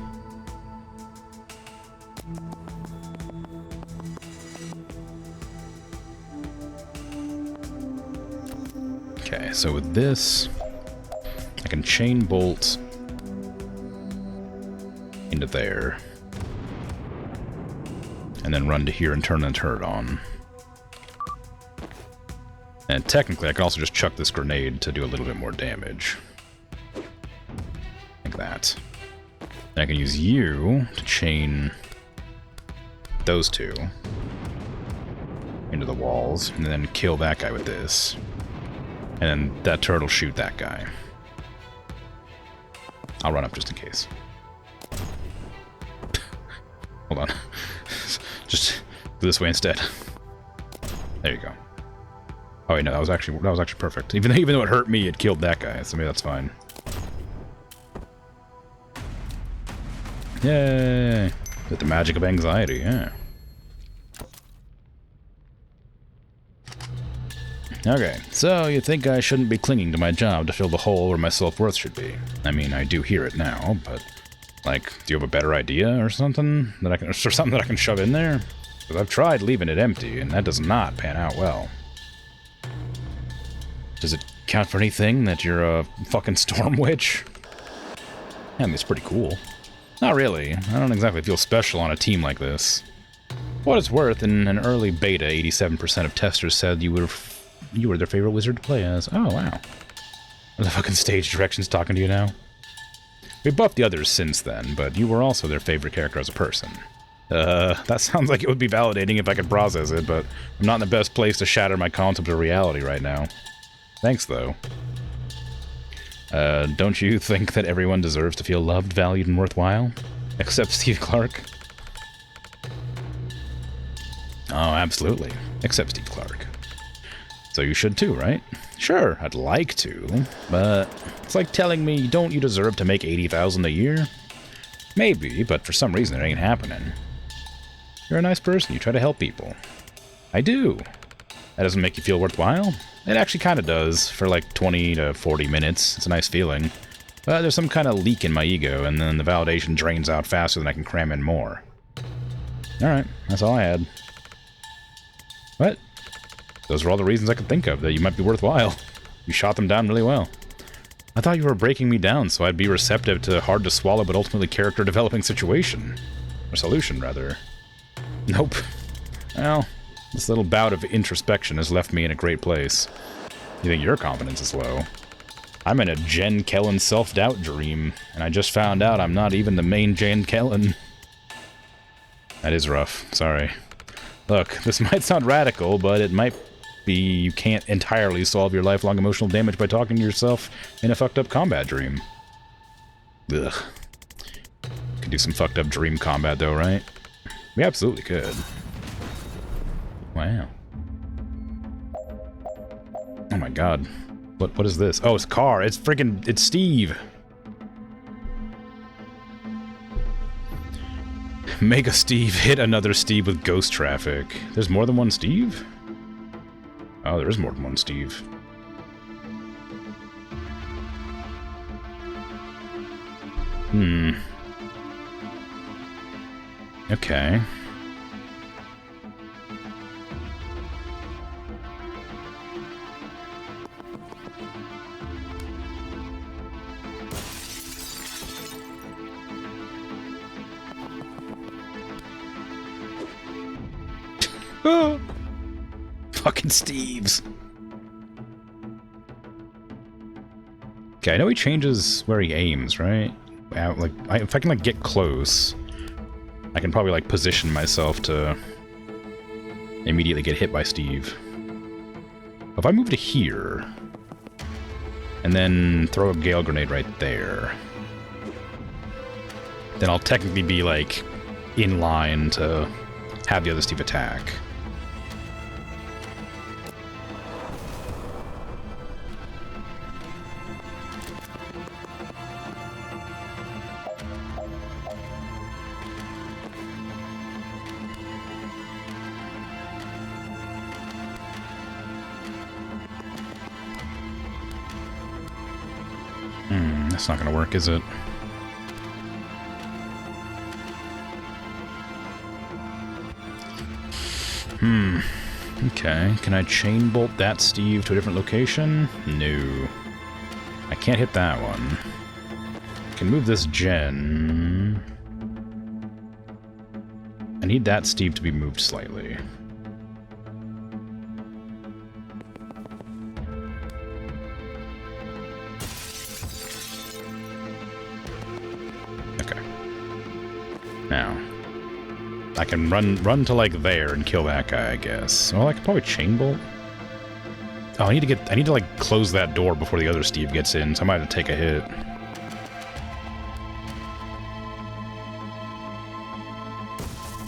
Okay, so with this, I can chain bolt into there, and then run to here and turn the turret on. And technically, I can also just chuck this grenade to do a little bit more damage. Like that. And I can use you to chain those two into the walls, and then kill that guy with this. And then that turret will shoot that guy. I'll run up just in case. Hold on. Just go this way instead. There you go. Oh wait, no, that was actually perfect. Even though it hurt me, it killed that guy, so maybe that's fine. Yay! With the magic of anxiety, yeah. Okay, so you think I shouldn't be clinging to my job to fill the hole where my self-worth should be. I mean, I do hear it now, but, like, do you have a better idea or something that I can shove in there? Because I've tried leaving it empty, and that does not pan out well. Does it count for anything that you're a fucking storm witch? I mean, it's pretty cool. Not really. I don't exactly feel special on a team like this. For what it's worth, in an early beta, 87% of testers said you were their favorite wizard to play as. Oh, wow. Are the fucking stage directions talking to you now? We buffed the others since then, but you were also their favorite character as a person. That sounds like it would be validating if I could process it, but I'm not in the best place to shatter my concept of reality right now. Thanks, though. Don't you think that everyone deserves to feel loved, valued, and worthwhile? Except Steve Clark? Oh, absolutely. Except Steve Clark. So you should too, right? Sure, I'd like to, but it's like telling me, don't you deserve to make $80,000 a year? Maybe, but for some reason it ain't happening. You're a nice person, you try to help people. I do. That doesn't make you feel worthwhile? It actually kind of does, for like 20 to 40 minutes. It's a nice feeling. But there's some kind of leak in my ego, and then the validation drains out faster than I can cram in more. Alright, that's all I had. What? Those were all the reasons I could think of that you might be worthwhile. You shot them down really well. I thought you were breaking me down so I'd be receptive to hard to swallow but ultimately character developing situation. Or solution, rather. Nope. Well, this little bout of introspection has left me in a great place. You think your confidence is low? I'm in a Jen Kellen self-doubt dream, and I just found out I'm not even the main Jen Kellen. That is rough. Sorry. Look, this might sound radical, but it might be you can't entirely solve your lifelong emotional damage by talking to yourself in a fucked up combat dream. Ugh. Could do some fucked up dream combat though, right? We absolutely could. Wow. Oh my god. What is this? Oh, it's a car. It's freaking... It's Steve. Mega Steve hit another Steve with ghost traffic. There's more than one Steve? Oh, there is more than one Steve. Okay. Oh. Fucking Steves. Okay, I know he changes where he aims, right? Like, if I can, like, get close, I can probably, like, position myself to immediately get hit by Steve. If I move to here, and then throw a Gale Grenade right there, then I'll technically be, like, in line to have the other Steve attack. That's not gonna work, is it? Okay. Can I chain bolt that Steve to a different location? No. I can't hit that one. I can move this Gen. I need that Steve to be moved slightly. Now, I can run to like there and kill that guy, I guess. Well, I could probably chain bolt. Oh, I need to like close that door before the other Steve gets in, so I might have to take a hit.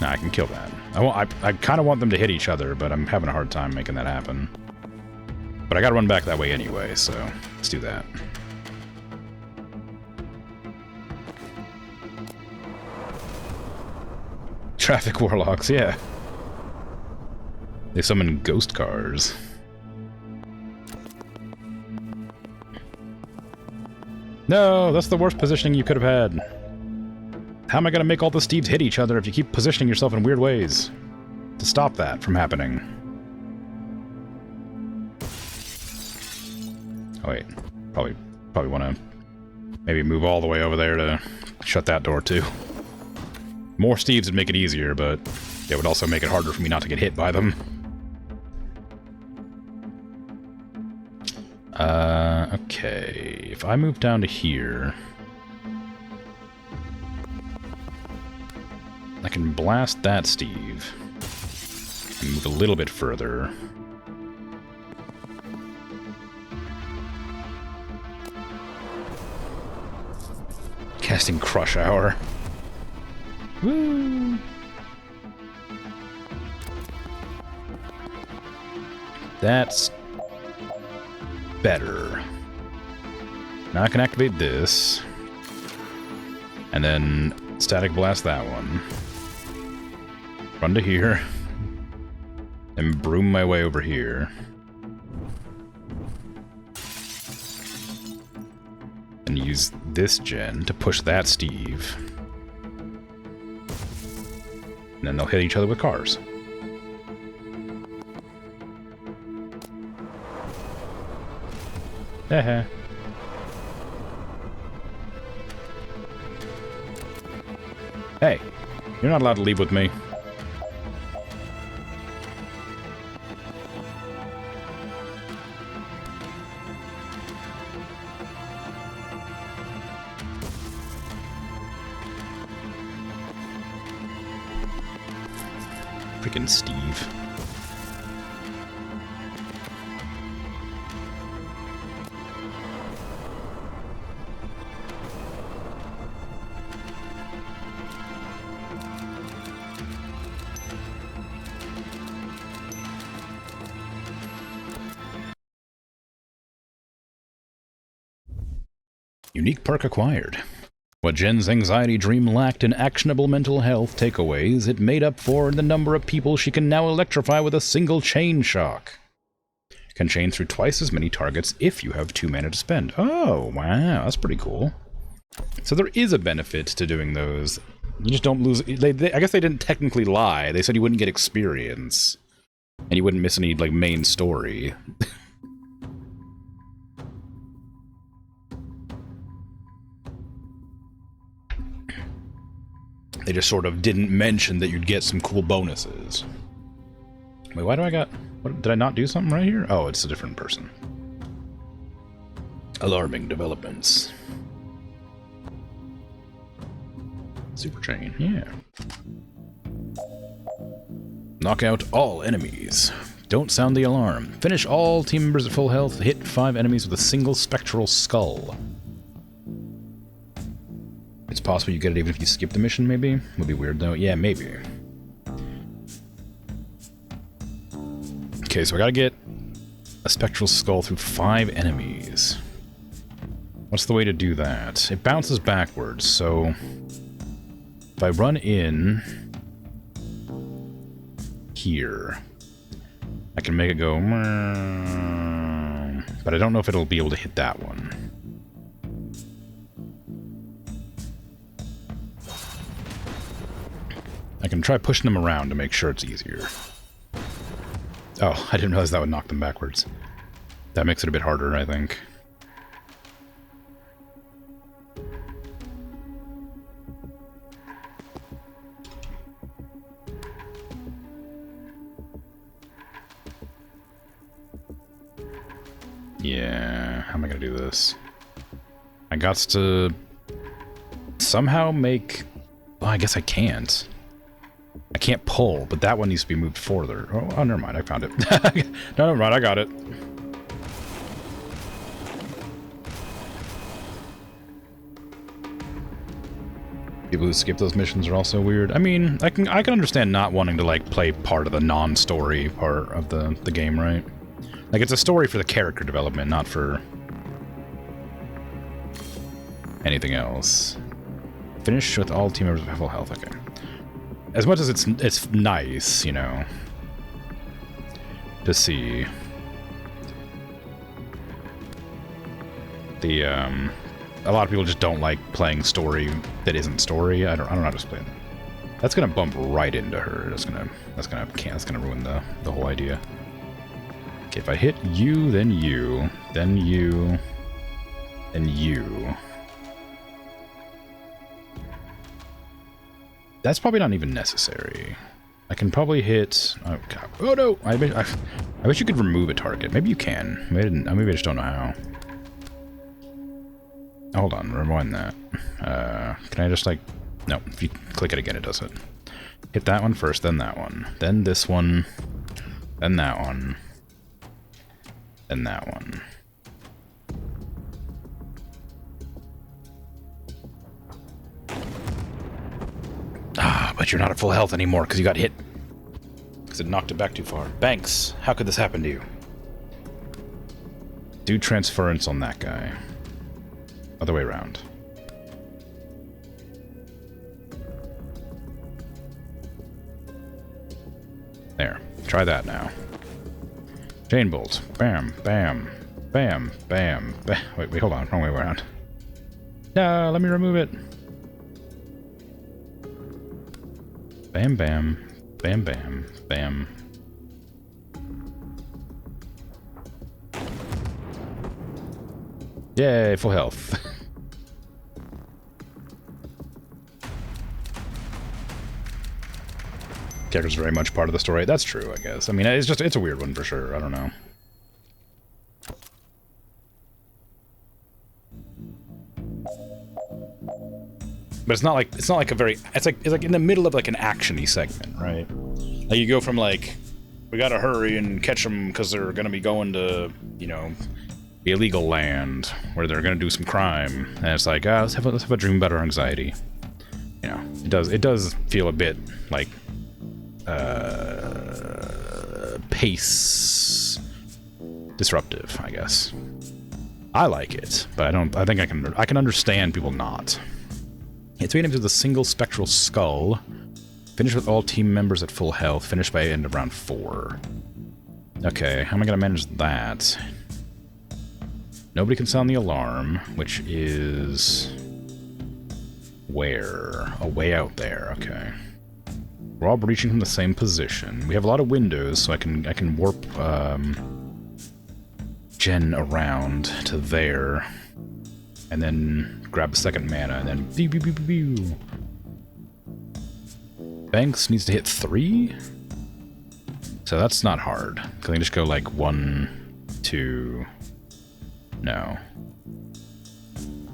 Nah, I can kill that. I kind of want them to hit each other, but I'm having a hard time making that happen. But I gotta run back that way anyway, so let's do that. Traffic warlocks, yeah. They summon ghost cars. No, that's the worst positioning you could have had. How am I gonna make all the Steves hit each other if you keep positioning yourself in weird ways? To stop that from happening. Oh wait, probably want to maybe move all the way over there to shut that door too. More Steves would make it easier, but it would also make it harder for me not to get hit by them. Okay. If I move down to here, I can blast that Steve and move a little bit further. Casting Crush Hour. Woo! That's better. Now I can activate this. And then Static Blast that one. Run to here. And broom my way over here. And use this gen to push that Steve. And then they'll hit each other with cars. You're not allowed to leave with me. Freaking Steve. Unique perk acquired. What Jen's anxiety dream lacked in actionable mental health takeaways, it made up for in the number of people she can now electrify with a single chain shock. Can chain through twice as many targets if you have 2 mana to spend. Oh, wow, that's pretty cool. So there is a benefit to doing those. You just don't lose... I guess they didn't technically lie. They said you wouldn't get experience. And you wouldn't miss any, like, main story. They just sort of didn't mention that you'd get some cool bonuses. Wait, why do I got... What, did I not do something right here? Oh, it's a different person. Alarming developments. Super chain, yeah. Knock out all enemies. Don't sound the alarm. Finish all team members at full health. Hit 5 enemies with a single spectral skull. It's possible you get it even if you skip the mission, maybe? Would be weird, though. Yeah, maybe. Okay, so I gotta get a spectral skull through 5 enemies. What's the way to do that? It bounces backwards, so... If I run in... here... I can make it go... But I don't know if it'll be able to hit that one. I can try pushing them around to make sure it's easier. Oh, I didn't realize that would knock them backwards. That makes it a bit harder, I think. Yeah, how am I gonna do this? I got to somehow make... Well, I guess I can't. I can't pull, but that one needs to be moved further. Oh, never mind, I found it. No, never mind, I got it. People who skip those missions are also weird. I mean, I can understand not wanting to, like, play part of the non-story part of the game, right? Like, it's a story for the character development, not for anything else. Finish with all team members at full health, okay. As much as it's nice, you know, to see the a lot of people just don't like playing story that isn't story. I don't know how to explain it. That's gonna bump right into her. That's gonna ruin the whole idea. Okay, if I hit you, then you, then you, then you. That's probably not even necessary. I can probably hit... Oh, God. Oh no! I wish you could remove a target. Maybe you can. Maybe I just don't know how. Hold on, rewind that. Can I just, like... No, if you click it again, it does it. Hit that one first, then that one. Then this one. Then that one. Then that one. Ah, but you're not at full health anymore because you got hit. Because it knocked it back too far. Banks, how could this happen to you? Do transference on that guy. Other way around. There. Try that now. Chain bolt. Bam, bam, bam, bam, bam. Wait, hold on. Wrong way around. No, let me remove it. Bam, bam, bam, bam, bam. Yay, full health. Character's very much part of the story. That's true, I guess. I mean, it's a weird one for sure. I don't know. But it's not like a very, it's like in the middle of like an action-y segment, right? Like you go from like, we gotta hurry and catch them because they're gonna be going to, you know, the illegal land where they're gonna do some crime, and it's like, let's have a dream about our anxiety. You know, it does feel a bit like pace disruptive, I guess. I like it, but I think I can understand people not. It's 3 items with a single spectral skull. Finish with all team members at full health. Finish by end of round 4. Okay, how am I gonna manage that? Nobody can sound the alarm, which is where? Oh, way out there. Okay. We're all breaching from the same position. We have a lot of windows, so I can warp Jen around to there, and then grab the second mana, and then pew, pew, pew, pew, pew. Banks needs to hit 3, so that's not hard. Because I can just go like 1, 2. No.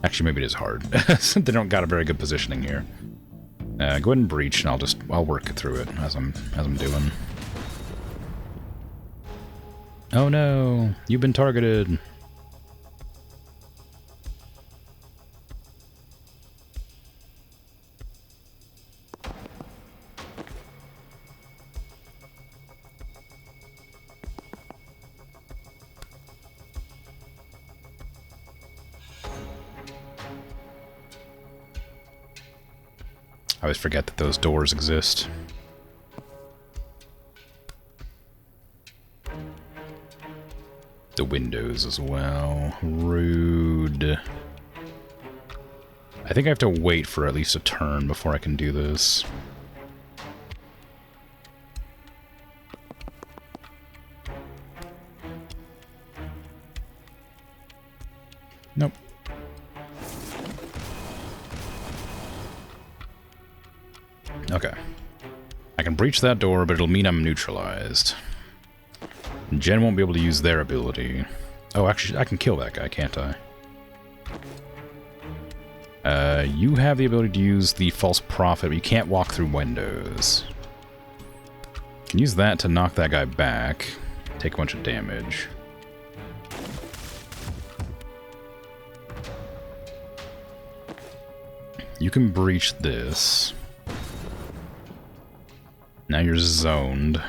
Actually, maybe it is hard. They don't got a very good positioning here. Go ahead and breach, and I'll work through it as I'm doing. Oh no, you've been targeted. I always forget that those doors exist. The windows as well. Rude. I think I have to wait for at least a turn before I can do this. Nope. Okay. I can breach that door, but it'll mean I'm neutralized. Jen won't be able to use their ability. Oh, actually, I can kill that guy, can't I? You have the ability to use the false prophet, but you can't walk through windows. You can use that to knock that guy back. Take a bunch of damage. You can breach this. Now you're zoned.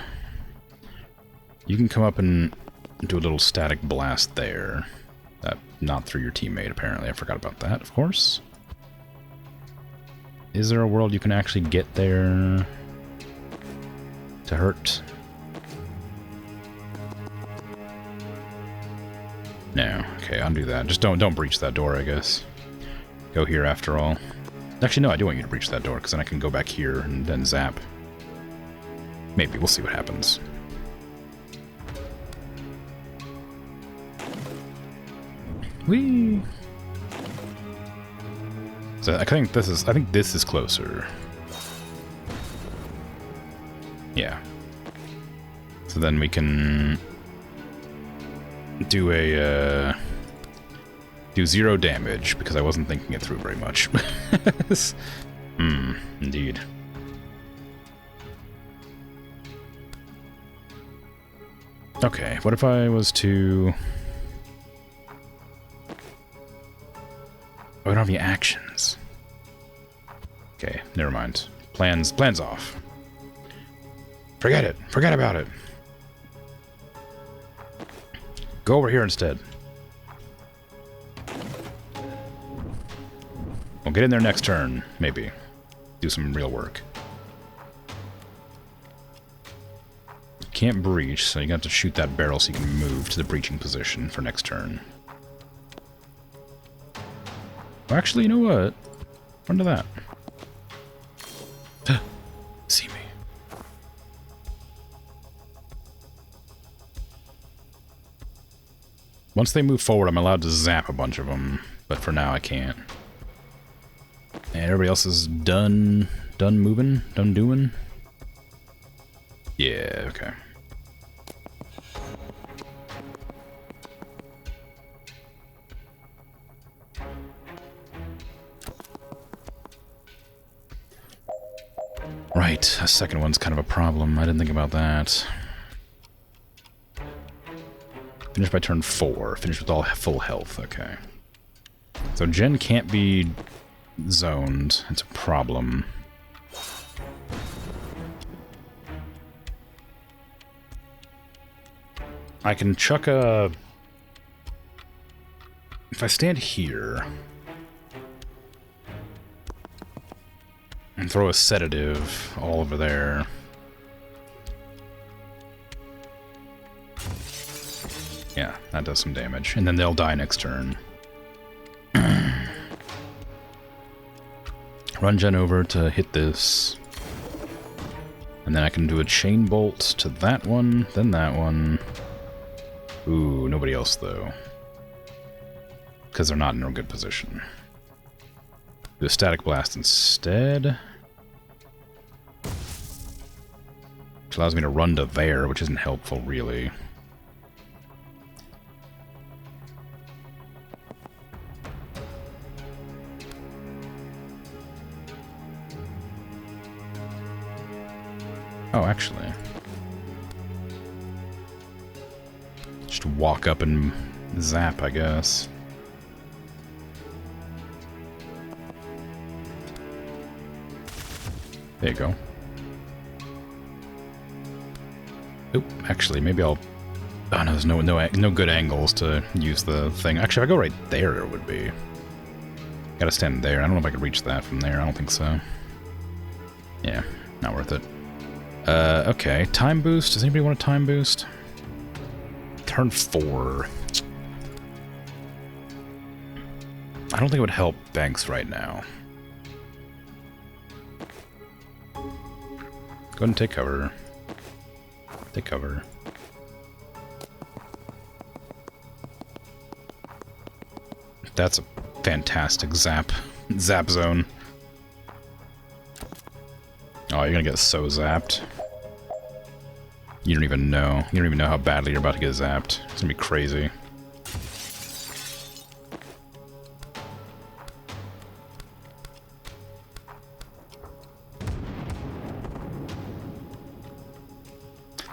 You can come up and do a little static blast there. Not through your teammate, apparently. I forgot about that, of course. Is there a world you can actually get there to hurt? No. Okay, undo that. Just don't breach that door, I guess. Go here after all. Actually, no, I do want you to breach that door, because then I can go back here and then zap. Maybe. We'll see what happens. Whee! So I think this is closer. Yeah. So then we can do a do 0 damage because I wasn't thinking it through very much. Indeed. Okay, what if I was to... Oh, I don't have any actions. Okay, never mind. Plans off. Forget it. Forget about it. Go over here instead. We'll get in there next turn, maybe. Do some real work. Can't breach, so you have to shoot that barrel so you can move to the breaching position for next turn. Actually, you know what? Run to that. See me. Once they move forward, I'm allowed to zap a bunch of them, but for now I can't. And everybody else is done moving, done doing. Okay. Right, a second one's kind of a problem. I didn't think about that. Finish by turn 4. Finish with all full health. Okay. So Jen can't be zoned. It's a problem. I can chuck a... If I stand here... and throw a sedative all over there... Yeah, that does some damage. And then they'll die next turn. Run Jen over to hit this. And then I can do a chain bolt to that one, then that one. Ooh, nobody else though. Because they're not in a good position. Do a static blast instead. Which allows me to run to there, which isn't helpful really. Oh, actually. Just walk up and zap, I guess. There you go. Oop, actually, maybe I'll... Oh, no, there's no good angles to use the thing. Actually, if I go right there, it would be... Gotta stand there. I don't know if I could reach that from there. I don't think so. Yeah, not worth it. Okay. Time boost. Does anybody want a time boost? Turn 4. I don't think it would help Banks right now. Go ahead and take cover. Take cover. That's a fantastic zap zone. Oh, you're gonna get so zapped. You don't even know. You don't even know how badly you're about to get zapped. It's gonna be crazy.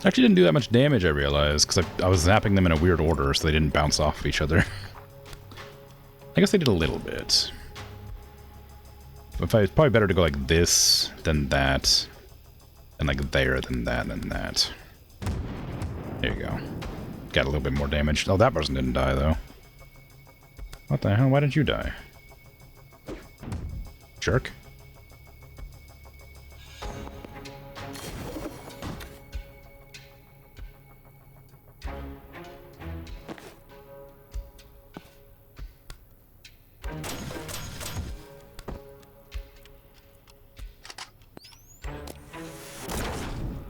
Actually didn't do that much damage, I realized, because I was zapping them in a weird order, so they didn't bounce off of each other. I guess they did a little bit. It's probably better to go like this, than that, and like there, than that, than that. There you go. Got a little bit more damage. Oh, that person didn't die, though. What the hell? Why didn't you die? Jerk.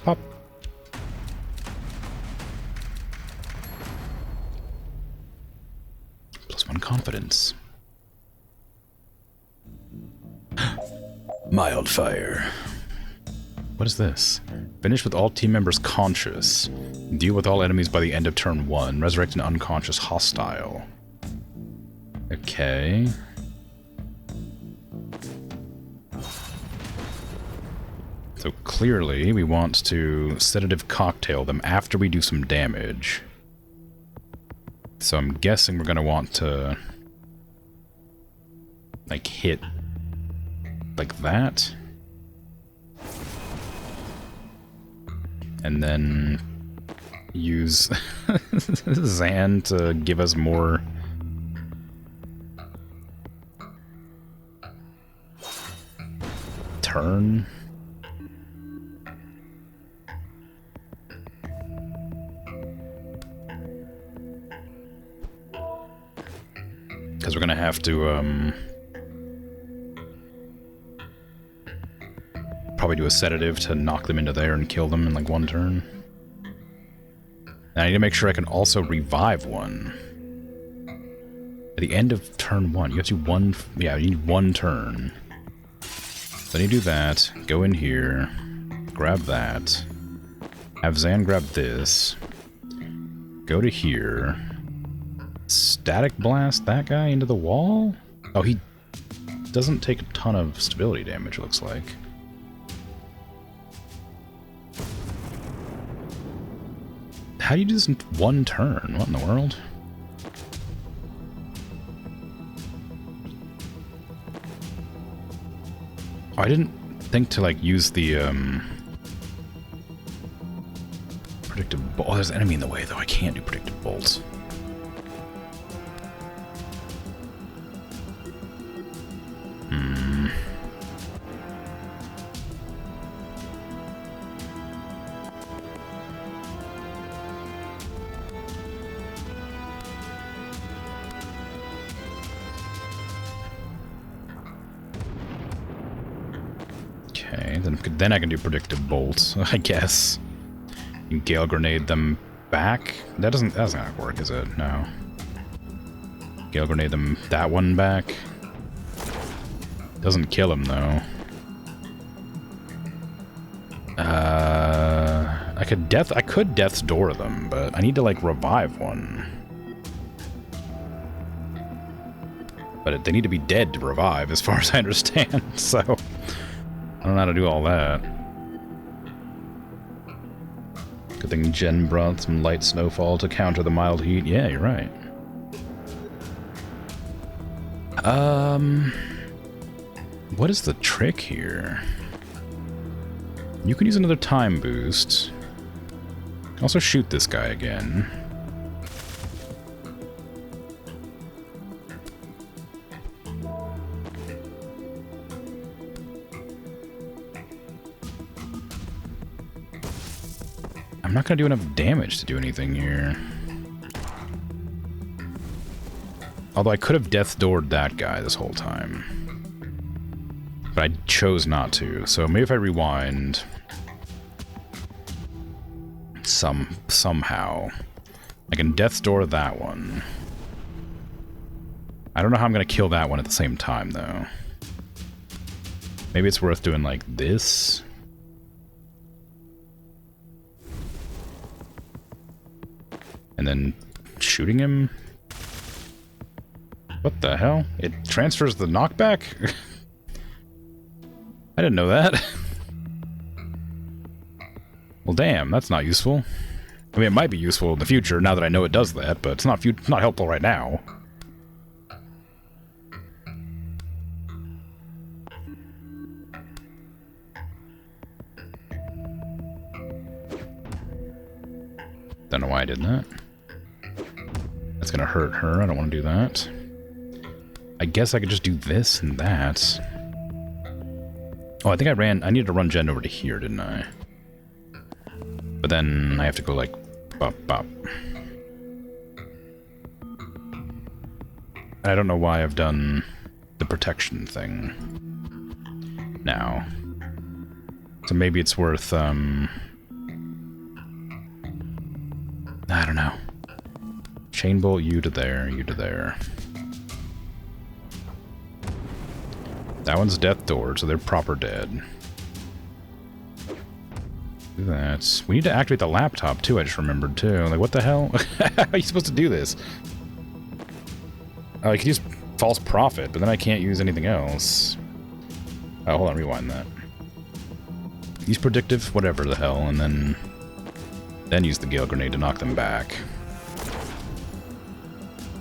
Pop. +1 confidence. Mild fire. What is this? Finish with all team members conscious. Deal with all enemies by the end of turn 1. Resurrect an unconscious hostile. Okay. So clearly, we want to sedative cocktail them after we do some damage. So I'm guessing we're going to want to, like, hit like that. And then use Zan to give us more... turn. Because we're going to have to, probably do a sedative to knock them into there and kill them in, like, one turn. And I need to make sure I can also revive one. At the end of turn 1, you have to do one... Yeah, you need one turn. Then you do that, go in here, grab that, Have Zan grab this. Go to here. Static blast that guy into the wall? Oh, he doesn't take a ton of stability damage, it looks like. How do you do this in one turn? What in the world? Oh, I didn't think to, like, use the, predictive bolt. Oh, there's an enemy in the way, though. I can't do predictive bolts. Okay, then I can do predictive bolts, I guess. You can Gale Grenade them back. That's not gonna work, is it? No. Gale Grenade them that one back. Doesn't kill him though. I could Death's Door them, but I need to like revive one. But they need to be dead to revive, as far as I understand. So I don't know how to do all that. Good thing Jen brought some light snowfall to counter the mild heat. Yeah, you're right. What is the trick here? You can use another time boost. Also shoot this guy again. I'm not going to do enough damage to do anything here. Although I could have Death's Doored that guy this whole time. But I chose not to, so maybe if I rewind... somehow... I can Death's Door that one. I don't know how I'm going to kill that one at the same time, though. Maybe it's worth doing like this... and then shooting him? What the hell? It transfers the knockback? I didn't know that. Well, damn, that's not useful. I mean, it might be useful in the future now that I know it does that, but it's not helpful right now. Don't know why I did that. That's gonna hurt her. I don't want to do that. I guess I could just do this and that. Oh, I think I needed to run Jen over to here, didn't I? But then I have to go like bop bop. I don't know why I've done the protection thing now. So maybe it's worth I don't know. Chain bolt you to there, you to there. That one's Death Door, so they're proper dead. Do that. We need to activate the laptop too, I just remembered too. Like, what the hell? How are you supposed to do this? I could use False Prophet, but then I can't use anything else. Oh, hold on, rewind that. Use Predictive, whatever the hell, and then use the Gale Grenade to knock them back.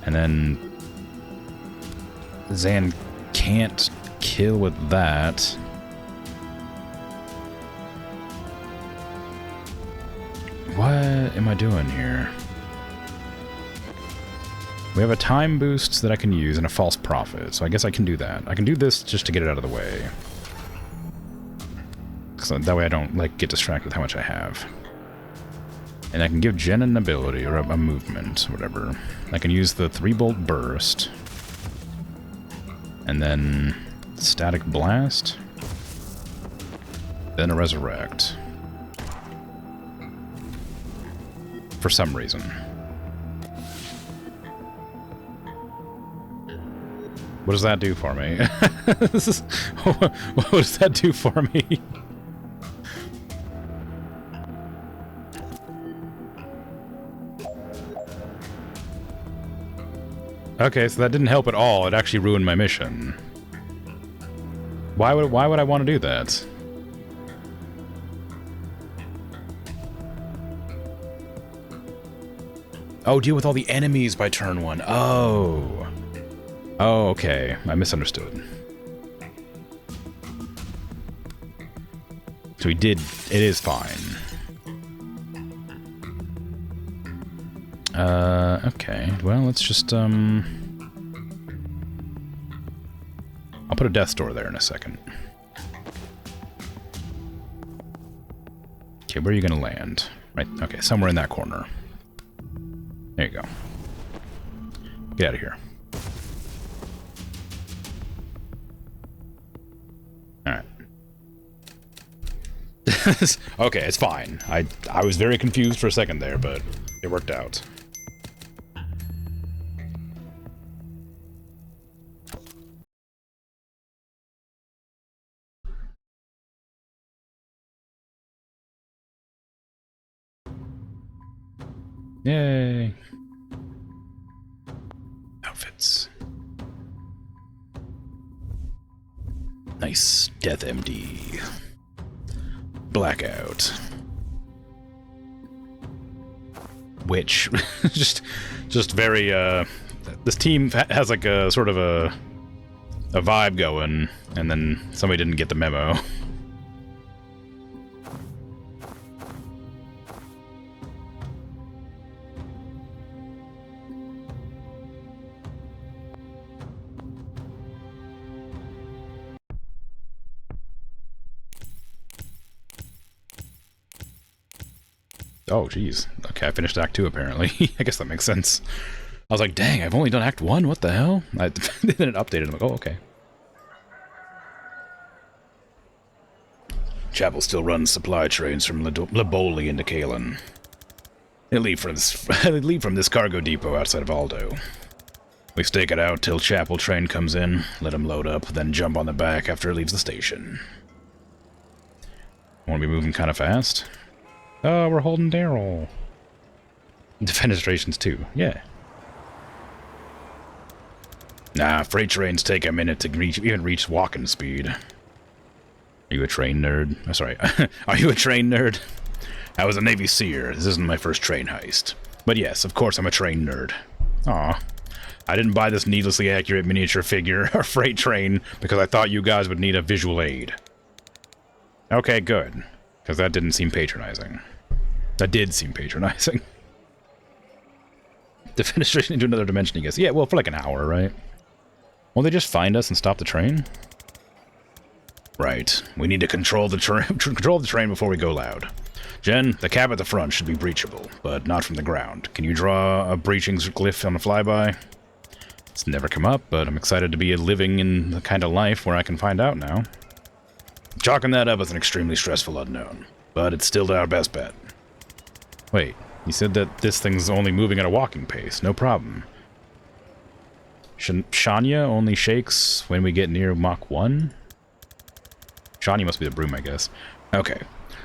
And then Zan can't kill with that. What am I doing here? We have a time boost that I can use and a false prophet, so I guess I can do that. I can do this just to get it out of the way. So that way I don't like get distracted with how much I have. And I can give Jen an ability, or a movement, whatever. I can use the 3-bolt burst. And then static blast. Then a resurrect. For some reason. What does that do for me? What does that do for me? Okay, so that didn't help at all. It actually ruined my mission. Why would I want to do that? Oh, deal with all the enemies by turn 1. Oh. Oh, okay. I misunderstood. So he did... It is fine. Okay. Well, let's just, I'll put a death door there in a second. Okay, where are you gonna land? Right, okay, somewhere in that corner. There you go. Get out of here. Alright. Okay, it's fine. I was very confused for a second there, but it worked out. Yay! Outfits. Nice. Death MD. Blackout. Which, just very, this team has like a sort of a vibe going, and then somebody didn't get the memo. Oh, jeez. Okay, I finished Act 2, apparently. I guess that makes sense. I was like, dang, I've only done Act 1? What the hell? Then it updated. I'm like, oh, okay. Chapel still runs supply trains from Laboli into Kalen. They leave from this cargo depot outside of Aldo. We stake it out till Chapel train comes in, let them load up, then jump on the back after it leaves the station. Want to be moving kind of fast? Oh, we're holding Daryl. Defenestrations too, yeah. Nah, freight trains take a minute to even reach walking speed. Are you a train nerd? Oh, sorry. Are you a train nerd? I was a Navy Seer. This isn't my first train heist. But yes, of course I'm a train nerd. Aw. I didn't buy this needlessly accurate miniature figure or freight train because I thought you guys would need a visual aid. Okay, good. Because that didn't seem patronizing. That did seem patronizing. Defenestration into another dimension, I guess. Yeah, well, for like an hour, right? Won't they just find us and stop the train? Right. We need to control the train before we go loud. Jen, the cab at the front should be breachable, but not from the ground. Can you draw a breaching glyph on a flyby? It's never come up, but I'm excited to be living in the kind of life where I can find out now. Chalking that up as an extremely stressful unknown, but it's still our best bet. Wait, you said that this thing's only moving at a walking pace. No problem. Shania only shakes when we get near Mach 1? Shania must be the broom, I guess. Okay.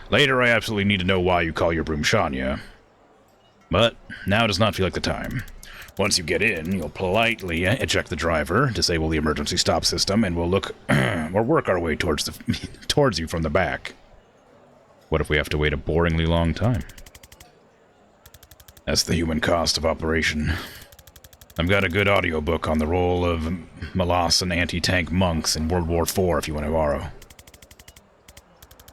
Later, I absolutely need to know why you call your broom Shania. But now does not feel like the time. Once you get in, you'll politely eject the driver, disable the emergency stop system, and we'll look or work our way towards you from the back. What if we have to wait a boringly long time? That's the human cost of operation. I've got a good audiobook on the role of Molossian anti-tank monks in World War IV if you want to borrow.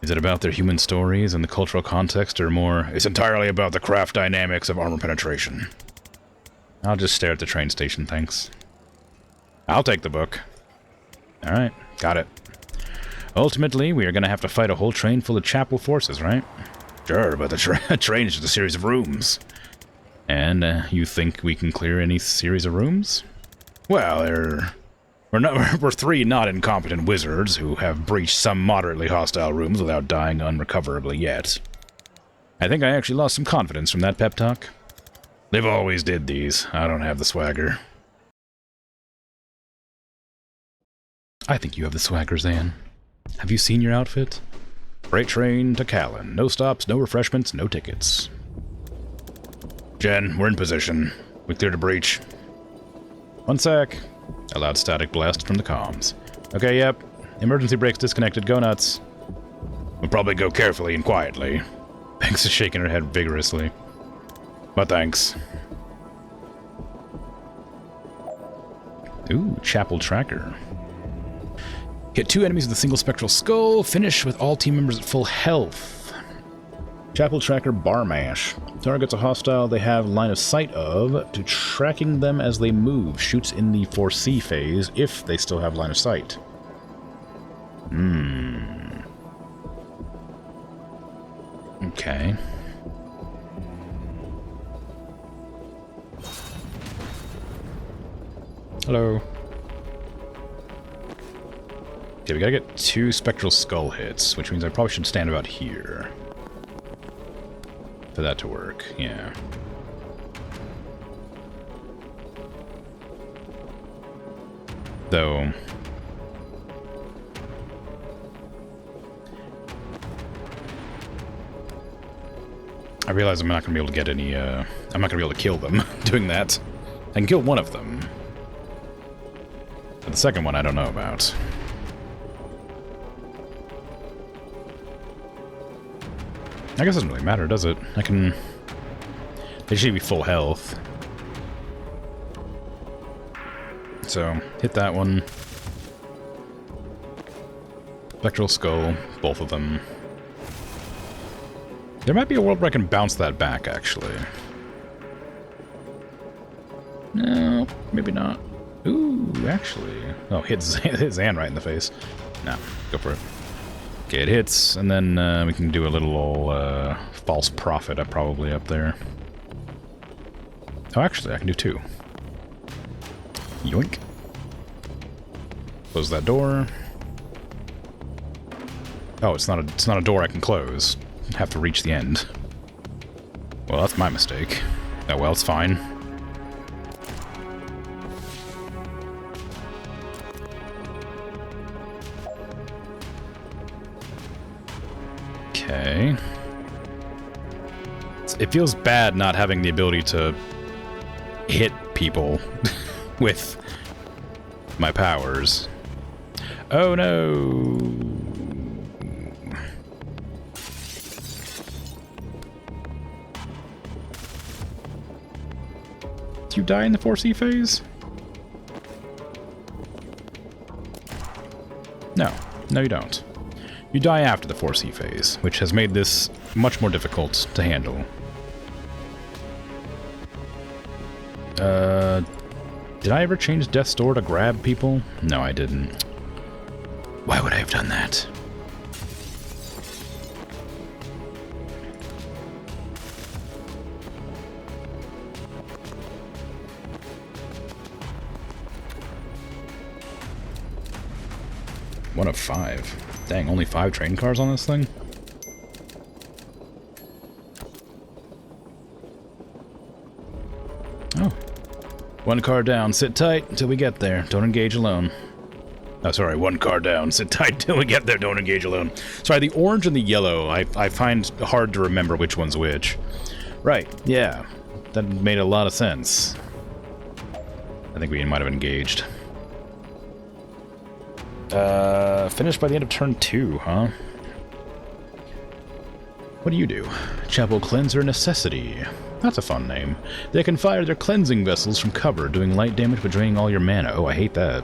Is it about their human stories and the cultural context, or more? It's entirely about the craft dynamics of armor penetration. I'll just stare at the train station, thanks. I'll take the book. Alright, got it. Ultimately, we are going to have to fight a whole train full of Chapel forces, right? Sure, but the train is just a series of rooms. And you think we can clear any series of rooms? Well, we're three not incompetent wizards who have breached some moderately hostile rooms without dying unrecoverably yet. I think I actually lost some confidence from that pep talk. They've always did these. I don't have the swagger. I think you have the swagger, Zan. Have you seen your outfit? Freight train to Callan. No stops, no refreshments, no tickets. Jen, we're in position. We cleared a breach. 1 sec. A loud static blast from the comms. Okay, yep. Emergency brakes disconnected. Go nuts. We'll probably go carefully and quietly. Banks is shaking her head vigorously. But thanks. Ooh, Chapel Tracker. Hit 2 enemies with a single spectral skull. Finish with all team members at full health. Chapel Tracker Bar Mash. Targets a hostile they have line of sight of to tracking them as they move. Shoots in the foresee phase if they still have line of sight. Okay. Hello. Okay, we gotta get 2 spectral skull hits, which means I probably should stand about here. For that to work, yeah. Though... I realize I'm not going to be able to get any, I'm not going to be able to kill them doing that. I can kill one of them. But the second one I don't know about. I guess it doesn't really matter, does it? I can... They should be full health. So, hit that one. Spectral Skull, both of them. There might be a world where I can bounce that back, actually. No, maybe not. Ooh, actually. Oh, hit Zan right in the face. No, go for it. Okay, it hits, and then we can do a little false prophet probably up there. Oh, actually, I can do 2. Yoink. Close that door. Oh, it's not a door I can close. Have to reach the end. Well, that's my mistake. Oh well, it's fine. Okay. It feels bad not having the ability to hit people with my powers. Oh no! Do you die in the 4C phase? No. No, you don't. You die after the 4C phase, which has made this much more difficult to handle. Did I ever change Death's Door to grab people? No, I didn't. Why would I have done that? One of 5. Dang, only 5 train cars on this thing? Oh. 1 car down, sit tight until we get there. Don't engage alone. Oh, sorry, 1 car down, sit tight till we get there, don't engage alone. Sorry, the orange and the yellow, I find hard to remember which one's which. Right, yeah. That made a lot of sense. I think we might have engaged. Finished by the end of turn 2, huh? What do? Chapel Cleanser Necessity. That's a fun name. They can fire their cleansing vessels from cover, doing light damage but draining all your mana. Oh, I hate that.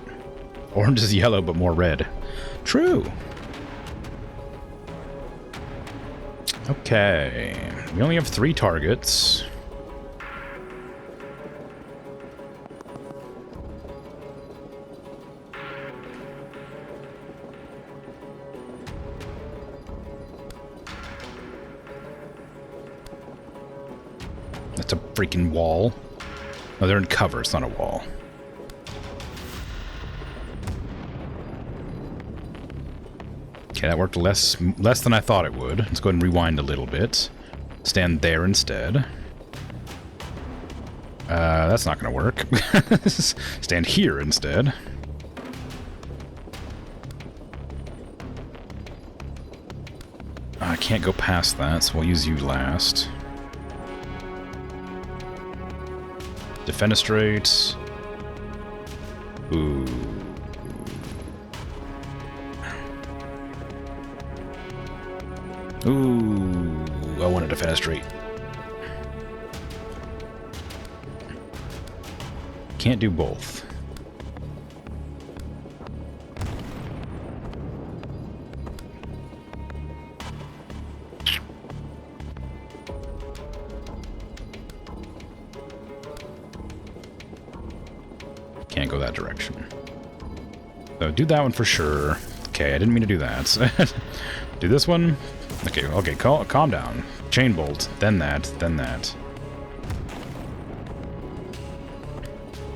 Orange is yellow, but more red. True. Okay. We only have 3 targets. That's a freaking wall. No, they're in cover. It's not a wall. Okay, that worked less than I thought it would. Let's go ahead and rewind a little bit. Stand there instead. That's not going to work. Stand here instead. I can't go past that, so we'll use you last. Defenestrate. Ooh. Ooh. I wanted to fenestrate. Can't do both. Can't go that direction. So do that one for sure. Okay, I didn't mean to do that. Do this one. Okay, okay, calm down. Chain bolt, then that, then that.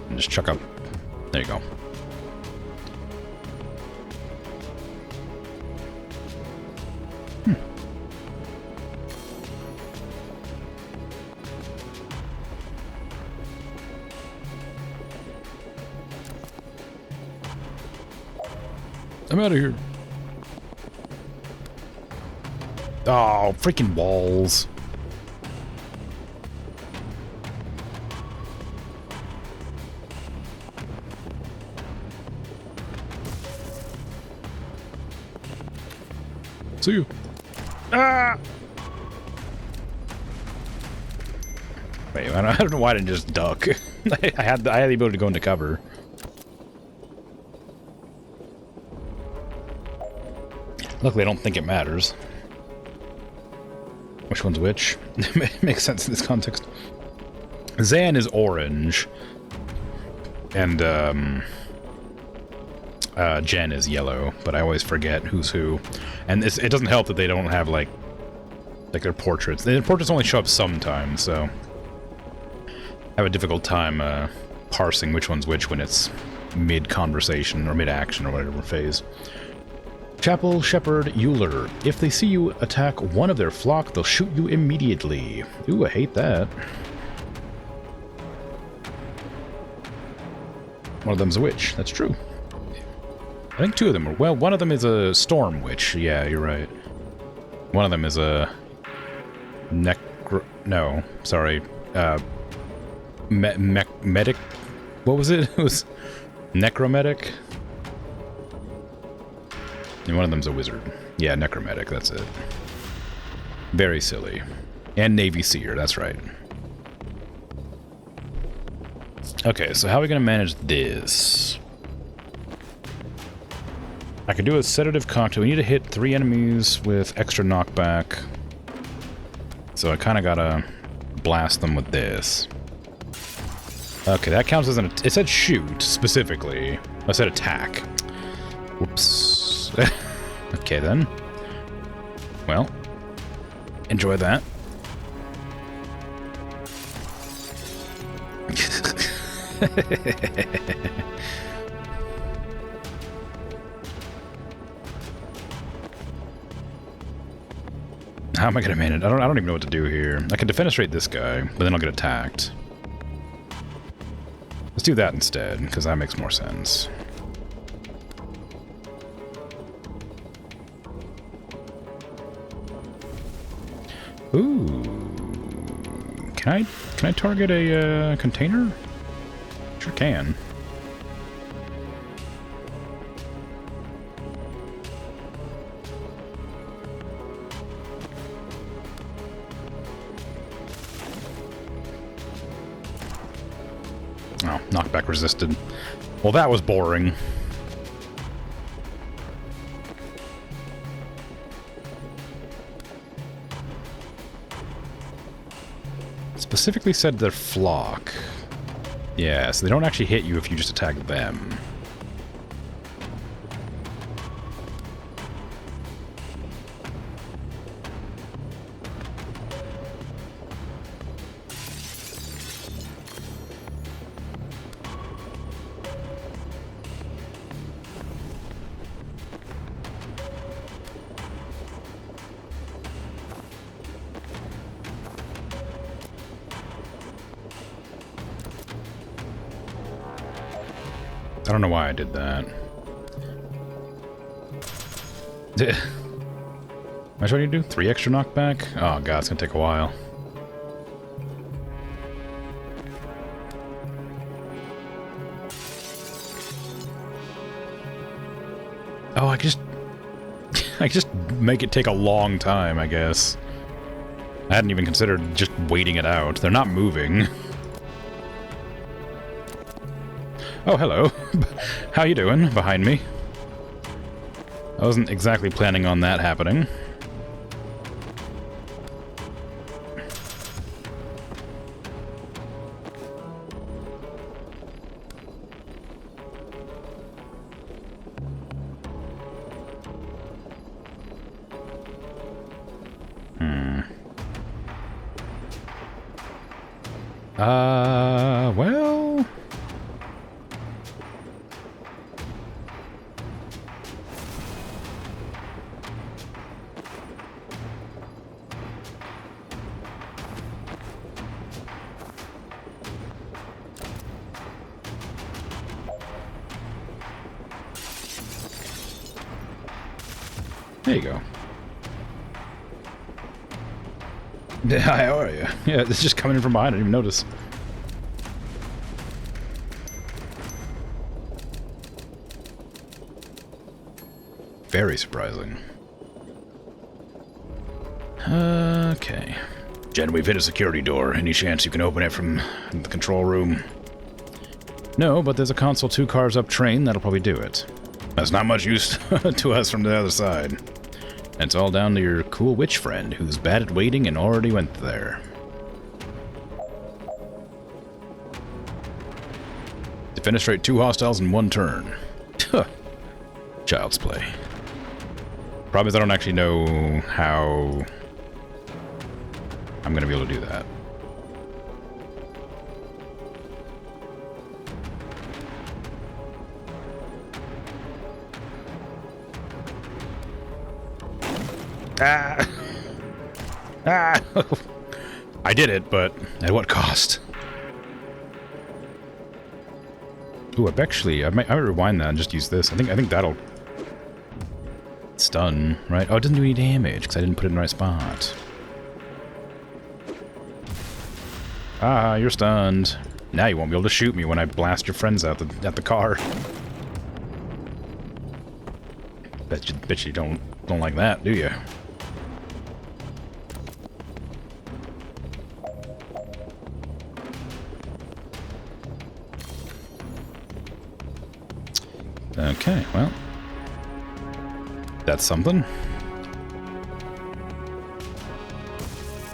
And just chuck up. There you go. I'm out of here. Oh, freaking walls. See you. Ah! Wait, I don't know why I didn't just duck. I had the ability to go into cover. Luckily, I don't think it matters. Which one's which? Makes sense in this context. Zan is orange. And, Jen is yellow, but I always forget who's who. And it doesn't help that they don't have, like their portraits. Their portraits only show up sometimes, so I have a difficult time, parsing which one's which when it's mid-conversation or mid-action or whatever phase. Chapel Shepherd Euler. If they see you attack one of their flock, they'll shoot you immediately. Ooh, I hate that. One of them's a witch. That's true. I think two of them are. Well, one of them is a storm witch. Yeah, you're right. One of them is a no, sorry. Medic. What was it? It was necromantic. And one of them's a wizard. Yeah, necromantic, that's it. Very silly. And Navy Seer, that's right. Okay, so how are we going to manage this? I could do a sedative cocktail. We need to hit 3 enemies with extra knockback. So I kind of got to blast them with this. Okay, that counts as an... It said shoot, specifically. I said attack. Whoops. Okay, then. Well, enjoy that. How am I gonna manage it? I don't even know what to do here. I can defenestrate this guy, but then I'll get attacked. Let's do that instead, because that makes more sense. Ooh. Can I target a container? Sure can. Oh, knockback resisted. Well, that was boring. Specifically said their flock. Yeah, so they don't actually hit you if you just attack them. I don't know why I did that. How much do I need to do? 3 extra knockback? Oh god, it's gonna take a while. Oh, I just make it take a long time, I guess. I hadn't even considered just waiting it out. They're not moving. Oh, hello. How you doing? Behind me. I wasn't exactly planning on that happening. Well... There you go. Hi, how are you? Yeah, it's just coming in from behind. I didn't even notice. Very surprising. Okay. Jen, we've hit a security door. Any chance you can open it from the control room? No, but there's a console 2 cars up train that'll probably do it. That's not much use to us from the other side. It's all down to your cool witch friend, who's bad at waiting and already went there. Defenestrate 2 hostiles in 1 turn. Child's play. Problem is I don't actually know how I'm gonna be able to do that. Ah! Ah! I did it, but at what cost? Ooh, I might rewind that and just use this. I think that'll stun, right? Oh, it doesn't do any damage because I didn't put it in the right spot. Ah, you're stunned. Now you won't be able to shoot me when I blast your friends out at the car. Bet you don't like that, do you? Okay, well, that's something.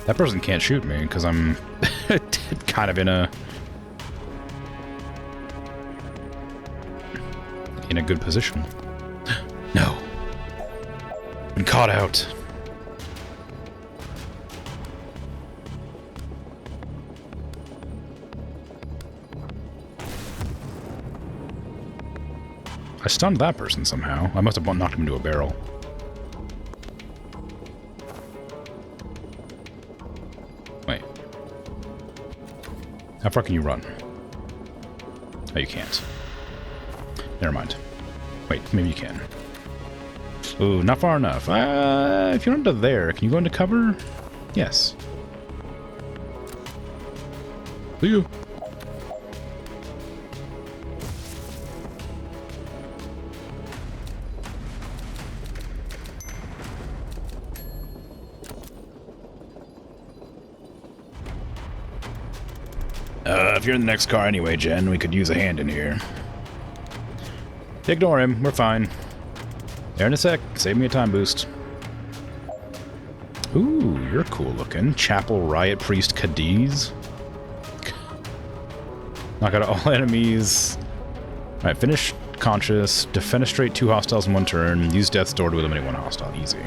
That person can't shoot me because I'm kind of in a good position. No. Been caught out. I stunned that person somehow. I must have knocked him into a barrel. Wait. How far can you run? Oh, you can't. Never mind. Wait, maybe you can. Ooh, not far enough. If you're under there, can you go into cover? Yes. See you. If you're in the next car anyway, Jen, we could use a hand in here. Ignore him. We're fine. There in a sec. Save me a time boost. Ooh, you're cool looking. Chapel Riot Priest Cadiz. Knock out all enemies. Alright, finish conscious. Defenestrate 2 hostiles in 1 turn. Use Death's Door to eliminate 1 hostile. Easy.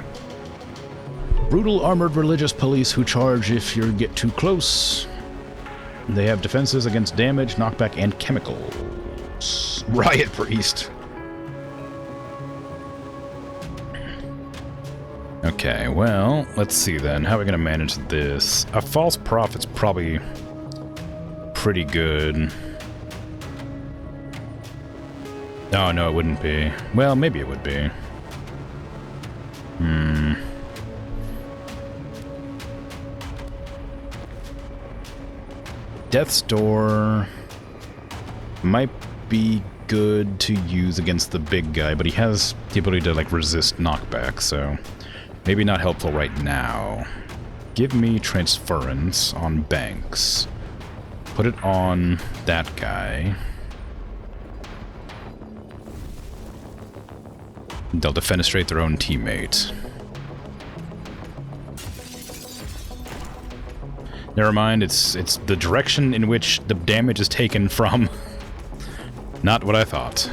Brutal armored religious police who charge if you get too close. They have defenses against damage, knockback, and chemicals. Riot Priest. Okay, well, let's see then. How are we going to manage this? A false prophet's probably pretty good. Oh, no, it wouldn't be. Well, maybe it would be. Death's Door might be good to use against the big guy, but he has the ability to, like, resist knockback, so maybe not helpful right now. Give me transference on Banks. Put it on that guy. They'll defenestrate their own teammate. Never mind, it's the direction in which the damage is taken from. Not what I thought.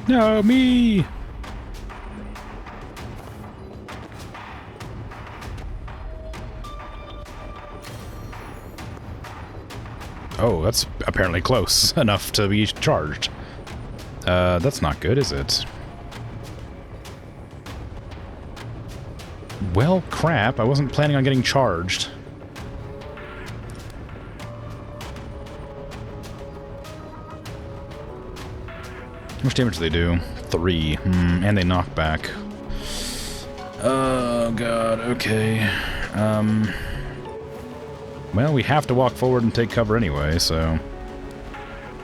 No, me! Oh, that's apparently close enough to be charged. That's not good, is it? Well, crap, I wasn't planning on getting charged. How much damage do they do? 3. And they knock back. Oh, God, okay. Well, we have to walk forward and take cover anyway, so...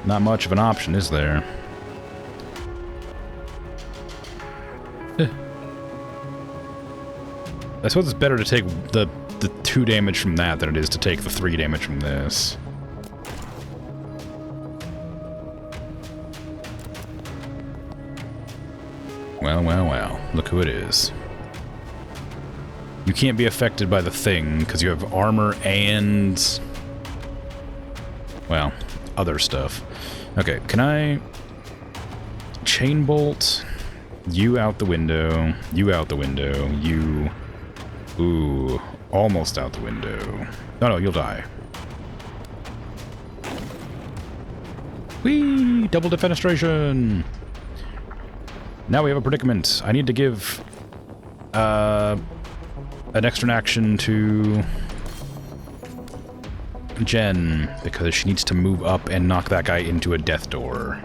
not much of an option, is there? I suppose it's better to take the 2 damage from that than it is to take the 3 damage from this. Well, well, well. Look who it is. You can't be affected by the thing, because you have armor and... well, other stuff. Okay, can I... chain bolt? You out the window. You out the window. You... ooh, almost out the window. No, no, you'll die. Whee! Double defenestration! Now we have a predicament. I need to give... an extra action to Jen, because she needs to move up and knock that guy into a death door.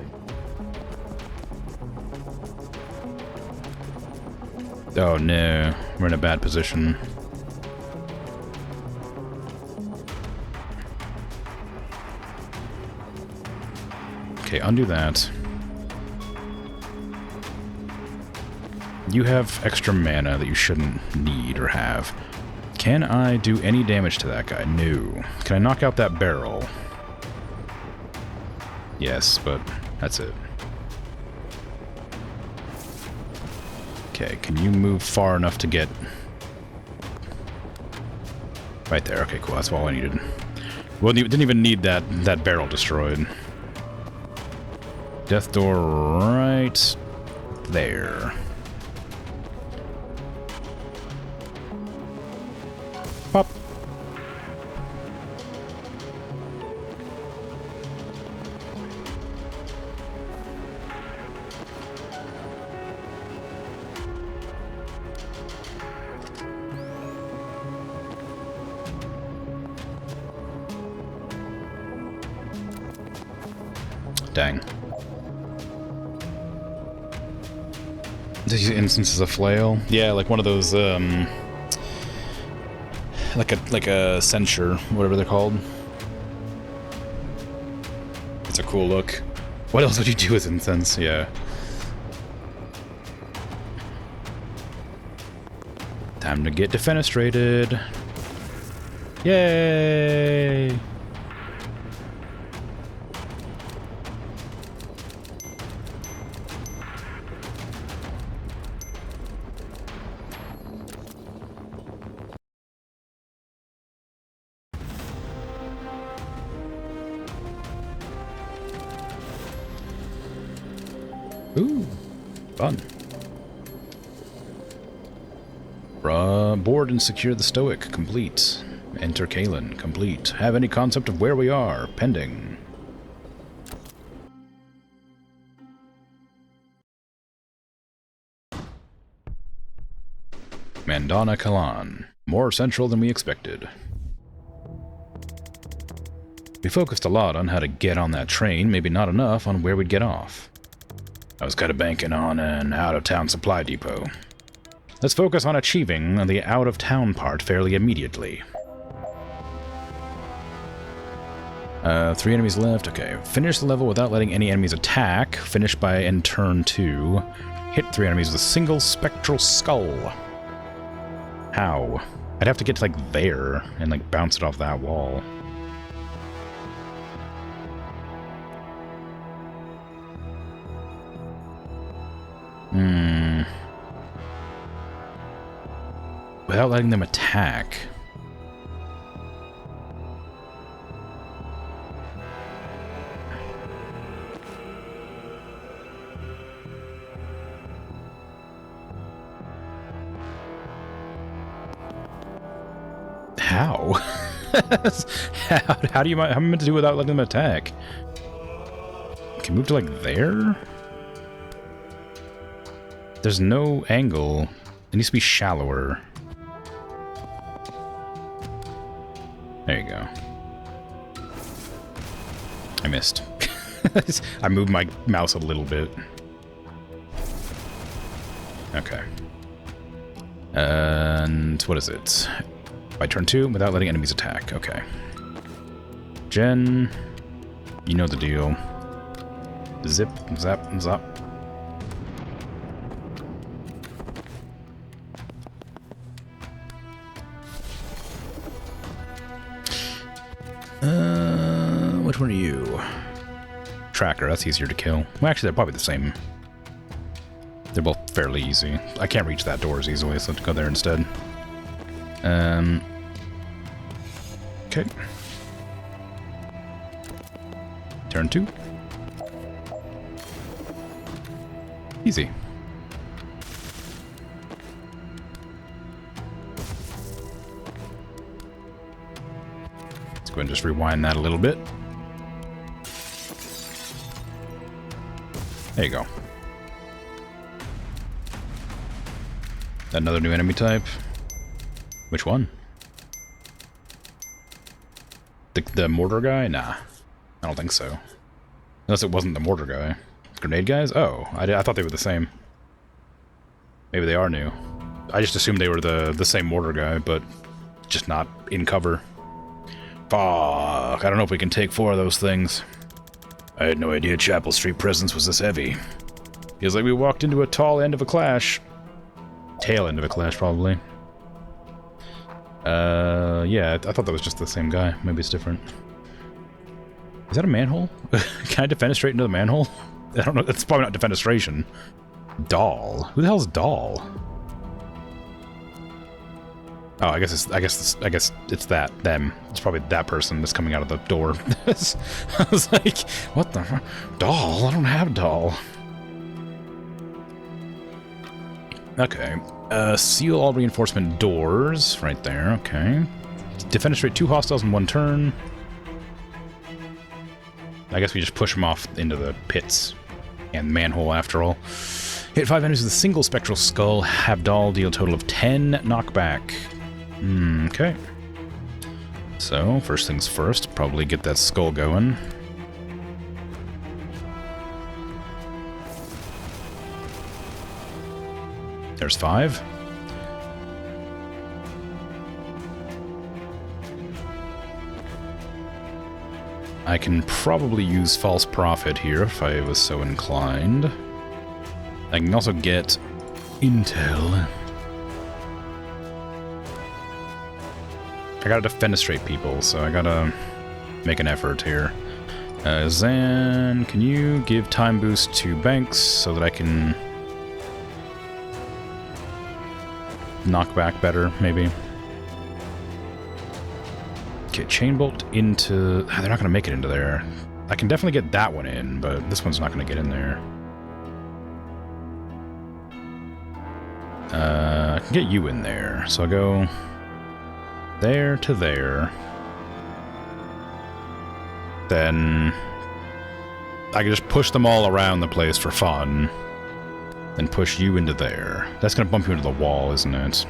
Oh no, we're in a bad position. Okay, undo that. You have extra mana that you shouldn't need or have. Can I do any damage to that guy? No. Can I knock out that barrel? Yes, but that's it. Okay, can you move far enough to get... right there. Okay, cool. That's all I needed. Well, you didn't even need that barrel destroyed. Death door right there. Pop. Dang. These instances of flail? Yeah, like one of those, like a censure, whatever they're called. It's a cool look. What else would you do with incense? Yeah. Time to get defenestrated. Yay! Ooh, fun. Board and secure the Stoic. Complete. Enter Kalen. Complete. Have any concept of where we are? Pending. Mandana Kalan. More central than we expected. We focused a lot on how to get on that train, maybe not enough on where we'd get off. I was kind of banking on an out-of-town supply depot. Let's focus on achieving the out-of-town part fairly immediately. 3 enemies left. Okay. Finish the level without letting any enemies attack. Finish by end turn 2. Hit 3 enemies with a single spectral skull. How? I'd have to get to, like, there and, like, bounce it off that wall. Without letting them attack. How? How do you how am I meant to do without letting them attack? Can move to like there? There's no angle. It needs to be shallower. There you go. I missed. I moved my mouse a little bit. Okay. And what is it? By turn 2, without letting enemies attack. Okay. Jen, you know the deal. Zip, zap, zap. Which one are you? Tracker, that's easier to kill. Well, actually, they're probably the same. They're both fairly easy. I can't reach that door as easily, so let's go there instead. Okay. Turn 2. Easy. Let's go ahead and just rewind that a little bit. There you go. Another new enemy type. Which one? The mortar guy? Nah. I don't think so. Unless it wasn't the mortar guy. Grenade guys? Oh, I thought they were the same. Maybe they are new. I just assumed they were the same mortar guy, but just not in cover. Fuck, I don't know if we can take 4 of those things. I had no idea Chapel Street presence was this heavy. Feels like we walked into a tall end of a clash. Tail end of a clash, probably. Yeah, I thought that was just the same guy. Maybe it's different. Is that a manhole? Can I defenestrate into the manhole? I don't know. That's probably not defenestration. Doll. Who the hell's Doll? Oh, I guess it's them. It's probably that person that's coming out of the door. I was like, what the Doll? I don't have Doll. Okay. Seal all reinforcement doors. Right there, okay. Defenestrate 2 hostiles in 1 turn. I guess we just push them off into the pits. And manhole, after all. Hit 5 enemies with a single spectral skull. Have Doll deal a total of 10 knockback. Okay. So, first things first, probably get that skull going. There's 5. I can probably use False Prophet here if I was so inclined. I can also get intel. I gotta defenestrate people, so I gotta make an effort here. Zan, can you give time boost to Banks so that I can knock back better, maybe? Okay, chain bolt into... They're not gonna make it into there. I can definitely get that one in, but this one's not gonna get in there. I can get you in there, so I'll go there to there. Then I can just push them all around the place for fun. Then push you into there. That's gonna bump you into the wall, isn't it?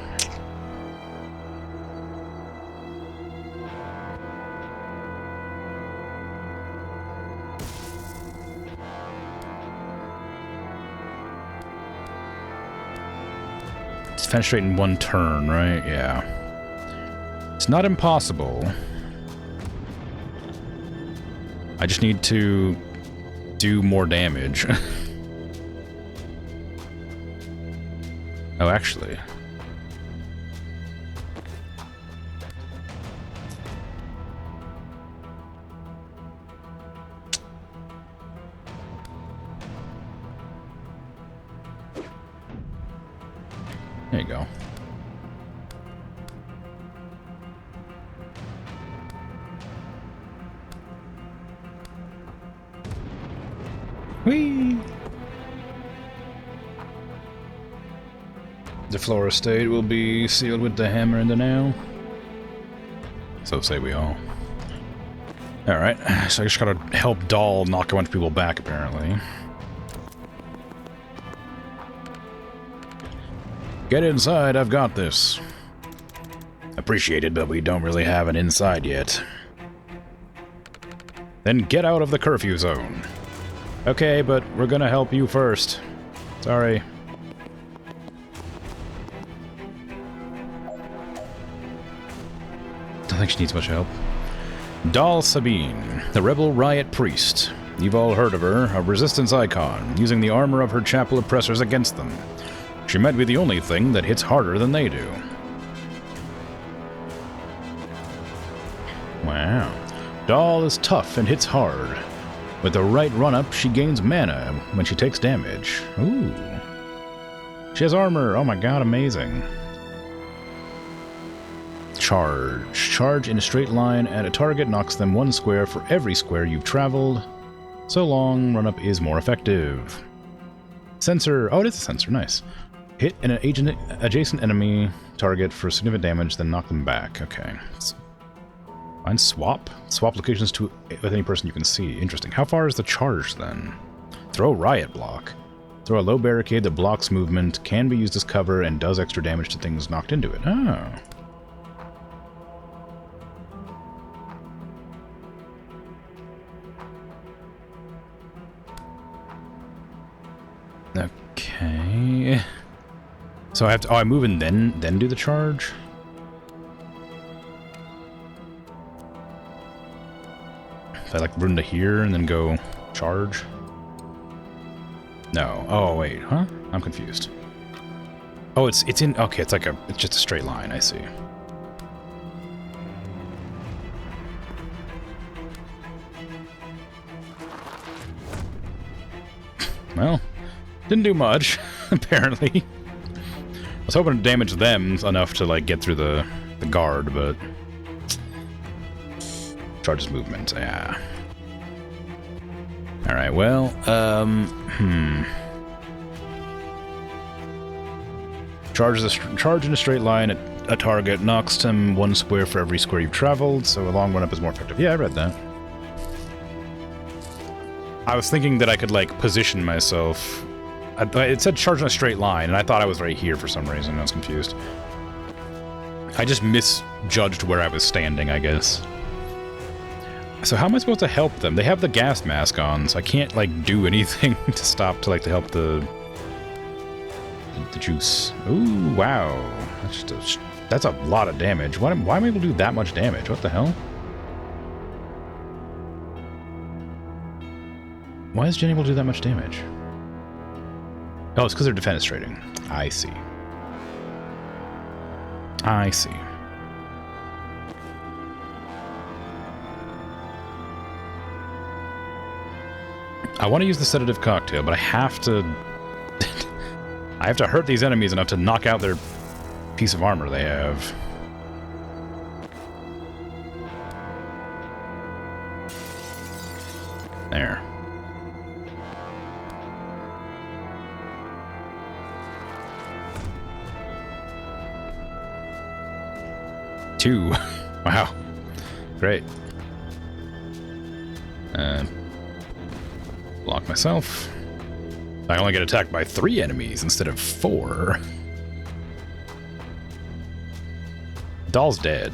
fenestrate in one turn, right? Yeah. It's not impossible. I just need to do more damage. Oh, actually. There you go. Whee! The floor estate will be sealed with the hammer and the nail. So say we all. Alright, so I just gotta help Doll knock a bunch of people back, apparently. Get inside, I've got this. Appreciated, but we don't really have an inside yet. Then get out of the curfew zone. Okay, but we're gonna help you first. Sorry. Don't think she needs much help. Dal Sabine, the rebel riot priest. You've all heard of her, a resistance icon, using the armor of her chapel oppressors against them. She might be the only thing that hits harder than they do. Wow. Dal is tough and hits hard. With the right run-up, she gains mana when she takes damage. Ooh. She has armor. Oh my god, amazing. Charge. Charge in a straight line at a target knocks them 1 square for every square you've traveled. So long, run-up is more effective. Sensor. Oh, it is a sensor. Nice. Hit an adjacent enemy target for significant damage, then knock them back. Okay. Find swap. Swap locations with any person you can see. Interesting. How far is the charge, then? Throw riot block. Throw a low barricade that blocks movement, can be used as cover, and does extra damage to things knocked into it. Oh. Okay. So I have to... Oh, I move and then do the charge? If I like run to here and then go charge? No. Oh, wait. Huh? I'm confused. Oh, it's in... Okay, it's just a straight line. I see. Well, didn't do much, apparently. I was hoping to damage them enough to, like, get through the guard, but... Charges movement, yeah. Alright, well, Charge in a straight line at a target, knocks them 1 square for every square you've traveled, so a long run-up is more effective. Yeah, I read that. I was thinking that I could, like, position myself. It said charge in a straight line, and I thought I was right here for some reason. I was confused. I just misjudged where I was standing, I guess. So how am I supposed to help them? They have the gas mask on, so I can't, like, do anything to stop to help the juice. Ooh, wow. That's a lot of damage. Why am I able to do that much damage? What the hell? Why is Jen able to do that much damage? Oh, it's because they're defenestrating. I see. I see. I want to use the sedative cocktail, but I have to... I have to hurt these enemies enough to knock out their piece of armor they have. There. Two. Wow. Great. Block myself. I only get attacked by 3 enemies instead of 4. Doll's dead.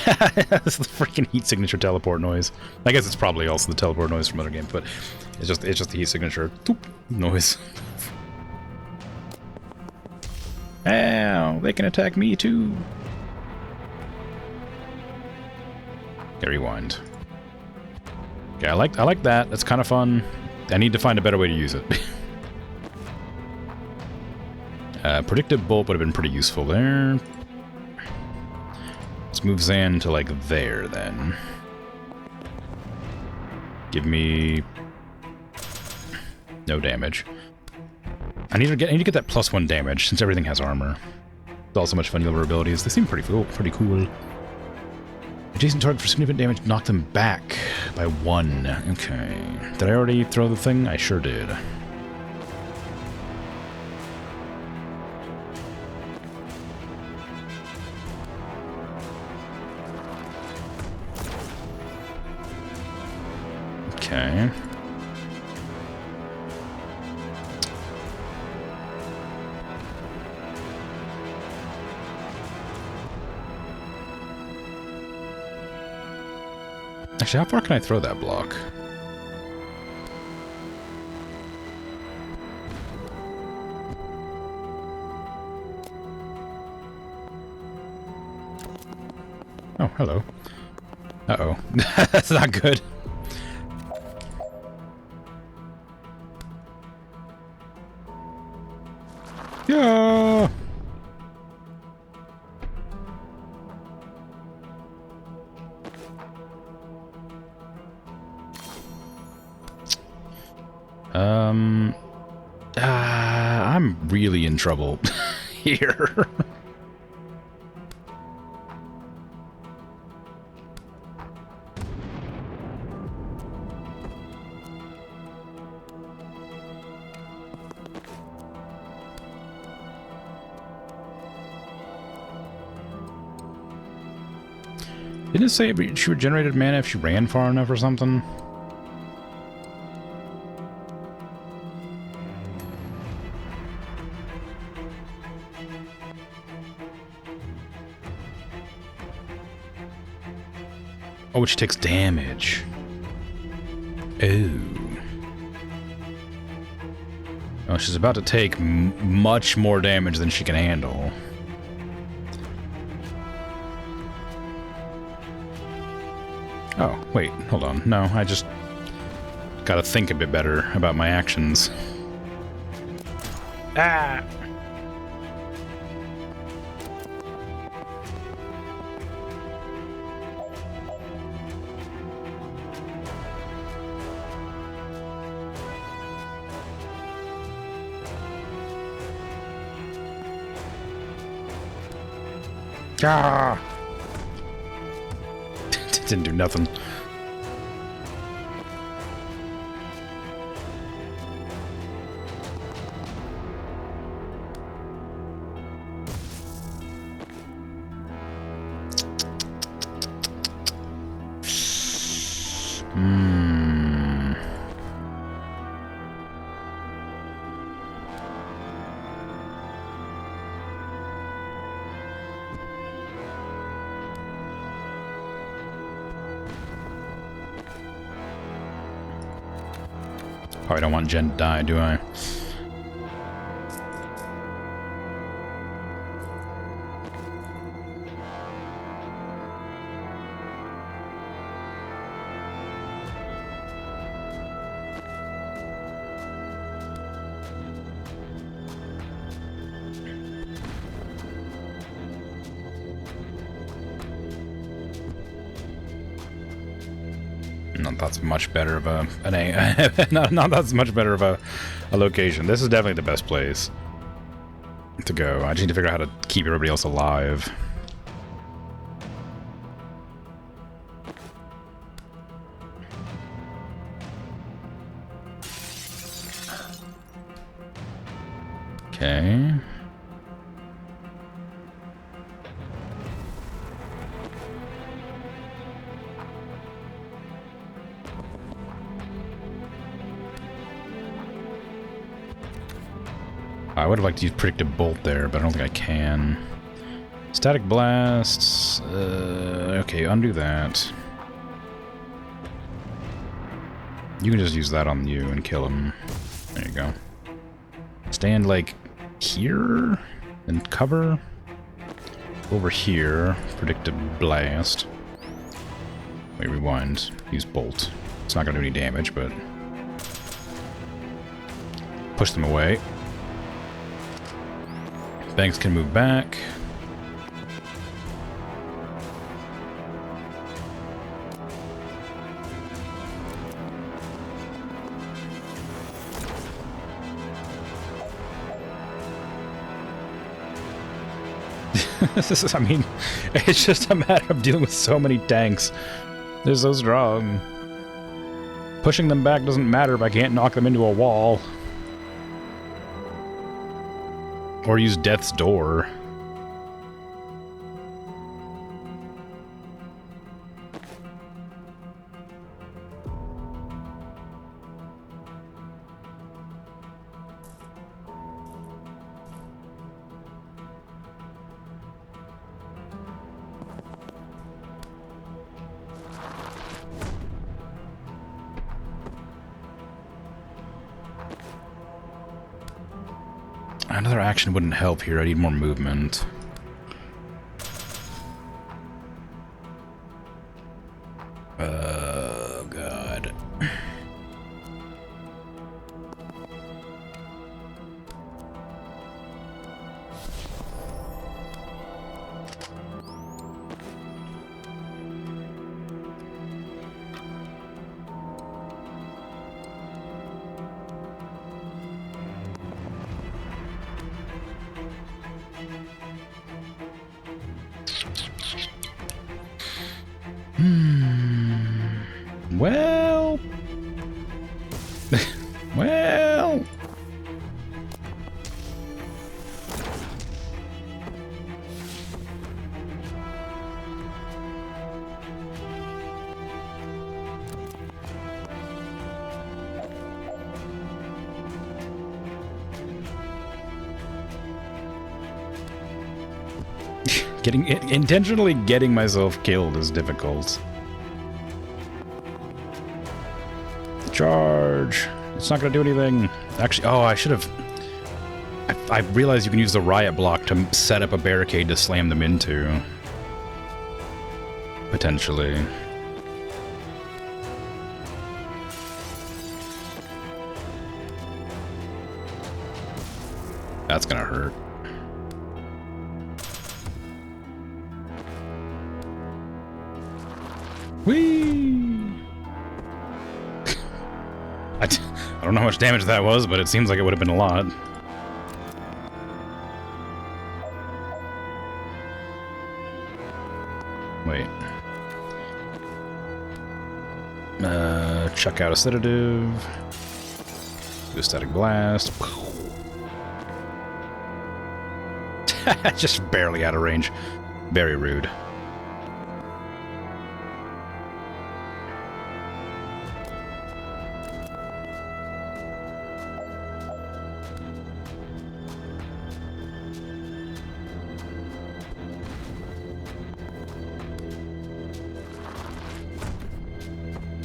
That's the freaking heat signature teleport noise. I guess it's probably also the teleport noise from other games, but it's just the heat signature toop noise. Ow, they can attack me too. Okay, rewind. Okay, I like that. That's kind of fun. I need to find a better way to use it. Predictive bolt would have been pretty useful there. Let's move Zan to like there then. Give me no damage. I need to get that +1 damage since everything has armor. It's also much fun over abilities. They seem pretty cool. Adjacent target for significant damage, knock them back by 1. Okay. Did I already throw the thing? I sure did. Okay. Actually, how far can I throw that block? Oh, hello. Uh-oh. That's not good. Yeah. I'm really in trouble here. Didn't it say she regenerated mana if she ran far enough or something? Oh, she takes damage. Oh. Oh, she's about to take much more damage than she can handle. Oh, wait, hold on. No, I just gotta think a bit better about my actions. Ah! Ah! Didn't do nothing. Probably don't want Jen to die, do I? Not that's much better of a not that's much better of a location. This is definitely the best place to go. I just need to figure out how to keep everybody else alive. Okay. I would have liked to use Predictive Bolt there, but I don't think I can. Static blasts. Okay, undo that. You can just use that on you and kill him. There you go. Stand, like, here? And cover? Over here. Predictive blast. Wait, rewind. Use bolt. It's not gonna do any damage, but... push them away. Banks can move back. I mean, it's just a matter of dealing with so many tanks. They're so strong. Pushing them back doesn't matter if I can't knock them into a wall. Or use Death's Door. Another action wouldn't help here. I need more movement. Oh, God. Well... well... intentionally getting myself killed is difficult. Charge. It's not going to do anything. Actually, oh, I should have... I realized you can use the riot block to set up a barricade to slam them into. Potentially. That's going to hurt. Whee! I don't know how much damage that was, but it seems like it would have been a lot. Wait. Chuck out a sedative. Do a static blast. Just barely out of range. Very rude.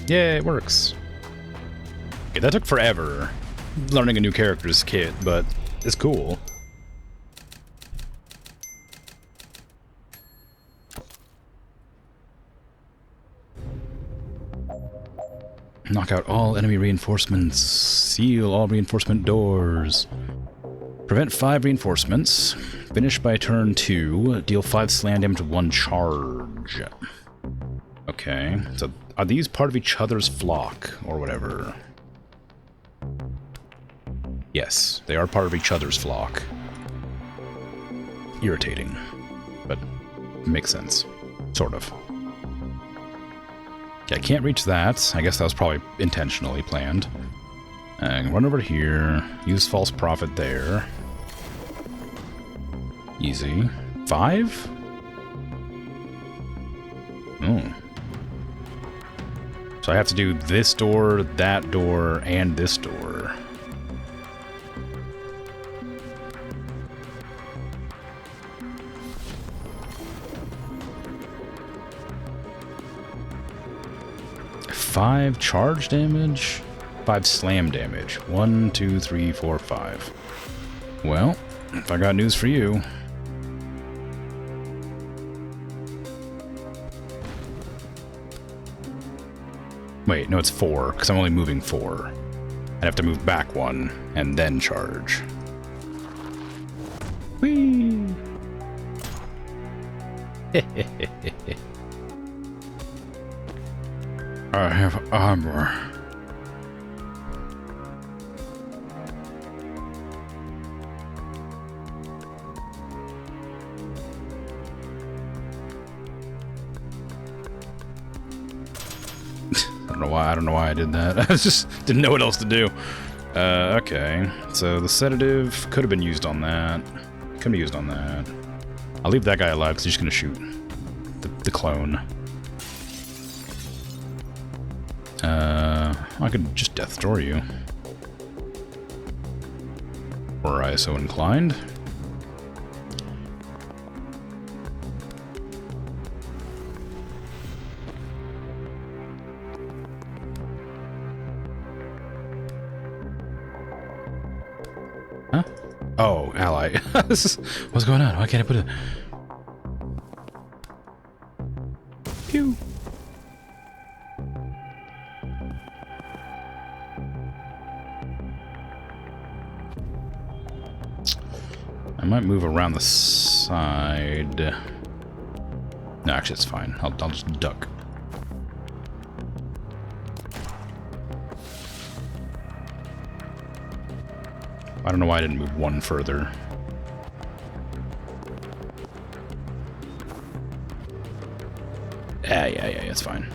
Yeah, it works. Okay, that took forever, learning a new character's kit, but it's cool. Knock out all enemy reinforcements. Seal all reinforcement doors. Prevent 5 reinforcements. Finish by turn 2. Deal 5 slam damage to 1 charge. Okay, so are these part of each other's flock, or whatever? Yes, they are part of each other's flock. Irritating, but makes sense. Sort of. Okay, I can't reach that. I guess that was probably intentionally planned. And run over here. Use false prophet there. Easy. 5? Oh. So I have to do this door, that door, and this door. 5 charge damage, 5 slam damage. 1, 2, 3, 4, 5. Well, if I got news for you. Wait, no, it's 4, because I'm only moving 4. I'd have to move back 1, and then charge. Whee! I have armor. I don't know why I did that. I just didn't know what else to do. Okay. So the sedative could have been used on that. Could be used on that. I'll leave that guy alive because he's just gonna shoot the clone. I could just death door you. Were I so inclined. Huh? Oh, ally. What's going on? Why can't I put it? Pew. I might move around the side. No, actually, it's fine. I'll just duck. I don't know why I didn't move 1 further. Yeah, it's fine.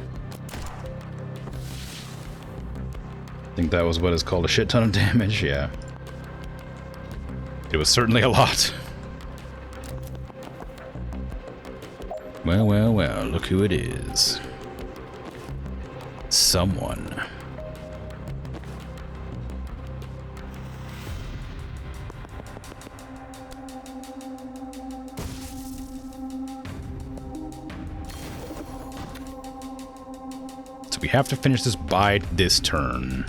I think that was what is called a shit ton of damage, yeah. It was certainly a lot. Well, look who it is. Someone. We have to finish this by this turn.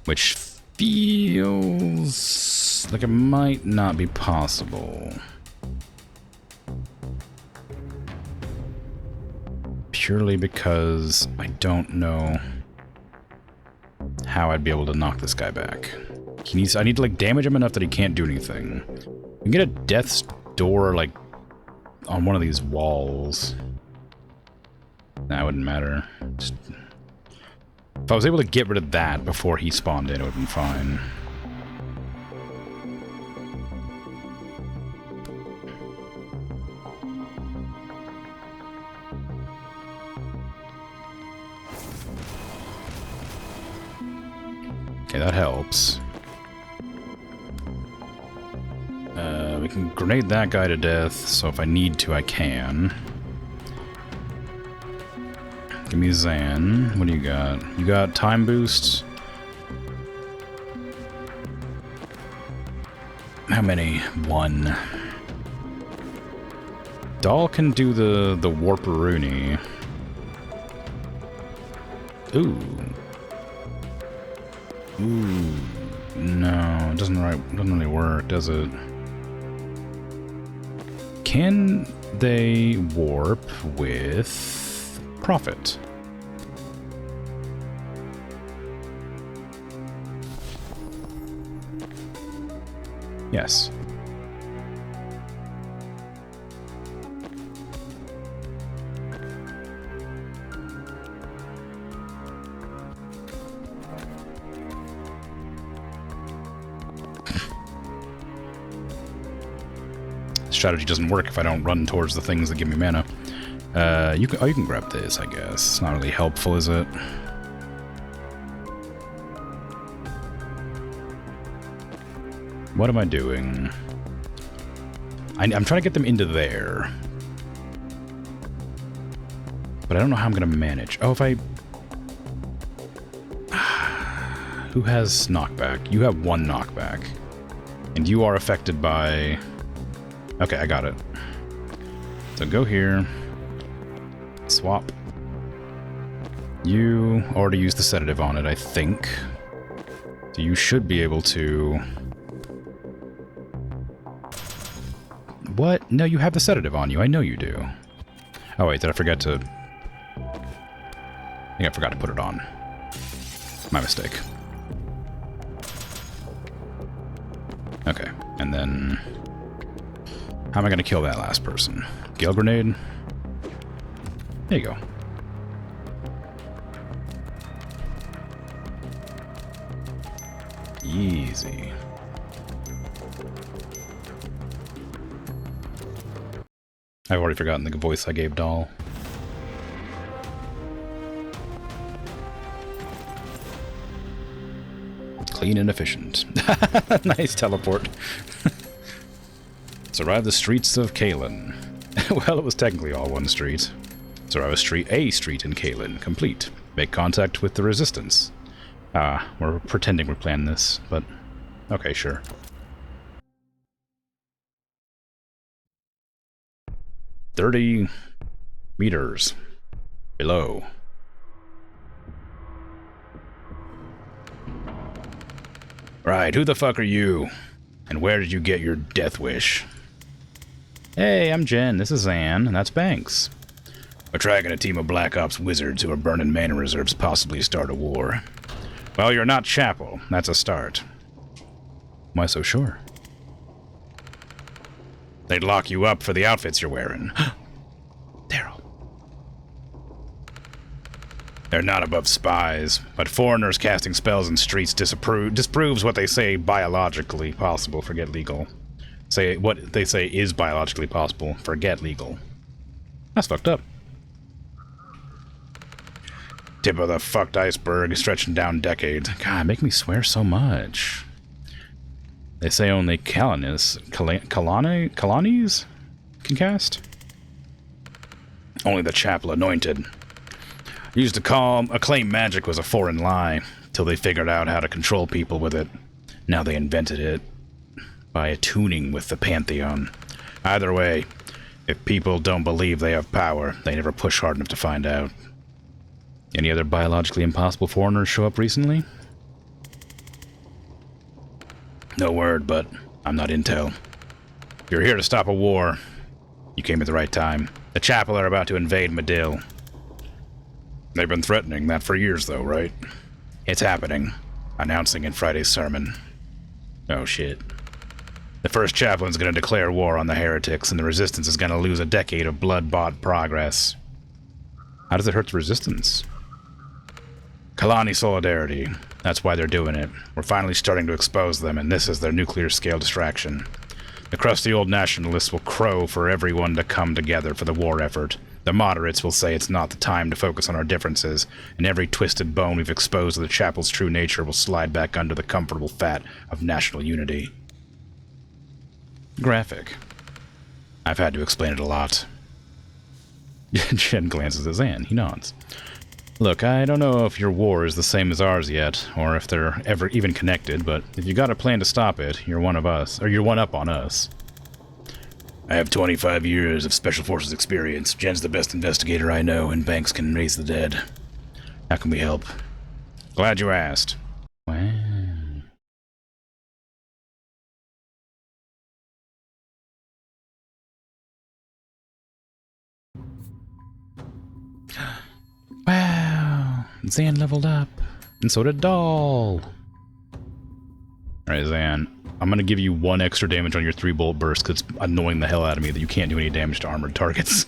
Which feels like it might not be possible. Purely because I don't know how I'd be able to knock this guy back. I need to like damage him enough that he can't do anything. We can get a death's door like on one of these walls. That wouldn't matter. Just, if I was able to get rid of that before he spawned in, it would have been fine. Okay, that helps. We can grenade that guy to death, so if I need to, I can. Give me Zan. What do you got? You got time boosts? How many? 1. Doll can do the Warparoony. Ooh. No, it doesn't really work, does it? Can they warp with Prophet? Yes. Strategy doesn't work if I don't run towards the things that give me mana. You can grab this, I guess. It's not really helpful, is it? What am I doing? I'm trying to get them into there. But I don't know how I'm going to manage. Oh, if I... Who has knockback? You have 1 knockback. And you are affected by... Okay, I got it. So go here. Swap. You already used the sedative on it, I think. So you should be able to... What? No, you have the sedative on you. I know you do. Oh wait, did I forget to... I think I forgot to put it on. My mistake. Okay, and then... How am I going to kill that last person? Gale grenade? There you go. Easy. I've already forgotten the voice I gave Doll. Clean and efficient. Nice teleport. Survive the streets of Kalen. Well, it was technically all one street. Survive a street in Kalen. Complete. Make contact with the resistance. We're pretending we're planning this, but okay, sure. "30 meters below." Right, who the fuck are you? And where did you get your death wish? Hey, I'm Jen, this is Ann, and that's Banks. We're tracking a team of Black Ops wizards who are burning mana reserves to possibly start a war. Well, you're not Chapel. That's a start. Why so sure? They'd lock you up for the outfits you're wearing. Daryl. They're not above spies, but foreigners casting spells in streets disproves what they say biologically possible. Forget legal. Say what they say is biologically possible. Forget legal. That's fucked up. Tip of the fucked iceberg, stretching down decades. God, make me swear so much. They say only Kalani's can cast? Only the Chapel anointed. Used to claim magic was a foreign lie, till they figured out how to control people with it. Now they invented it by attuning with the Pantheon. Either way, if people don't believe they have power, they never push hard enough to find out. Any other biologically impossible foreigners show up recently? No word, but I'm not intel. If you're here to stop a war, you came at the right time. The Chapel are about to invade Medill. They've been threatening that for years, though, right? It's happening. Announcing in Friday's sermon. Oh, shit. The first chaplain's gonna declare war on the heretics, and the Resistance is gonna lose a decade of blood-bought progress. How does it hurt the Resistance? Kalani solidarity. That's why they're doing it. We're finally starting to expose them, and this is their nuclear-scale distraction. The crusty old nationalists will crow for everyone to come together for the war effort. The moderates will say it's not the time to focus on our differences, and every twisted bone we've exposed of the Chapel's true nature will slide back under the comfortable fat of national unity. Graphic. I've had to explain it a lot. Jen glances at Zan. He nods. Look, I don't know if your war is the same as ours yet, or if they're ever even connected, but if you got a plan to stop it, you're one of us, or you're one up on us. I have 25 years of Special Forces experience. Jen's the best investigator I know, and Banks can raise the dead. How can we help? Glad you asked. Wow. Wow. Zan leveled up. And so did Doll. Alright, Zan. I'm gonna give you 1 extra damage on your 3-bolt burst because it's annoying the hell out of me that you can't do any damage to armored targets.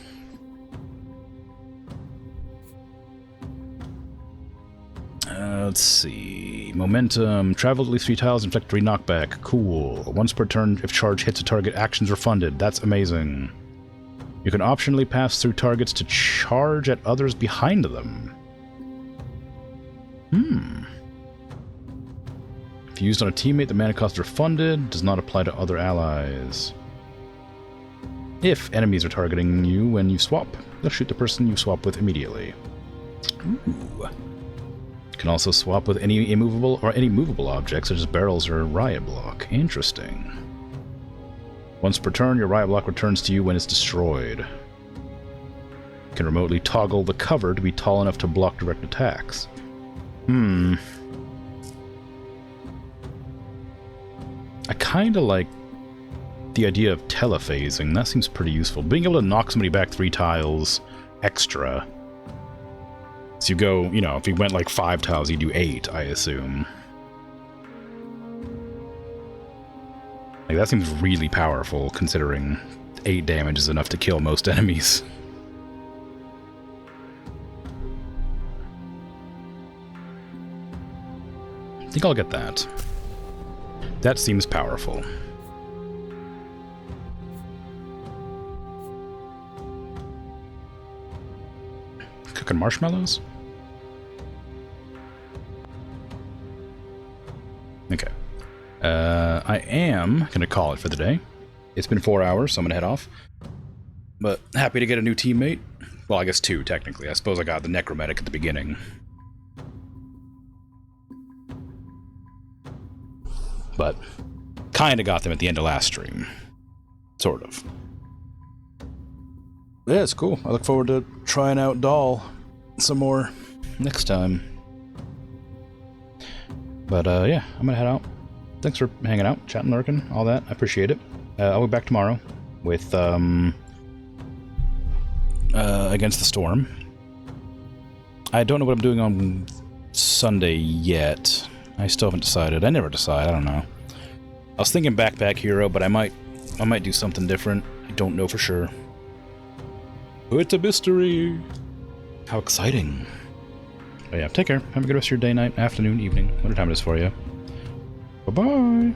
Let's see. Momentum. Travel at least 3 tiles, inflict 3 knockback. Cool. Once per turn, if charge hits a target, actions are funded. That's amazing. You can optionally pass through targets to charge at others behind them. If used on a teammate, the mana costs are funded. Does not apply to other allies. If enemies are targeting you when you swap, they'll shoot the person you swap with immediately. Ooh. Can also swap with any immovable or any movable objects, such as barrels or riot block. Interesting. Once per turn, your riot block returns to you when it's destroyed. Can remotely toggle the cover to be tall enough to block direct attacks. I kind of like the idea of telephasing. That seems pretty useful. Being able to knock somebody back 3 tiles extra. So you go, you know, if you went like 5 tiles, you do 8, I assume. Like, that seems really powerful, considering 8 damage is enough to kill most enemies. I think I'll get that. That seems powerful. Cooking marshmallows? Okay. I am going to call it for the day. It's been 4 hours, so I'm going to head off. But happy to get a new teammate. Well, I guess 2, technically. I suppose I got the necromantic at the beginning. But kind of got them at the end of last stream. Sort of. Yeah, it's cool. I look forward to trying out Doll some more next time. But yeah, I'm gonna head out. Thanks for hanging out, chatting, lurking, all that. I appreciate it. I'll be back tomorrow with Against the Storm. I don't know what I'm doing on Sunday yet. I still haven't decided. I never decide. I don't know. I was thinking Backpack Hero, but I might do something different. I don't know for sure. It's a mystery. How exciting. But yeah, take care. Have a good rest of your day, night, afternoon, evening, whatever time it is for you. Bye-bye.